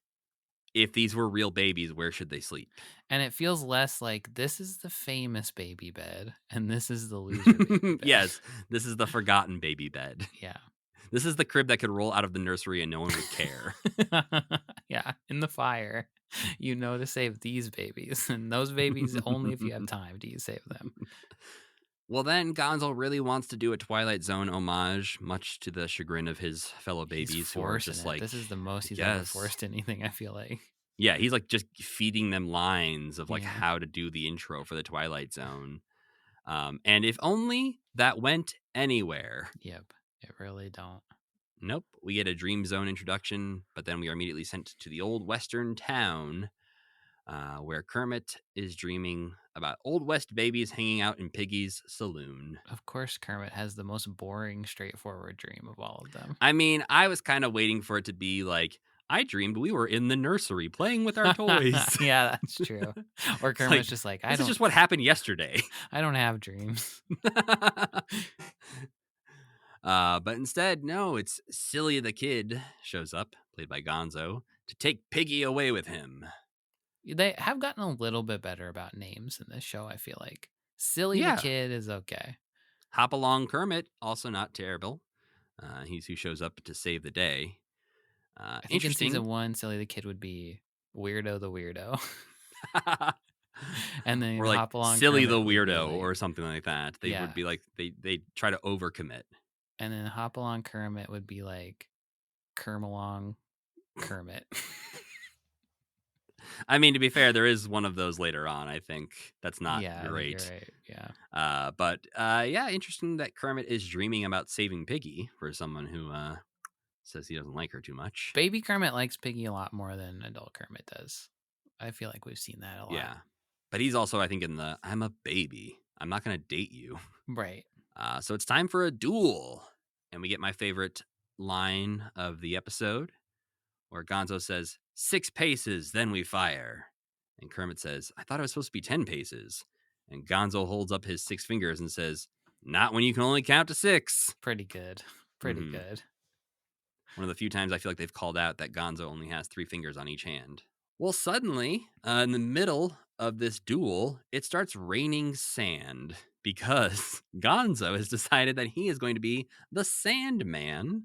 if these were real babies, where should they sleep? And it feels less like this is the famous baby bed and this is the loser baby bed. Yes, this is the forgotten baby bed. Yeah. This is the crib that could roll out of the nursery and no one would care. Yeah. In the fire, you know to save these babies. And those babies, only if you have time do you save them. Well, then Gonzo really wants to do a Twilight Zone homage, much to the chagrin of his fellow babies He's who are just forcing it. like, This is the most he's ever forced anything, I feel like. Yeah, he's like just feeding them lines of like Yeah. how to do the intro for the Twilight Zone. And if only that went anywhere. Yep. It really don't. Nope. We get a Dream Zone introduction, but then we are immediately sent to the old Western town where Kermit is dreaming about Old West babies hanging out in Piggy's saloon. Of course, Kermit has the most boring, straightforward dream of all of them. I mean, I was kind of waiting for it to be like, I dreamed we were in the nursery playing with our toys. Yeah, that's true. Or Kermit's just like, this is just what happened yesterday. I don't have dreams. But instead, no, it's Silly the Kid shows up, played by Gonzo, to take Piggy away with him. They have gotten a little bit better about names in this show, I feel like. Silly the Kid is okay. Hop Along Kermit, also not terrible. He's who shows up to save the day. I think in season 1, Silly the Kid would be Weirdo the Weirdo. And then or like Hop Along Silly Kermit the would be Weirdo like- or something like that. They would be like, they try to overcommit. And then Hop Along Kermit would be like Kermalong Kermit. I mean, to be fair, there is one of those later on, I think. That's not great. You're right. Yeah. But interesting that Kermit is dreaming about saving Piggy for someone who says he doesn't like her too much. Baby Kermit likes Piggy a lot more than adult Kermit does. I feel like we've seen that a lot. Yeah. But he's also, I think, in the, I'm a baby. I'm not going to date you. Right. So it's time for a duel. And we get my favorite line of the episode where Gonzo says, 6 paces, then we fire. And Kermit says, I thought it was supposed to be 10 paces. And Gonzo holds up his 6 fingers and says, not when you can only count to 6. Pretty good. Pretty good. One of the few times I feel like they've called out that Gonzo only has 3 fingers on each hand. Well, suddenly, in the middle of this duel, it starts raining sand because Gonzo has decided that he is going to be the Sandman.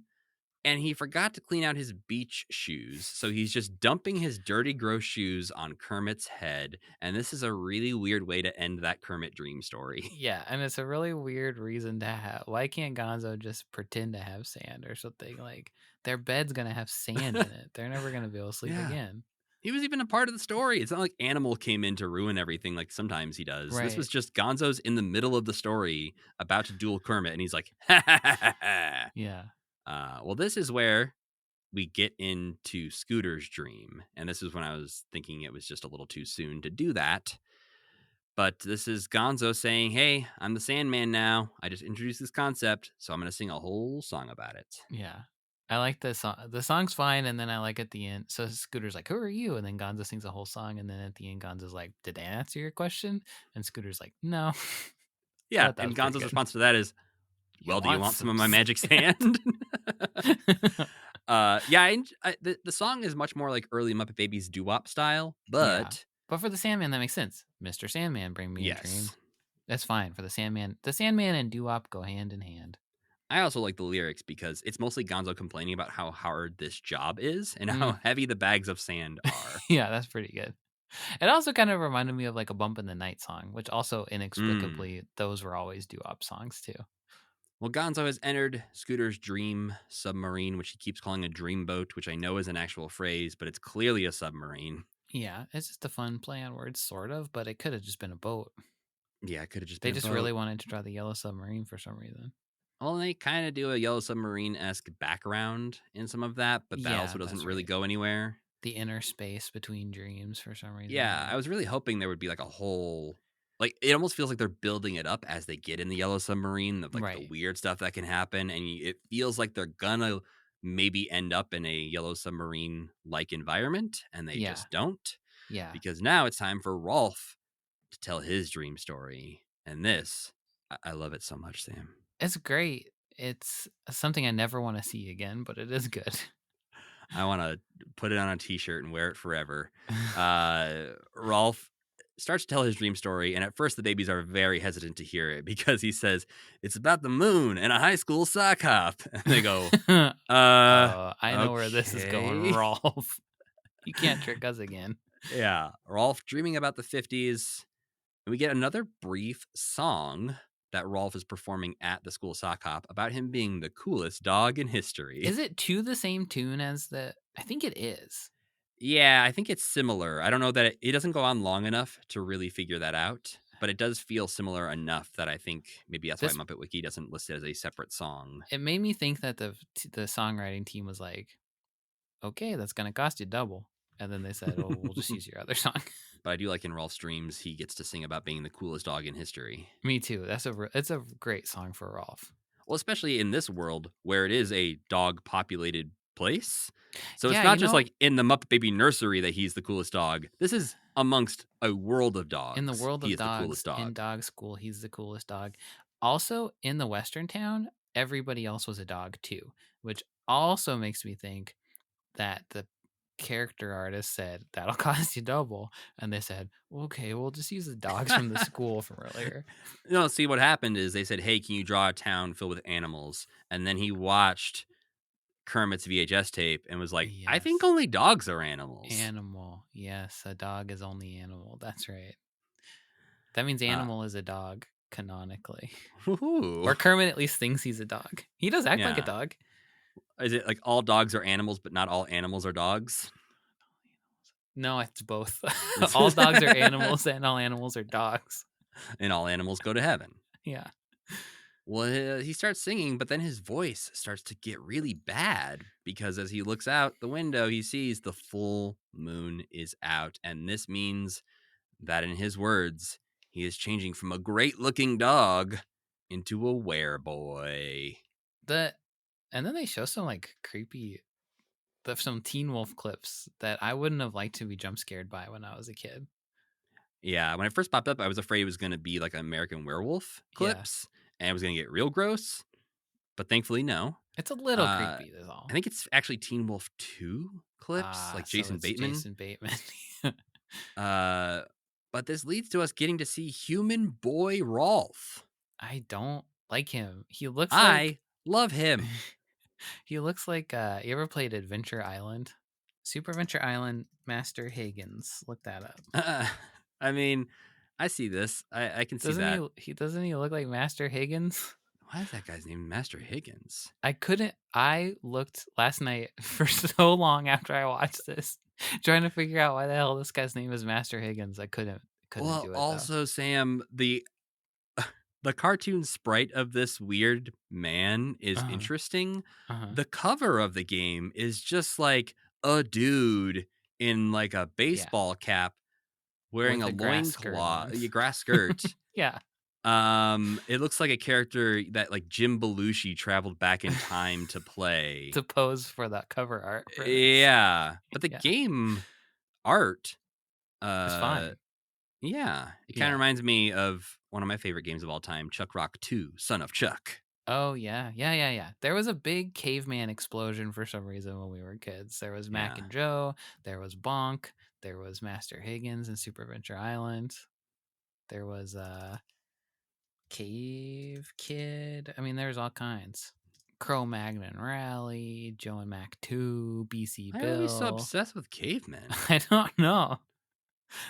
And he forgot to clean out his beach shoes. So he's just dumping his dirty, gross shoes on Kermit's head. And this is a really weird way to end that Kermit dream story. Yeah, and it's a really weird reason to have. Why can't Gonzo just pretend to have sand or something? Like, their bed's going to have sand in it. They're never going to be able to sleep again. He was even a part of the story. It's not like Animal came in to ruin everything like sometimes he does. This was just Gonzo's in the middle of the story about to duel Kermit. And he's like, ha ha ha ha. Yeah. Well, this is where we get into Scooter's dream. And this is when I was thinking it was just a little too soon to do that. But this is Gonzo saying, hey, I'm the Sandman now. I just introduced this concept, so I'm going to sing a whole song about it. Yeah. I like the song. The song's fine, and then I like at the end. So Scooter's like, who are you? And then Gonzo sings a whole song, and then at the end, Gonzo's like, did I answer your question? And Scooter's like, no. Yeah, and Gonzo's response to that is, well, do you want some of my magic sand? The song is much more like early Muppet Babies doo-wop style, but... Yeah. But for the Sandman, that makes sense. Mr. Sandman, bring me a dream. That's fine for the Sandman. The Sandman and doo-wop go hand in hand. I also like the lyrics because it's mostly Gonzo complaining about how hard this job is and how heavy the bags of sand are. Yeah, that's pretty good. It also kind of reminded me of like a Bump in the Night song, which also inexplicably, those were always doo-wop songs too. Well, Gonzo has entered Scooter's dream submarine, which he keeps calling a dreamboat, which I know is an actual phrase, but it's clearly a submarine. Yeah, it's just a fun play on words, sort of, but it could have just been a boat. Yeah, it could have just been a boat. They just really wanted to draw the yellow submarine for some reason. Well, they kind of do a Yellow Submarine-esque background in some of that, but that also doesn't really go anywhere. The inner space between dreams for some reason. Yeah, I was really hoping there would be like a whole... Like, it almost feels like they're building it up as they get in the Yellow Submarine, of like the weird stuff that can happen, and it feels like they're gonna maybe end up in a Yellow Submarine like environment, and they Yeah. just don't. Yeah. Because now it's time for Rowlf to tell his dream story. And this, I love it so much, Sam. It's great. It's something I never want to see again, but it is good. I want to put it on a t-shirt and wear it forever. Rowlf starts to tell his dream story, and at first the babies are very hesitant to hear it because he says it's about the moon and a high school sock hop. And they go, I know where this is going, okay. Rowlf. You can't trick us again. Yeah, Rowlf dreaming about the 50s. And we get another brief song that Rowlf is performing at the school sock hop about him being the coolest dog in history. Is it to the same tune as the... I think it is. Yeah, I think it's similar. I don't know that it doesn't go on long enough to really figure that out, but it does feel similar enough that I think maybe that's why Muppet Wiki doesn't list it as a separate song. It made me think that the songwriting team was like, okay, that's going to cost you double. And then they said, oh, we'll just use your other song. But I do like in Rowlf's dreams, he gets to sing about being the coolest dog in history. Me too. It's a great song for Rowlf. Well, especially in this world where it is a dog-populated place. So it's Yeah, not you just know- like in the Muppet Baby nursery that he's the coolest dog. This is amongst a world of dogs. In the world he of is the dogs, coolest dog. in dog school, he's the coolest dog. Also, in the Western town, everybody else was a dog too, which also makes me think that the character artist said, that'll cost you double. And they said, okay, we'll just use the dogs from the school from earlier. No, see, what happened is they said, hey, can you draw a town filled with animals? And then he watched Kermit's VHS tape and was like, I think Yes. only dogs are animals. Animal. Yes, a dog is only animal. That's right. That means animal is a dog, canonically. Woohoo. Or Kermit at least thinks he's a dog. He does act like a Yeah. dog. Is it like all dogs are animals, but not all animals are dogs? No, it's both. All dogs are animals and all animals are dogs. And all animals go to heaven. Yeah. Well, he starts singing, but then his voice starts to get really bad because as he looks out the window, he sees the full moon is out. And this means that, in his words, he is changing from a great-looking dog into a wereboy. And then they show some like creepy, some Teen Wolf clips that I wouldn't have liked to be jump scared by when I was a kid. Yeah, when it first popped up, I was afraid it was going to be like American Werewolf clips, and it was going to get real gross. But thankfully, no. It's a little creepy, that's all. I think it's actually Teen Wolf 2 clips, like So Jason it's Bateman. Jason Bateman. But this leads to us getting to see human boy Rowlf. I don't like him. He looks I love him. He looks like you ever played Adventure Island? Super Adventure Island, Master Higgins. Look that up. I mean, I see this. I can see that. Doesn't he look like Master Higgins? Why is that guy's name Master Higgins? I looked last night for so long after I watched this, trying to figure out why the hell this guy's name is Master Higgins. I couldn't Well, do it. also, Sam, the cartoon sprite of this weird man is interesting. The cover of the game is just like a dude in like a baseball cap wearing With a a grass skirt loincloth, on. grass skirt. Yeah. It looks like a character that like Jim Belushi traveled back in time to play. To pose for that cover art. For this. Yeah, but the Yeah. game art, It's fine. Yeah, it kind Yeah. of reminds me of one of my favorite games of all time, Chuck Rock 2, Son of Chuck. Oh yeah. There was a big caveman explosion for some reason when we were kids. There was Mac Yeah. and Joe. There was Bonk. There was Master Higgins in Super Adventure Island. There was Cave Kid. I mean, there's all kinds. Cro-Magnon Rally, Joe and Mac 2, BC Why Bill. are we so obsessed with cavemen? I don't know.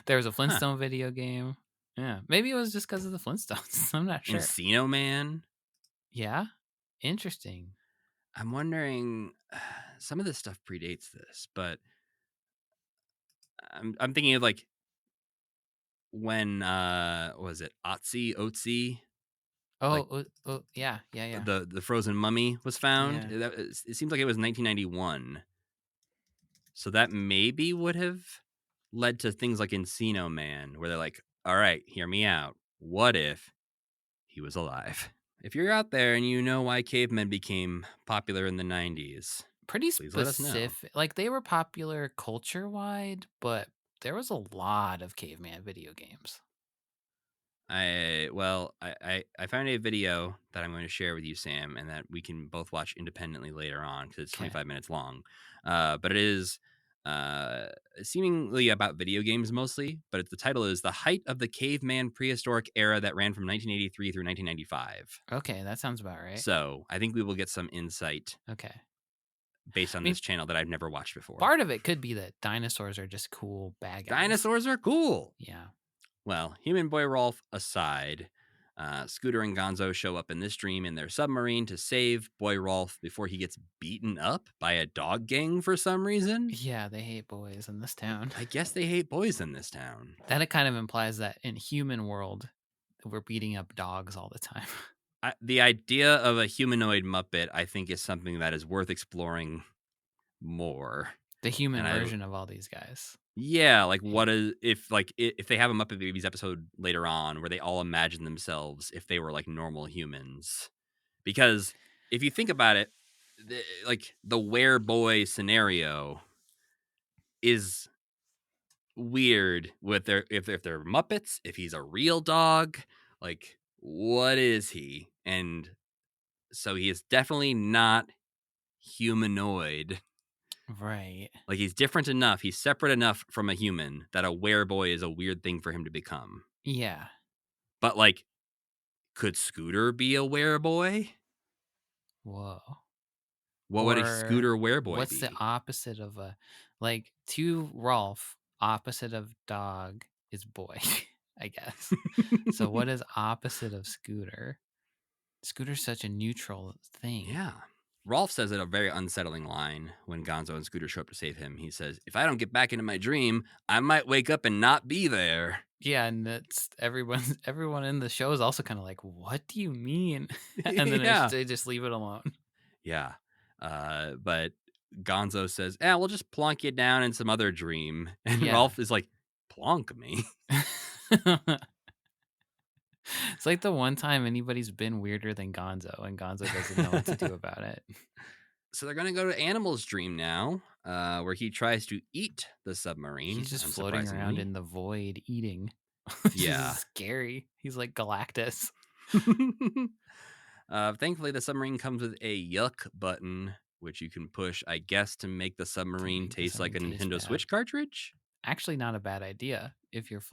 There was a Flintstone video game. Yeah, maybe it was just because of the Flintstones. I'm not sure. Encino Man? Yeah, interesting. I'm wondering, some of this stuff predates this, but I'm thinking of like when was it Otzi? Oh, yeah. The frozen mummy was found. Yeah. It seems like it was 1991. So that maybe would have led to things like Encino Man, where they're like, all right, hear me out. What if he was alive? If you're out there and you know why cavemen became popular in the 90s, pretty please let us know. specific. Like they were popular culture wide, but there was a lot of caveman video games. I found a video that I'm going to share with you, Sam, and that we can both watch independently later on because it's 25 minutes long. But it is seemingly about video games mostly. But the title is "The Height of the Caveman Prehistoric Era that ran from 1983 through 1995." Okay, that sounds about right. So I think we will get some insight Okay. based on this channel that I've never watched before. Part of it could be that dinosaurs are just cool bad guys. Dinosaurs are cool. Yeah. Well, human boy Rowlf aside, Scooter and Gonzo show up in this dream in their submarine to save boy Rowlf before he gets beaten up by a dog gang for some reason. Yeah, they hate boys in this town. I guess they hate boys in this town. That it kind of implies that in human world, we're beating up dogs all the time. The idea of a humanoid Muppet, I think, is something that is worth exploring more. The human version of all these guys. Yeah, like what is if they have a Muppet Babies episode later on where they all imagine themselves if they were like normal humans, because if you think about it, the wereboy scenario is weird with if they're Muppets, if he's a real dog, like what is he? And so he is definitely not humanoid. Right. Like he's different enough, he's separate enough from a human that a wereboy is a weird thing for him to become. Yeah. But like, could Scooter be a wereboy? Whoa. What would a Scooter wereboy be? What's the opposite of to Rowlf, opposite of dog is boy, I guess. So what is opposite of Scooter? Scooter's such a neutral thing. Yeah. Rowlf says a very unsettling line when Gonzo and Scooter show up to save him. He says, "If I don't get back into my dream, I might wake up and not be there." Yeah, and that's everyone in the show is also kind of like, "What do you mean?" And then they just leave it alone. Yeah. But Gonzo says, we'll just plonk you down in some other dream. And Rowlf is like, plonk me? It's like the one time anybody's been weirder than Gonzo, and Gonzo doesn't know what to do about it. So they're going to go to Animal's dream now, where he tries to eat the submarine. He's just floating around in the void eating. Yeah. Scary. He's like Galactus. Thankfully, the submarine comes with a yuck button, which you can push, I guess, to make the submarine taste like a Nintendo Switch cartridge. Actually, not a bad idea if you're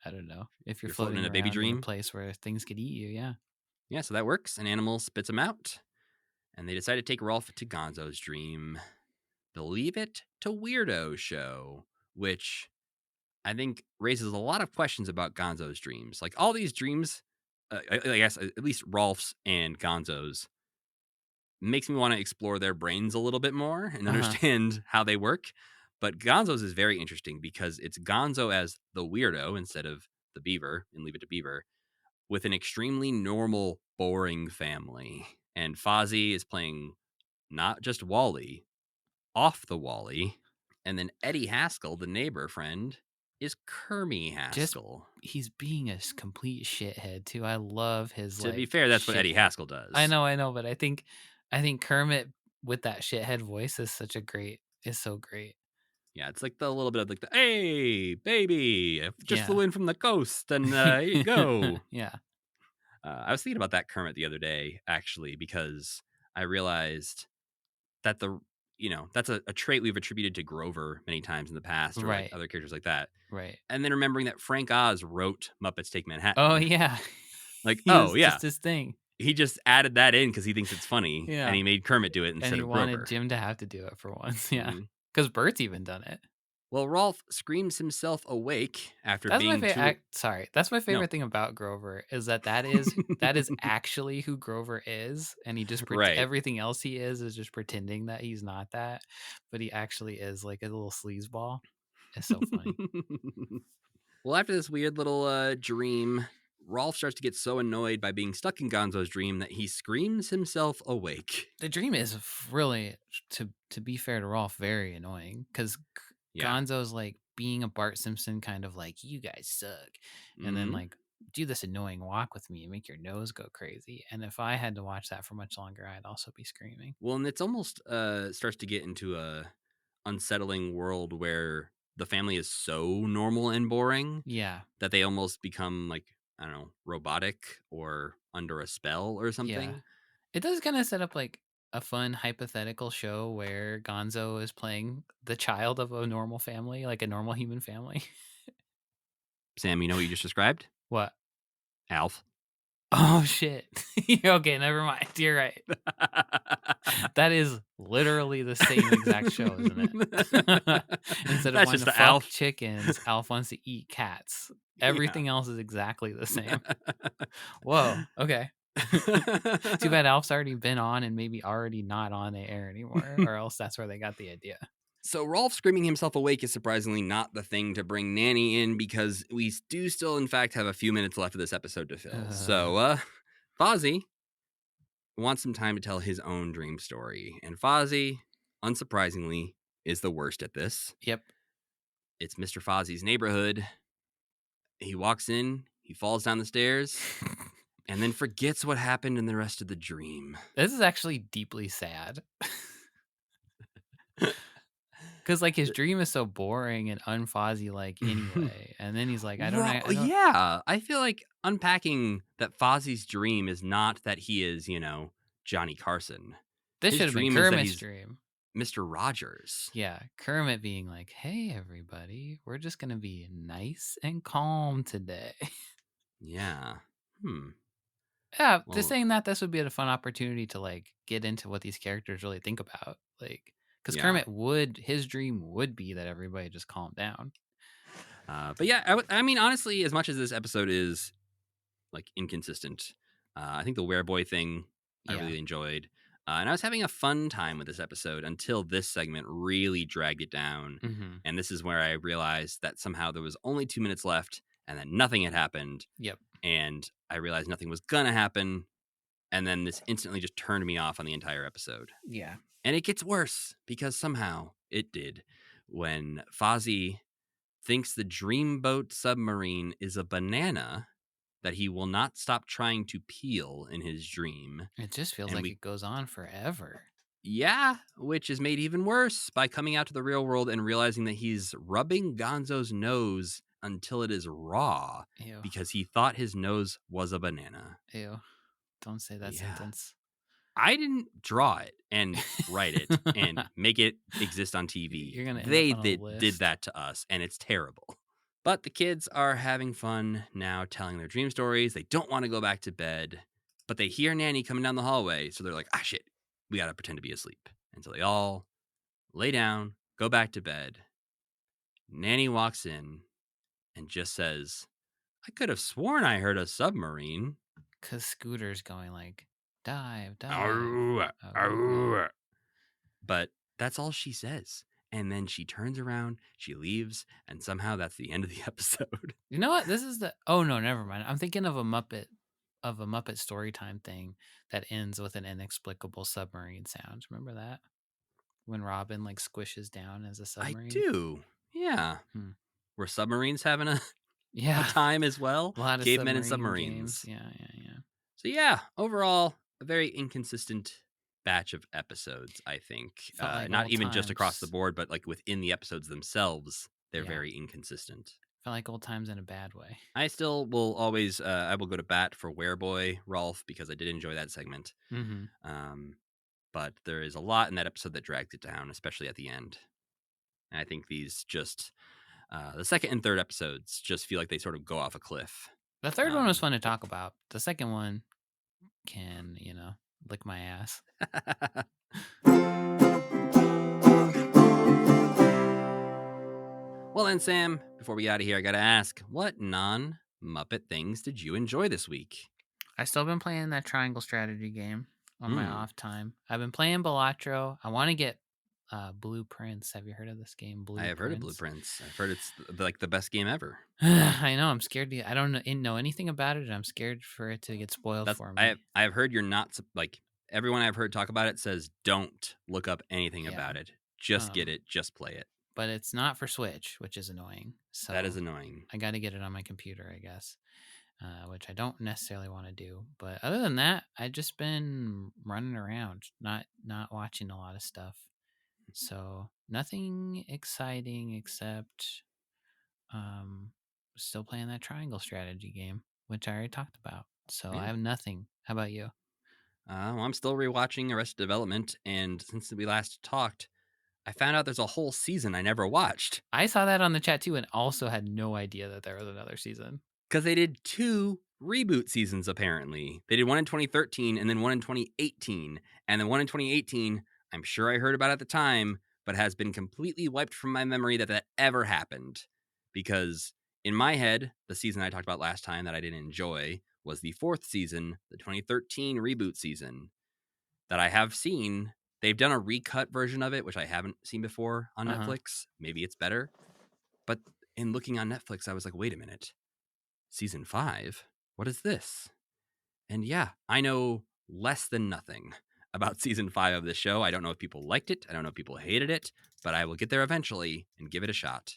I don't know, if you're floating in a baby dream, in a place where things could eat you. Yeah. Yeah, so that works. An animal spits them out, and they decide to take Rowlf to Gonzo's dream. The Leave It to Weirdo show, which I think raises a lot of questions about Gonzo's dreams. Like all these dreams, I guess at least Rowlf's and Gonzo's, makes me want to explore their brains a little bit more and understand how they work. But Gonzo's is very interesting because it's Gonzo as the weirdo instead of the beaver in Leave It to Beaver, with an extremely normal, boring family. And Fozzie is playing not just Wally, off the Wally. And then Eddie Haskell, the neighbor friend, is Kermie Haskell. He's being a complete shithead too. I love his. To be fair, that's what Eddie Haskell does. I know, but I think Kermit with that shithead voice is so great. Yeah, it's like the little bit of like the "Hey, baby, I just flew in from the coast, and here you go." Yeah. I was thinking about that Kermit the other day, actually, because I realized that that's a trait we've attributed to Grover many times in the past, or like other characters like that. Right. And then remembering that Frank Oz wrote Muppets Take Manhattan. Oh yeah. Just his thing. He just added that in because he thinks it's funny, and he made Kermit do it instead of Grover. And he wanted Jim to have to do it for once, yeah. Because Bert's even done it. Well, Rowlf screams himself awake after being that's my favorite thing about Grover is that is actually who Grover is, and he just everything else he is just pretending that he's not that, but he actually is like a little sleazeball. It's so funny. Well, after this weird little dream, Rowlf starts to get so annoyed by being stuck in Gonzo's dream that he screams himself awake. The dream is really, to be fair to Rowlf, very annoying because Gonzo's like being a Bart Simpson kind of like, you guys suck. And then like do this annoying walk with me and make your nose go crazy. And if I had to watch that for much longer, I'd also be screaming. Well, and it's almost starts to get into a unsettling world where the family is so normal and boring Yeah. that they almost become like, I don't know, robotic or under a spell or something. Yeah. It does kind of set up like a fun hypothetical show where Gonzo is playing the child of a normal family, like a normal human family. Sam, you know what you just described? What? Alf. Oh shit. Okay, never mind. You're right. That is literally the same exact show, isn't it? Instead of That's wanting just to the fuck Alf. chickens, Alf wants to eat cats. Yeah. Everything else is exactly the same. Whoa. Okay. Too bad Alf's already been on and maybe already not on the air anymore, or else that's where they got the idea. So Rowlf screaming himself awake is surprisingly not the thing to bring Nanny in, because we do still, in fact, have a few minutes left of this episode to fill. So Fozzie wants some time to tell his own dream story. And Fozzie, unsurprisingly, is the worst at this. Yep. It's Mr. Fozzie's neighborhood. He walks in, he falls down the stairs, and then forgets what happened in the rest of the dream. This is actually deeply sad. Because like his dream is so boring and unfozzy like anyway, and then he's like, I don't. Yeah, I feel like unpacking that Fozzie's dream is not that he is, Johnny Carson. This His should have been dream is that Kermit's he's dream. Mr. Rogers. Yeah, Kermit being like, "Hey everybody, we're just gonna be nice and calm today." Yeah. Yeah, Well, just saying that this would be a fun opportunity to like get into what these characters really think about, like. Because Yeah. his dream would be that everybody just calm down. But yeah, I mean, honestly, as much as this episode is like inconsistent, I think the Wereboy thing I really enjoyed. And I was having a fun time with this episode until this segment really dragged it down. Mm-hmm. And this is where I realized that somehow there was only 2 minutes left and that nothing had happened. Yep. And I realized nothing was going to happen. And then this instantly just turned me off on the entire episode. Yeah. And it gets worse because somehow it did when Fozzie thinks the dreamboat submarine is a banana that he will not stop trying to peel in his dream. It just feels like it goes on forever. Yeah, which is made even worse by coming out to the real world and realizing that he's rubbing Gonzo's nose until it is raw. Ew. Because he thought his nose was a banana. Ew. Don't say that sentence. I didn't draw it and write it and make it exist on TV. You're gonna they end up on a list. did that to us, and it's terrible. But the kids are having fun now telling their dream stories. They don't want to go back to bed, but they hear Nanny coming down the hallway. So they're like, shit, we got to pretend to be asleep. And so they all lay down, go back to bed. Nanny walks in and just says, I could have sworn I heard a submarine. Because Scooter's going like, dive. But that's all she says. And then she turns around, she leaves, and somehow that's the end of the episode. You know what? This is oh no, never mind. I'm thinking of a Muppet Storytime thing that ends with an inexplicable submarine sound. Remember that? When Robin like squishes down as a submarine? I do. Yeah. Were submarines having a time as well? A lot of cavemen and submarines. Yeah. So yeah, overall, a very inconsistent batch of episodes, I think. Like not even just across the board, but like within the episodes themselves, they're very inconsistent. Felt like old times in a bad way. I still will always, I will go to bat for Wereboy Rowlf because I did enjoy that segment. Mm-hmm. But there is a lot in that episode that drags it down, especially at the end. And I think these just, the second and third episodes just feel like they sort of go off a cliff. The third one was fun to talk about. The second one can, lick my ass. Well then, Sam, before we get out of here, I gotta ask, what non-Muppet things did you enjoy this week? I've still been playing that triangle strategy game on my off time. I've been playing Balatro. I want to get Blueprints. Have you heard of this game, Blueprints? I have heard of Blueprints. I've heard it's like the best game ever. I know. I'm scared. I don't know anything about it. And I'm scared for it to get spoiled for me. I've heard you're not, like, everyone I've heard talk about it says don't look up anything about it. Just get it. Just play it. But it's not for Switch, which is annoying. So that is annoying. I got to get it on my computer, I guess. which I don't necessarily want to do. But other than that, I've just been running around, not watching a lot of stuff. So nothing exciting except still playing that triangle strategy game, which I already talked about. So I Yeah. have nothing. How about you? Well, I'm still rewatching Arrested Development, and since we last talked, I found out there's a whole season I never watched I saw that on the chat too and also had no idea that there was another season. because they did 2 reboot seasons. Apparently, they did one in 2013 and then one in 2018, and the one in 2018, I'm sure I heard about at the time, but has been completely wiped from my memory that ever happened. Because in my head, the season I talked about last time that I didn't enjoy was the 4th season, the 2013 reboot season that I have seen. They've done a recut version of it, which I haven't seen before on Netflix. Maybe it's better. But in looking on Netflix, I was like, wait a minute. Season 5? What is this? And yeah, I know less than nothing about season 5 of this show. I don't know if people liked it. I don't know if people hated it, but I will get there eventually and give it a shot.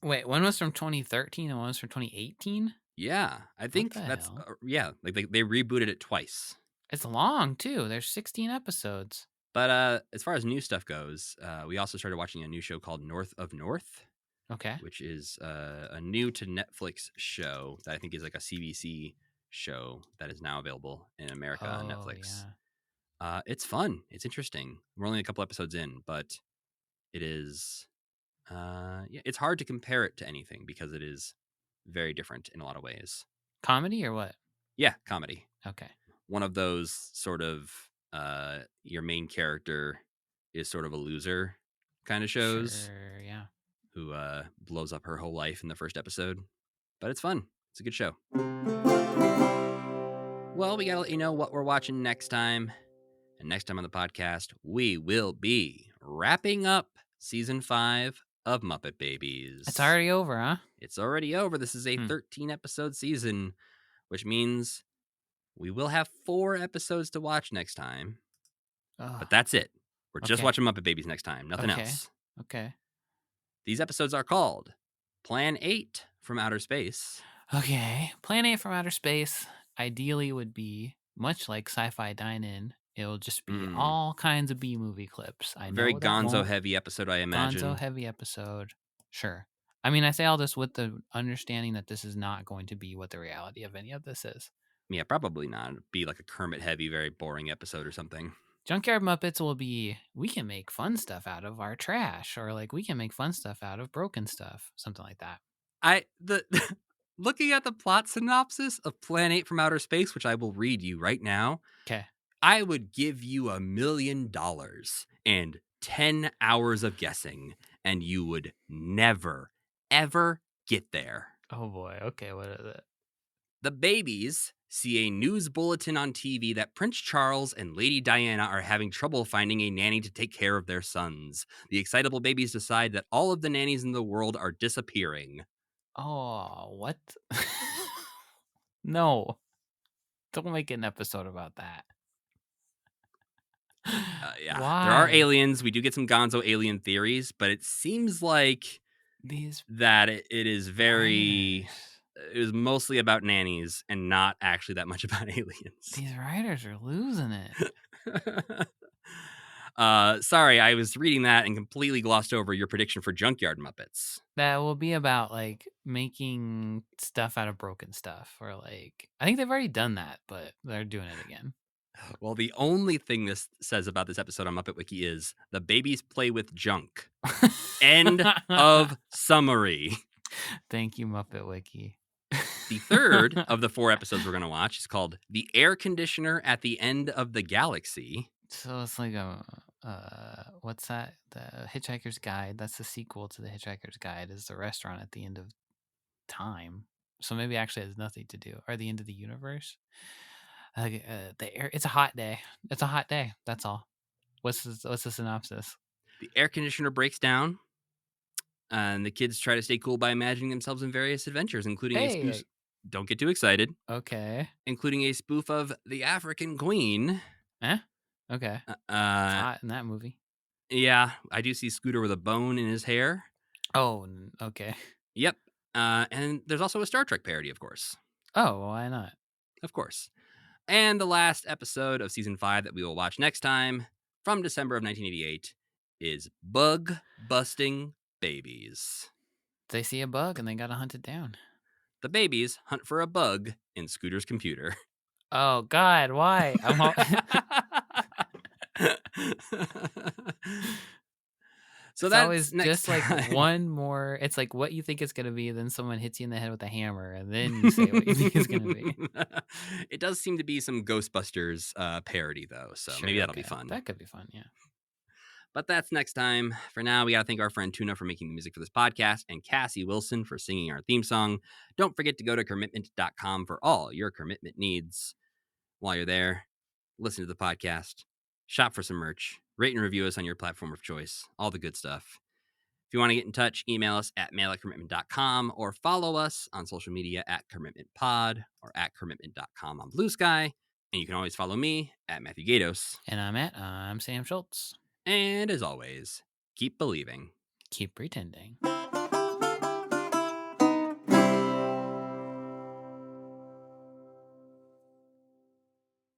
Wait, one was from 2013 and one was from 2018? Yeah, I think the that's, hell? like they rebooted it twice. It's long too. There's 16 episodes. But as far as new stuff goes, we also started watching a new show called North of North, Okay. which is a new to Netflix show that I think is like a CBC show that is now available in America on Netflix. Yeah. It's fun. It's interesting. We're only a couple episodes in, but it is. It's hard to compare it to anything because it is very different in a lot of ways. Comedy or what? Yeah, comedy. Okay. One of those sort of your main character is sort of a loser kind of shows. Sure, yeah. Who blows up her whole life in the first episode. But it's fun. It's a good show. Well, we got to let you know what we're watching next time. And next time on the podcast, we will be wrapping up season 5 of Muppet Babies. It's already over, huh? It's already over. This is a 13-episode season, which means we will have 4 episodes to watch next time. But that's it. We're just watching Muppet Babies next time. Nothing else. Okay. These episodes are called Plan 8 from Outer Space. Okay. Plan 8 from Outer Space ideally would be much like Sci-Fi Dine-In. It'll just be all kinds of B-movie clips. I know Very that gonzo-heavy episode, I imagine. Gonzo-heavy episode. Sure. I mean, I say all this with the understanding that this is not going to be what the reality of any of this is. Yeah, probably not. It'd be like a Kermit-heavy, very boring episode or something. Junkyard Muppets will be, we can make fun stuff out of our trash, or like we can make fun stuff out of broken stuff, something like that. Looking at the plot synopsis of Plan 8 from Outer Space, which I will read you right now. Okay. I would give you $1 million and 10 hours of guessing, and you would never, ever get there. Oh boy. Okay, what is it? The babies see a news bulletin on TV that Prince Charles and Lady Diana are having trouble finding a nanny to take care of their sons. The excitable babies decide that all of the nannies in the world are disappearing. Oh, what? No. Don't make an episode about that. Yeah, Why? there are aliens. We do get some gonzo alien theories, but it seems like that it is very... writers. It was mostly about nannies and not actually that much about aliens. These writers are losing it. Sorry, I was reading that and completely glossed over your prediction for Junkyard Muppets. That will be about like making stuff out of broken stuff, or like I think they've already done that, but they're doing it again. Well, the only thing this says about this episode on Muppet Wiki is the babies play with junk. End of summary. Thank you, Muppet Wiki. The third of the 4 episodes we're going to watch is called The Air Conditioner at the End of the Galaxy. So it's like what's that? The Hitchhiker's Guide. That's the sequel to the Hitchhiker's Guide. Is the restaurant at the end of time? So maybe it actually has nothing to do, or the end of the universe. The air. It's a hot day. It's a hot day. That's all. What's the synopsis? The air conditioner breaks down, and the kids try to stay cool by imagining themselves in various adventures, including a spoof. Don't get too excited. Okay. Including a spoof of The African Queen. Okay. It's hot in that movie. Yeah, I do see Scooter with a bone in his hair. Oh, okay. Yep. And there's also a Star Trek parody, of course. Oh, why not? Of course. And the last episode of season 5 that we will watch next time, from December of 1988, is Bug Busting Babies. They see a bug and they gotta hunt it down. The babies hunt for a bug in Scooter's computer. Oh God, why? I'm all... So it's that's always next just like time. one more. It's like what you think it's gonna be, then someone hits you in the head with a hammer, and then you say what you think it's gonna be. It does seem to be some Ghostbusters parody, though, so Sure, maybe that'll be okay. fun. That could be fun, yeah. But that's next time. For now, we got to thank our friend Tuna for making the music for this podcast and Cassie Wilson for singing our theme song. Don't forget to go to commitment.com for all your commitment needs. While you're there, listen to the podcast, shop for some merch, rate and review us on your platform of choice, all the good stuff. If you want to get in touch, email us at mail@commitment.com or follow us on social media at commitmentpod or at commitment.com on Blue Sky. And you can always follow me at Matthew Gatos. And I'm Sam Schultz. And as always, keep believing. Keep pretending.